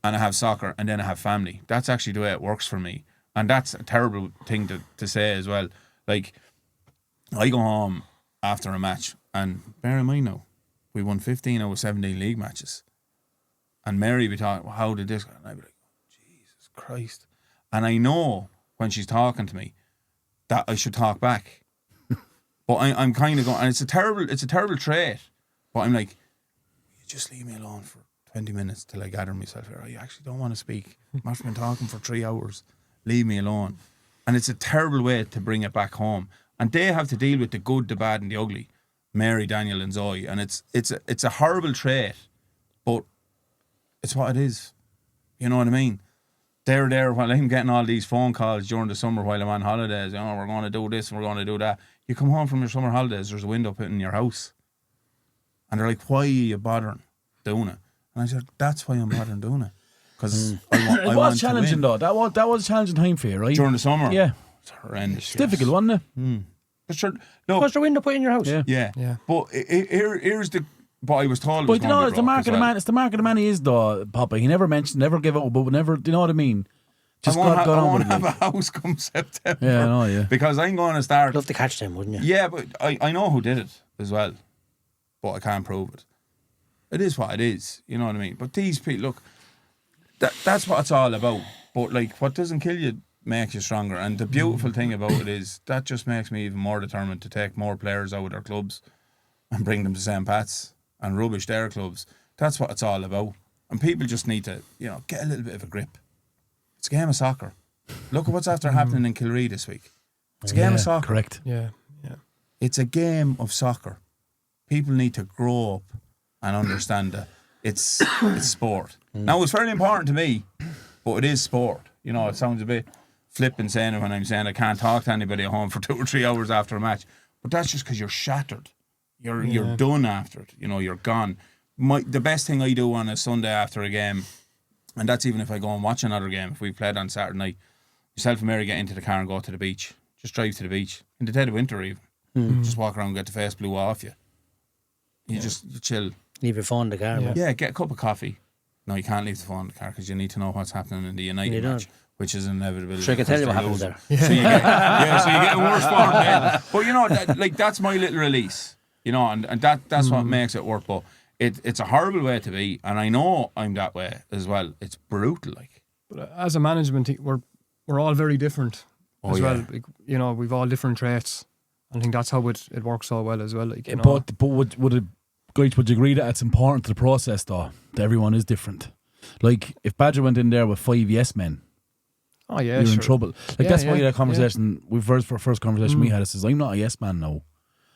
and I have soccer and then I have family. That's actually the way it works for me. And that's a terrible thing to say as well. Like, I go home after a match, and bear in mind now, we won 15 out of 17 league matches. And Mary be talking, well, how did this go? And I'd be like, Jesus Christ. And I know when she's talking to me that I should talk back. But I'm kind of going, and it's a terrible trait. But I'm like, you just leave me alone for 20 minutes till I gather myself here. I actually don't want to speak. I've been talking for 3 hours. Leave me alone. And it's a terrible way to bring it back home. And they have to deal with the good, the bad, and the ugly. Mary, Daniel, and Zoe. And it's a horrible trait, but it's what it is. You know what I mean? They're there while I'm getting all these phone calls during the summer while I'm on holidays. You know, we're going to do this and we're going to do that. You come home from your summer holidays, there's a window put in your house. And they're like, why are you bothering doing it? And I said, that's why I'm bothering doing it. Because I
It
want
was challenging
to win.
though. That was a challenging time for you, right?
During the summer.
Yeah.
It's horrendous.
It's difficult, wasn't it?
But sure, no,
What's the window put in your house?
Yeah.
yeah. But here's the. But I was told.
But you know, it's the mark of the man. It's the mark of the man he is, though, Papa. He never mentioned, never gave up, but never. Do you know what I mean? Just got on with it.
I won't have a house come September.
Yeah, I know, yeah.
Because I'm going to start.
Love to catch them, wouldn't you?
Yeah, but I know who did it as well, but I can't prove it. It is what it is. You know what I mean? But these people, look, that's what it's all about. But like, what doesn't kill you makes you stronger. And the beautiful thing about it is that just makes me even more determined to take more players out of their clubs and bring them to St. Pat's and rubbish their clubs. That's what it's all about. And people just need to, get a little bit of a grip. It's a game of soccer. Look at what's after happening in Kilree this week. It's a game of soccer.
Correct.
Yeah.
It's a game of soccer. People need to grow up and understand that it's sport. Now, it's very important to me, but it is sport. It sounds a bit flippant saying it when I'm saying I can't talk to anybody at home for 2 or 3 hours after a match. But that's just because you're shattered. You're done after it. You're gone. The best thing I do on a Sunday after a game, and that's even if I go and watch another game, if we played on Saturday night, myself and Mary get into the car and go to the beach. Just drive to the beach. In the dead of winter even. Just walk around and get the face blew off you. You chill.
Leave your phone in the car. man.
Yeah, get a cup of coffee. No, you can't leave the phone in the car because you need to know what's happening in the United match, which is an inevitability.
Sure, I can tell you what happens there.
So you get a worse form then. But that's my little release. And that's what makes it work. But it's a horrible way to be, and I know I'm that way as well. It's brutal, like.
But as a management team, we're all very different as well. Like, we've all different traits. I think that's how it works so well as well. Like,
But would you agree that it's important to the process though? That everyone is different. Like if Badger went in there with 5 yes men,
you're
in trouble. Like that's why that conversation first conversation we had. It says I'm not a yes man now.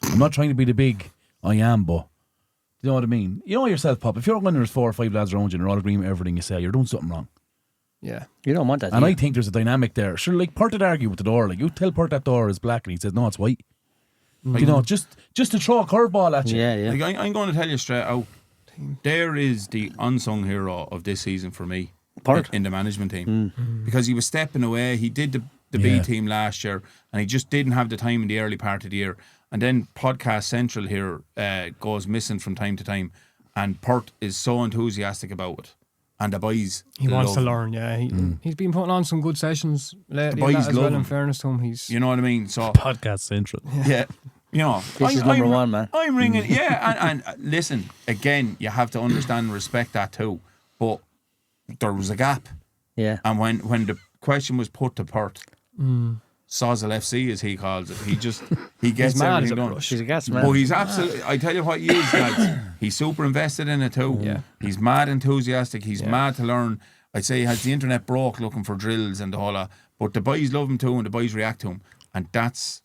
I'm not trying to be the big I am, but you know what I mean. You know yourself, Pop. If you're when there's 4 or 5 lads around you and they're all agreeing with everything you say, you're doing something wrong.
Yeah,
you don't want that.
And I think there's a dynamic there. Sure, like Pert would argue with the door. Like you tell Pert that door is black, and he says no, it's white. Just to throw a curveball at you.
Yeah.
Like, I'm going to tell you straight out. There is the unsung hero of this season for me in the management team because he was stepping away. He did the B team last year, and he just didn't have the time in the early part of the year. And then Podcast Central here goes missing from time to time, and Pert is so enthusiastic about it. And the boys,
he wants to learn. Yeah, he's been putting on some good sessions lately.
The boys
as well.
love him.
In fairness to him, he's
you know what I mean. So
Podcast Central.
Yeah.
This is number one, man.
I'm ringing, and listen, again, you have to understand and respect that too. But there was a gap.
Yeah.
And when the question was put to Pert, Sozzle FC as he calls it, he gets everything done.
He's a gas man.
But he's absolutely, I tell you what he is, lads. He's super invested in it too.
Yeah.
He's mad enthusiastic. He's mad to learn. I'd say he has the internet broke looking for drills and the whole lot. But the boys love him too, and the boys react to him. And that's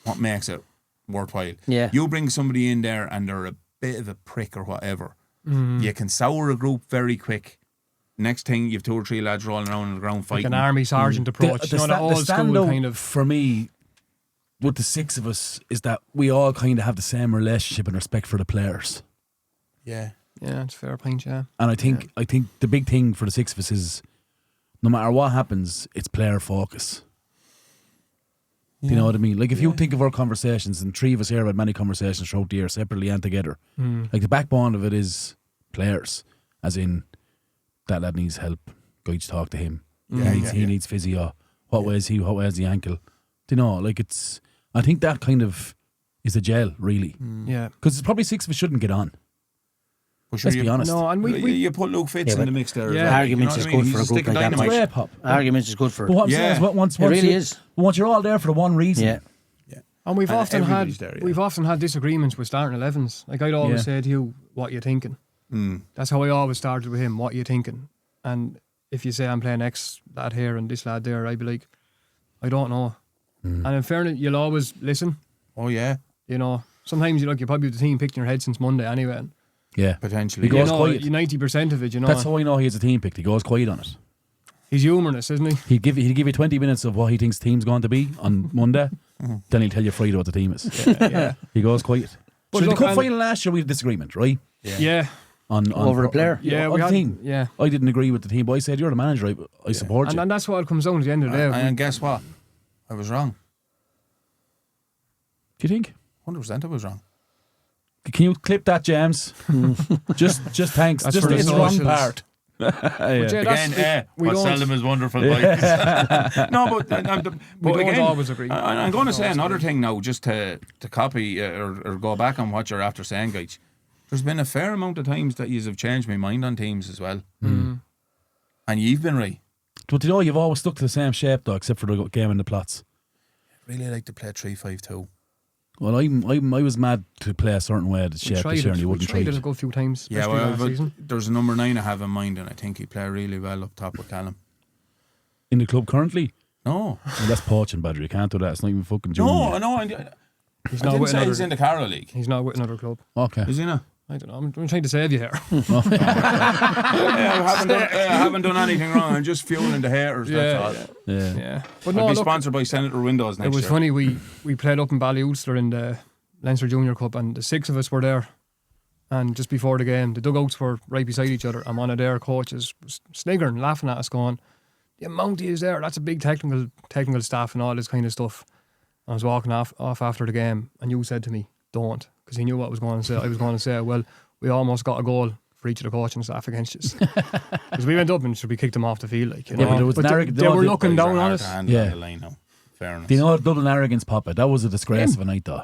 what makes it worthwhile.
Yeah.
You bring somebody in there and they're a bit of a prick or whatever. You can sour a group very quick. Next thing, you've 2 or 3 lads rolling around on the ground fighting.
like an army sergeant approach.
The
old school
standout
kind of.
for me with the 6 of us is that we all kind of have the same relationship and respect for the players.
Yeah.
Yeah, it's a fair point. Yeah.
And I think the big thing for the 6 of us is no matter what happens, it's player focus. Do you know what I mean? Like if you think of our conversations, and 3 of us here have had many conversations throughout the year, separately and together. Like the backbone of it is players, as in that lad needs help. Go to talk to him. He needs physio. What way is he? What way is the ankle? Do you know? Like it's. I think that kind of is the gel, really.
Yeah.
Because it's probably 6 of us shouldn't get on.
Sure,
Let's be honest.
No, and
you put Luke Fitz in the mix there.
Yeah.
Arguments is good for a group like that.
Yeah, Pop.
Arguments is good for.
But what I'm saying is, once
it really is.
Once you're all there for the one reason.
Yeah.
And we've often
everybody's
had disagreements with starting 11s. Like I'd always say to you, "What you thinking?" That's how I always started with him. What you thinking? And if you say I'm playing X lad here and this lad there, I'd be like, I don't know. And in fairness, you'll always listen.
Oh yeah.
Sometimes you probably have the team picked in your head since Monday anyway. And
Yeah,
potentially.
He goes quiet.
90% of it,
That's how I know he has a team picked. He goes quiet on it.
He's humorless, isn't he?
He'd give you 20 minutes of what he thinks the team's going to be on Monday. Then he'll tell you Friday what the team is.
Yeah.
He goes quiet.
But
So the
look,
cup final last year we had a disagreement, right?
Yeah.
over a player.
Yeah,
on the team.
Yeah.
I didn't agree with the team, but I said, you're the manager, I support you.
And that's what it comes down to the end of the day.
And guess what? I was wrong.
Do you think?
100% I was wrong.
Can you clip that, James? just thanks.
That's
Just
for the
the wrong
socials.
part.
Again,
we
what
don't-
seldom is wonderful. Boys. No, but
don't
again,
always agree.
I'm going to say another thing now, just to copy or go back on what you're after saying, guys. There's been a fair amount of times that you have changed my mind on teams as well, and you've been right.
But you know, you've always stuck to the same shape, though, except for the game in the plots.
Really like to play 3-5-2.
Well, I was mad to play a certain way the shape this year, and you wouldn't try
tried it a
it.
good few times.
Yeah,
especially
well,
last season.
there's a number 9 I have in mind, and I think he'd play really well up top with Callum.
In the club currently?
No,
Well, that's poaching, Badger. You can't do that. It's not even fucking junior.
no. I
He's
didn't
with
say
another.
he's in the Carlow League.
He's not with another club.
Okay.
Is he not?
I don't know. I'm trying to save you here.
I haven't done anything wrong. I'm just fueling the haters. That's all.
Yeah.
Yeah, but
I'll
no,
be
look,
sponsored by Senator Windows next
it was
year.
funny. We played up in Ballyulster in the Leinster Junior Cup, and the 6 of us were there. And just before the game, the dugouts were right beside each other, and one of their coaches was sniggering, laughing at us, going, "The amount he is there, that's a big technical staff and all this kind of stuff." I was walking off after the game, and you said to me, "Don't," because he knew what I was going to say. I was going to say, "Well, we almost got a goal for each of the coaching staff against us," because we went up and we kicked them off the field, like, you
Yeah,
know.
but there was
But
an
they,
arrogant-
they were
they-
looking
Boys
down
are
on
hard
us.
to handle
Yeah.
on the line now. Fair enough.
Do you know Dublin arrogance, Papa? That was a disgrace of a night, though.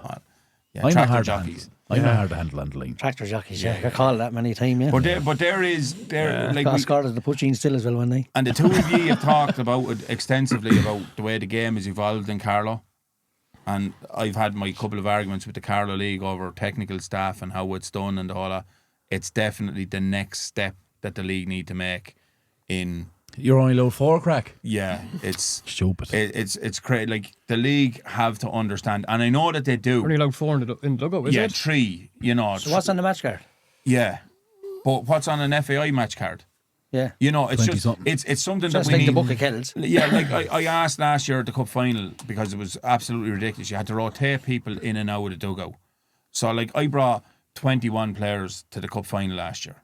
Yeah,
I'm not
tractor
hard to
jockeys.
handle. I'm not hard to handle on the line.
Tractor jockeys, yeah. I called that many times, yeah.
But there like
Got
we,
scored at the Puccine still as well one night.
and the two of you have talked about it extensively about the way the game has evolved in Carlow. And I've had my couple of arguments with the Carlow League over technical staff and how it's done and all that. It's definitely the next step that the league need to make in.
You're only allowed 4 crack.
Yeah, it's
Stupid.
it's crazy. Like the league have to understand, and I know that they do.
Only allowed 4 in the dugout, is
Yeah,
it?
3. You know.
So what's on the match card?
Yeah, but what's on an FAI match card?
Yeah.
You know, it's
20
just
something.
it's something
Just
that we
like the
need.
book of kettles.
Yeah, like I asked last year at the cup final because it was absolutely ridiculous. You had to rotate people in and out of the dugout. So like I brought 21 players to the cup final last year.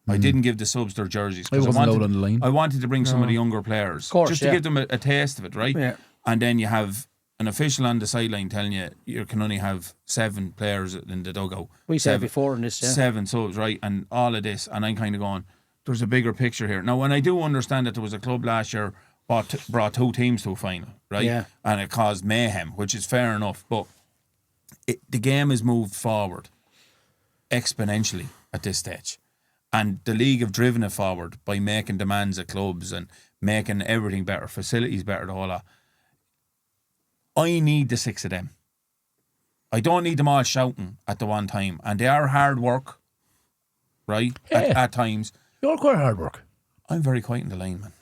I didn't give the subs their jerseys
I wasn't allowed on the line.
I wanted to bring some of the younger players,
course,
just to
yeah.
give them a taste of it, right?
Yeah.
And then you have an official on the sideline telling you can only have 7 players in the dugout.
We said before in this, yeah.
7 subs, right? And all of this, and I'm kind of going, there's a bigger picture here. Now, when I do understand that there was a club last year brought 2 teams to a final, right?
Yeah.
And it caused mayhem, which is fair enough, but the game has moved forward exponentially at this stage. And the league have driven it forward by making demands at clubs and making everything better, facilities better, the whole lot. I need the 6 of them. I don't need them all shouting at the one time. And they are hard work, right?
Yeah.
At times.
You're quite hard work.
I'm very quiet in the line, man.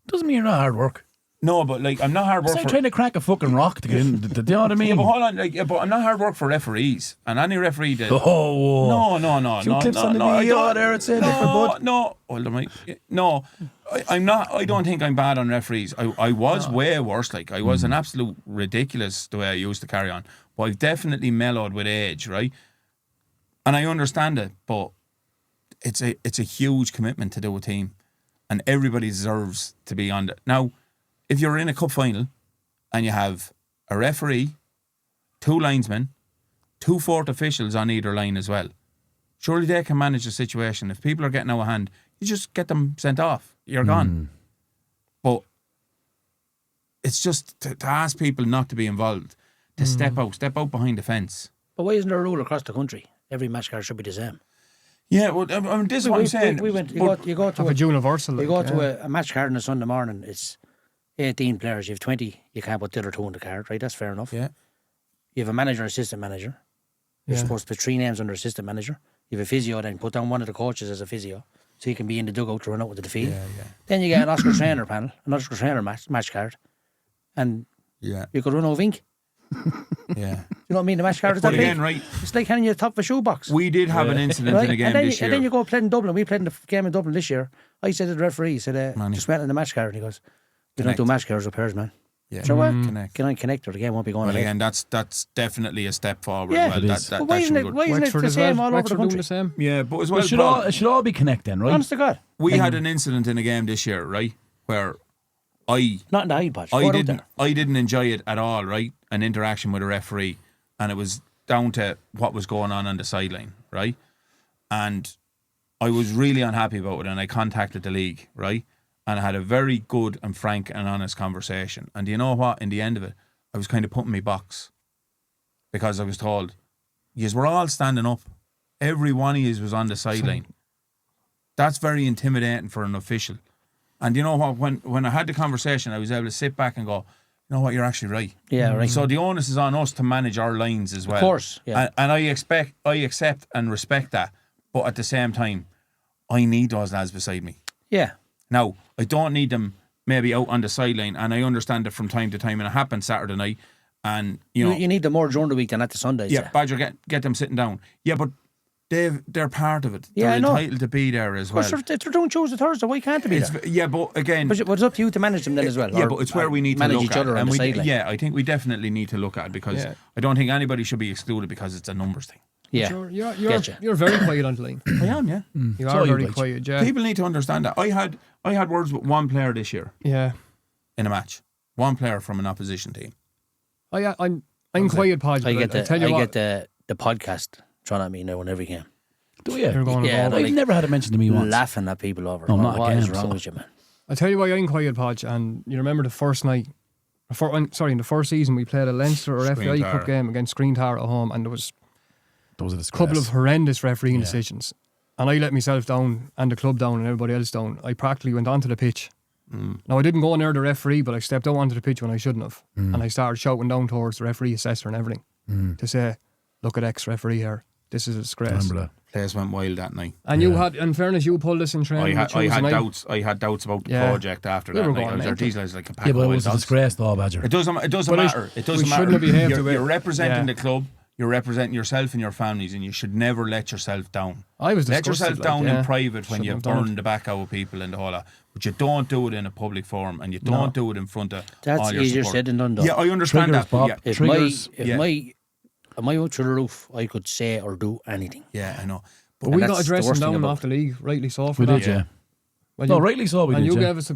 Doesn't mean you're not hard work.
No, but like I'm not hard
It's
work
like
for.
trying to crack a fucking rock to get in. Do you know what I mean?
Yeah, but hold on, like, but I'm not hard work for referees, and any referee that.
Oh,
No.
Few clips on the
I
video
don't-
there, it's in
no,
there for bud.
No, hold on, mate. No, I'm not. I don't think I'm bad on referees. I was way worse. Like I was an absolute ridiculous the way I used to carry on. But I've definitely mellowed with age, right? And I understand it, but it's a huge commitment to do a team, and everybody deserves to be on it. Now, if you're in a cup final and you have a referee, 2 linesmen, 2 fourth officials on either line as well, surely they can manage the situation. If people are getting out of hand, you just get them sent off. You're gone. But it's just to ask people not to be involved, to step out behind the fence.
But why isn't there a rule across the country? Every match card should be the same.
Yeah, well, I mean, this is what I'm saying.
We went. You
But-
go to
Have a universal.
You
like,
go
yeah.
to a match card on a Sunday morning. It's 18 players. You have 20. You can't put the other 2 on the card, right? That's fair enough.
yeah.
You have a manager and assistant manager. You're
Yeah.
supposed to put 3 names under assistant manager. You have a physio, then put down one of the coaches as a physio, so you can be in the dugout to run out into the field.
Yeah.
Then you get an Oscar trainer panel, an Oscar trainer match card, and
Yeah.
you could run over ink.
Yeah.
You know what I mean? The match card is
But
that big.
again, right,
It's like handing you the top of a shoebox.
we did have an incident
Right?
in a game
and then,
this year.
and then you go play in Dublin. We played in the game in Dublin this year. I said to the referee, he said,
Manny.
just went in the match card. And he goes, we don't
Connect.
do match cards repairs, man.
Yeah,
So what?
connect.
Can I connect her? The game won't be going
Well,
ahead.
again, that's definitely a step forward.
Yeah.
Well,
It is.
But why
that
isn't
should be
it?
good.
Why isn't it
Wexford
the
as well.
same all over
Wexford
the
doing
country?
the same.
Yeah, but as
Well,
well,
it should all be connect then, right?
Honest to God,
we had an incident in a game this year, right, where I
not in the hide patch. Go out there.
I didn't enjoy it at all, right? An interaction with a referee, and it was down to what was going on the sideline, right? And I was really unhappy about it, and I contacted the league, right? And I had a very good and frank and honest conversation. And do you know what? In the end of it, I was kind of putting me box because I was told, "Yous were all standing up. Every one of yous was on the sideline." That's very intimidating for an official. And you know what? When I had the conversation, I was able to sit back and go, "You know what? You're actually right."
Yeah, right.
So the onus is on us to manage our lines as well.
Of course, yeah.
And I accept and respect that. But at the same time, I need those lads beside me.
Yeah.
Now, I don't need them maybe out on the sideline, and I understand it from time to time, and it happened Saturday night. And you know,
You need them more during the week than at the Sundays.
yeah, Badger, get them sitting down. Yeah, but they're part of it.
Yeah,
They're
I know.
entitled to be there as
Of
well.
course, they're doing Tuesday, Thursday. Why can't they be there?
Yeah, but again,
But it's up to you to manage them then as well.
yeah,
or-
but it's where
or
we need to
manage
look
each
at
other
it.
on the
And
sideline.
yeah, I think we definitely need to look at it because
Yeah.
I don't think anybody should be excluded because it's a numbers thing.
Yeah.
You're
Getcha.
very quiet on the line.
I am, yeah.
You
So
are
you
very
right.
quiet, yeah.
People need to understand that. I had words with one player this year
Yeah.
in a match. One player from an opposition team.
I'm quiet, Podge.
I
but
get
I'll tell you
I
what,
get the podcast thrown at me now in every game.
Do you?
you're going
Yeah,
over.
I've
like-
never had it mentioned to me once.
Laughing at people over.
No, not
What is
again,
wrong
so-
with you, man?
I'll tell you why I'm quiet, Podge. And you remember the first night, in the first season, we played a Leinster or FAI
Screen
Cup
Tara.
game against Screen Tara at home, and there was
Those are the
a couple of horrendous refereeing decisions. And I let myself down and the club down and everybody else down. I practically went onto the pitch. Now, I didn't go near the referee, but I stepped out onto the pitch when I shouldn't have. And I started shouting down towards the referee assessor and everything to say, "Look at ex-referee here. This is a disgrace."
Remember that?
Place went wild that night.
And you had, in fairness, you pulled this in
I
training.
had
Tuesday night.
doubts. I had doubts about the
Yeah.
project after
We
that
were
night.
going
I was
mental.
like, "Geez, like a pack
Yeah,
of
but it
wild
was a
dogs."
disgrace, though, Badger.
It doesn't
But
matter. It doesn't
we
matter.
shouldn't have behaved the way-
You're representing
Yeah.
the club. You're representing yourself and your families, and you should never let yourself down.
I was
Let
disgusted,
yourself down
like, yeah.
in private when
Shouldn't
you
have done
burn
it.
the back out of people and all that. But you don't do it in a public forum, and you don't do it in front of
That's
all your
easier
support.
said than done, though.
Yeah, I understand
Triggers,
that. But
Bob.
yeah,
If
Triggers,
yeah.
my out through the roof, I could say or do anything.
yeah, I know.
But
And
we
that's
got
the
addressed
worst
down
thing about
off the league, rightly so for
We
that.
did, yeah.
Well,
No, rightly so, we
and
did,
you
yeah.
gave us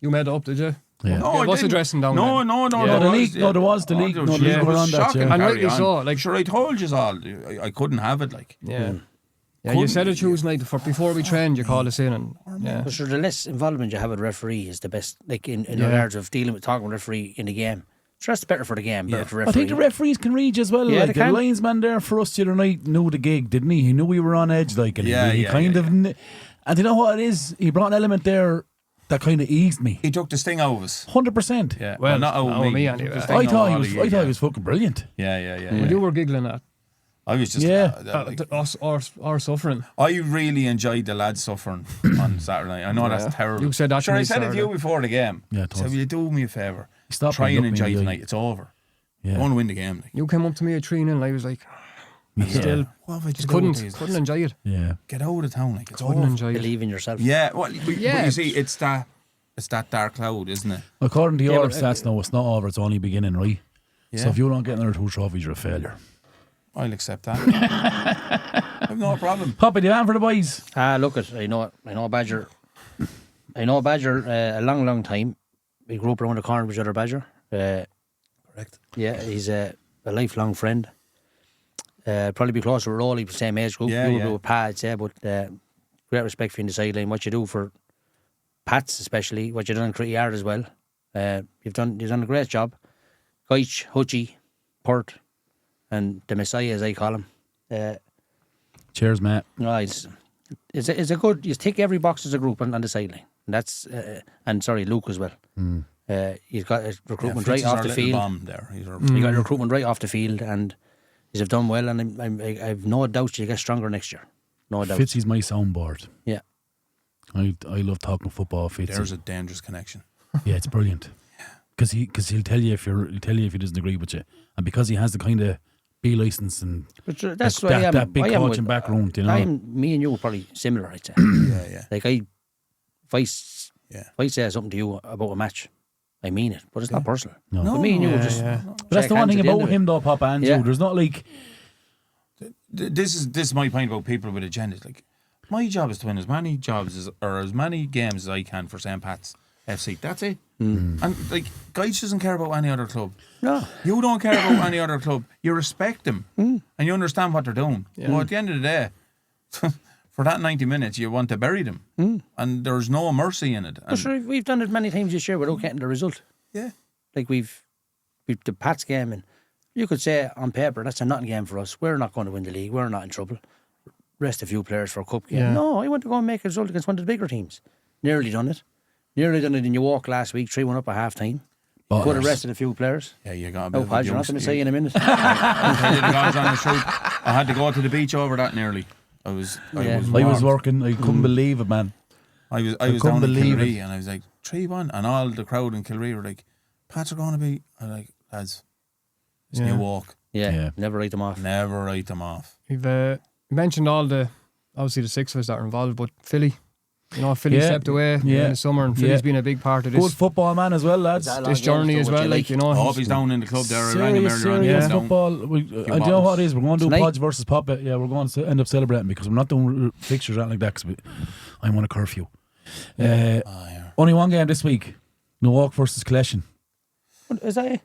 you made it up, did you?
Yeah.
No,
It was
didn't.
addressing down
No,
then.
no,
Yeah.
there
No, the
was,
league- no, there was the league.
Oh,
No, the
geez,
league
it
were
was
on that,
shocking,
yeah.
And
carry
rightly
on.
so, like-
Sure, I told you all. I couldn't have it. Like,
Yeah. Yeah,
Couldn't-
you said it Tuesday night before we trained. You called us in, and yeah,
But sure, the less involvement you have with referee is the best. Like in
Yeah.
regards of dealing with talking with referee in the game. Sure, that's better for the game. Better for
I
referee.
think the referees can read you as well.
Yeah,
like
they
the
can.
linesman there for us the other night knew the gig, didn't he? He knew we were on edge, like, and
Yeah,
he
yeah,
kind
yeah,
of. And you know what it is? He brought an element there that kind of eased me.
he took the sting out of us.
100%.
Yeah,
Well,
not out
not
of
with
me.
me
He took
anyway.
the sting
I
out
thought he
all
was.
of
I
you,
thought
yeah.
he was fucking brilliant.
Yeah.
Well, you were giggling at
I was just.
Yeah.
like,
us suffering.
I really enjoyed the lads suffering on Saturday night. I know that's terrible.
You said that to
Sure,
me
I said it to you
Saturday.
before the game.
Yeah, it
So
was.
will you do me a favour?
Stop
Try
and
and
look me
enjoy
in the eye.
tonight. It's over.
Yeah.
I want to win the game. Like.
You came up to me at 3-0, and I was like,
Yeah.
still
What have I
just
to do with these?
couldn't enjoy it.
Yeah.
Get out of town. Like it's
Couldn't
over.
enjoy it.
believe in yourself.
Yeah, well, but
Yeah.
you see, it's that dark cloud, isn't it?
According to
Yeah,
your
but,
stats, no, it's not over. It's only beginning, right?
Yeah.
So if you don't get another 2 trophies, you're a failure.
I'll accept that. I have no problem.
Papa, do you have for the boys?
Look at I know Badger. I know Badger a long time. We grew up around the corner with each other, Badger.
Correct.
Yeah, he's a lifelong friend. Probably be closer with Rolly, same age group.
Yeah,
you would
yeah.
be with Pat, yeah, but great respect for you in the sideline. What you do for Pats, especially, what you've done in Critty Yard as well. You've done a great job. Goich, Hutchie, Pert, and the Messiah, as I call him.
Cheers, Matt.
No, it's a good. You tick every box as a group on the sideline. And that's and sorry, Luke as well. He's got a recruitment right off the field.
Bomb there. He's our-
You got recruitment right off the field, and he's have done well. And I've no doubt you get stronger next year. No doubt.
Fitzy's my soundboard.
Yeah.
I love talking football, Fitzy.
There's a dangerous connection.
Yeah, it's brilliant. Because he'll tell you if he doesn't agree with you, and because he has the kind of B license and
But that's
that,
why I am.
that big
I am
coaching
with-
background, you know.
Me and you are probably similar, I'd say.
Yeah.
Like if I say something to you about a match, I mean it, but it's not personal.
No.
But me and you just.
But that's the one thing about him, though, Papa and you. There's not like.
This is my point about people with agendas. Like, my job is to win as many as many games as I can for St. Pat's FC. That's it. And like, Geitz doesn't care about any other club.
No.
You don't care about any other club. You respect them and you understand what they're doing. Yeah. But at the end of the day, for that 90 minutes, you want to bury them. And there's no mercy in it.
But sure, we've done it many times this year without getting the result.
Yeah.
Like we've the Pats game, and you could say on paper that's a nothing game for us. We're not going to win the league. We're not in trouble. Rest a few players for a cup game. Yeah. No, I want to go and make a result against one of the bigger teams. Nearly done it in New York last week, 3-1 up at half time. Could have rested a few players.
Yeah, you got a bit of
Podge, you're not going to say in a minute.
I had to go to the beach over that nearly. I was
working. I couldn't believe it, man.
I was down in Kilree and I was like 3-1, and all the crowd in Kilree were like, Pats are going to be. I'm like, lads, it's New Walk.
Yeah, never write them off.
Never write them off.
We've mentioned obviously the 6 of us that are involved, but Philly. You know, Philly stepped away in the summer, and Philly's been a big part of this.
Good football man as well, lads.
This journey as well, like, you know.
I hope he's down in the club there. I rang him earlier on.
Serious football. And do you know what it is? We're going to do Podge versus Poppa. Yeah, we're going to end up celebrating because we're not doing fixtures or anything like that because I'm on a curfew. Only one game this week. No Walk versus Collection.
What is that?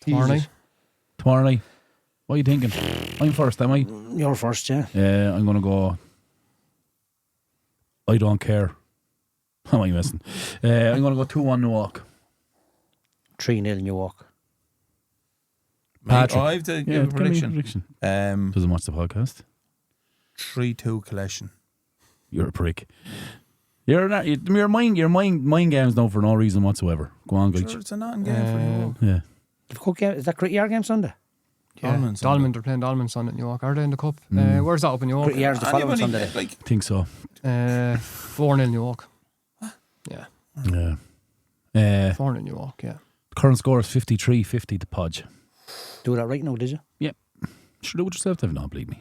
Tomorrow
night. What are you thinking? I'm first, am I?
You're first, yeah.
Yeah, I'm going to go. I don't care. How am I missing? I'm going to go 2-1 New Walk.
3-0 New Walk.
Patrick.
I have to give a prediction.
Doesn't watch the podcast.
3-2 Collection.
You're a prick. You're mind games now for no reason whatsoever. Go on, guys.
Sure, it's a nothing game for New Walk.
Yeah.
The cup game, is that Cricket game Sunday?
Dolman, they're playing Dolman Sunday at New York. Are they in the cup? Where's that up in New York?
Cricket Yard's the following Sunday.
I think so.
4-0 New York. Yeah. 4-0 New York, yeah.
Current score is 53-50 to Podge.
Do that right now, did you?
Yeah. Sure, do it yourself, David. Not believe me.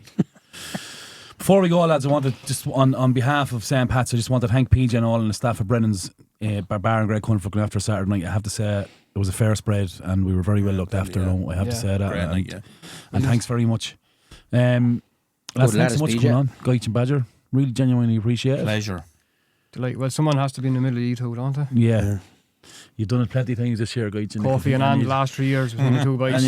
Before we go, lads, I wanted just on behalf of St. Pat's, I just want to thank PJ and all and the staff of Brennan's Bar and Greg Cunn for looking after Saturday night. I have to say it was a fair spread and we were very well looked after. I have to say that. And thanks very much. Lads, thanks so much for coming on. Geitz and Badger. Really genuinely appreciate it.
Pleasure.
Well, someone has to be in the middle of you two, don't they?
Yeah. You've done it plenty of times this year, Geitz.
Coffee and Anne the last 3 years with only 2 bites.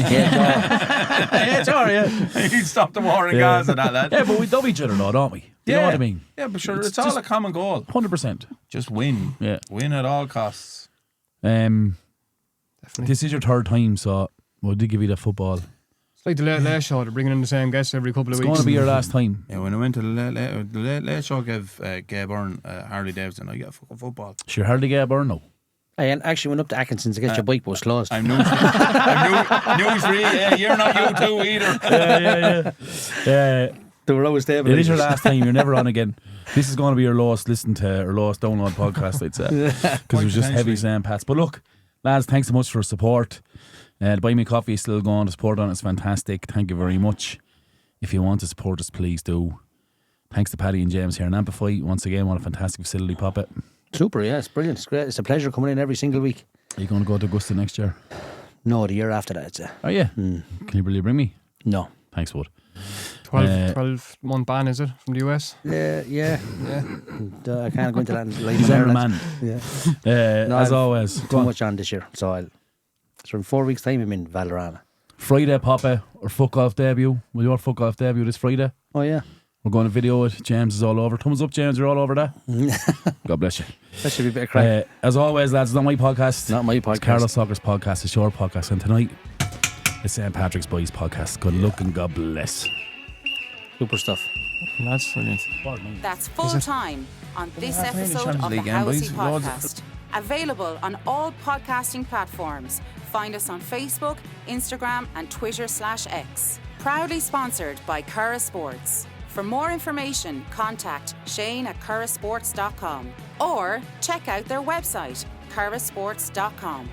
He'd stop the war in Gaza, that lad.
Yeah, but we love each other though, don't we? You know what I mean?
Yeah, but sure, it's all a common goal.
100%.
Just win.
Yeah.
Win at all costs.
Definitely.
This is your 3rd time, so we'll give you the football.
It's like the Late Show, they're bringing in the same guests every couple of weeks.
It's going to be your last time.
Yeah, when I went to the Late Show, gave Byrne Harley Davidson, I get fucking football.
Sure, Harley Byrne now.
I actually went up to Atkinson's to get your bike was closed.
I'm newsreel. Yeah, you're not you too either.
Yeah.
They were always there.
It is your last time. You're never on again. This is going to be your last listen to or last download podcast, I'd say, because it was just heavy St. Pat's. But look, lads, thanks so much for support. The Buy Me Coffee is still going. The support on it is fantastic. Thank you very much. If you want to support us, please do. Thanks to Paddy and James here in Amplify. Once again, what a fantastic facility, Poppa.
Super, yeah, it's brilliant. It's great. It's a pleasure coming in every single week.
Are you going to go to Augusta next year?
No, the year after that, I'd say.
Oh, yeah. Can you really bring me?
No.
Thanks, Wood.
12-month ban, is it, from the US?
Yeah. I can't go into that.
He's on remand.
Yeah.
As always.
Too much on this year. So in 4 weeks' time, I'm in Valderrama.
Friday, Poppa, or fuck off debut. Will your fuck off debut this Friday?
Oh, yeah.
We're going to video it. James is all over. Thumbs up, James. You're all over that. God bless you.
That should be a bit of crack.
As always, lads, it's not my podcast.
Not my podcast.
It's Carlow Soccer's podcast. It's your podcast. And tonight, it's St. Patrick's Boys podcast. Good luck and God bless.
Super stuff.
That's brilliant.
That's full time on this episode of the How Is He podcast. Available on all podcasting platforms. Find us on Facebook, Instagram and Twitter/X. Proudly sponsored by Curra Sports. For more information, contact Shane@currasports.com or check out their website, currasports.com.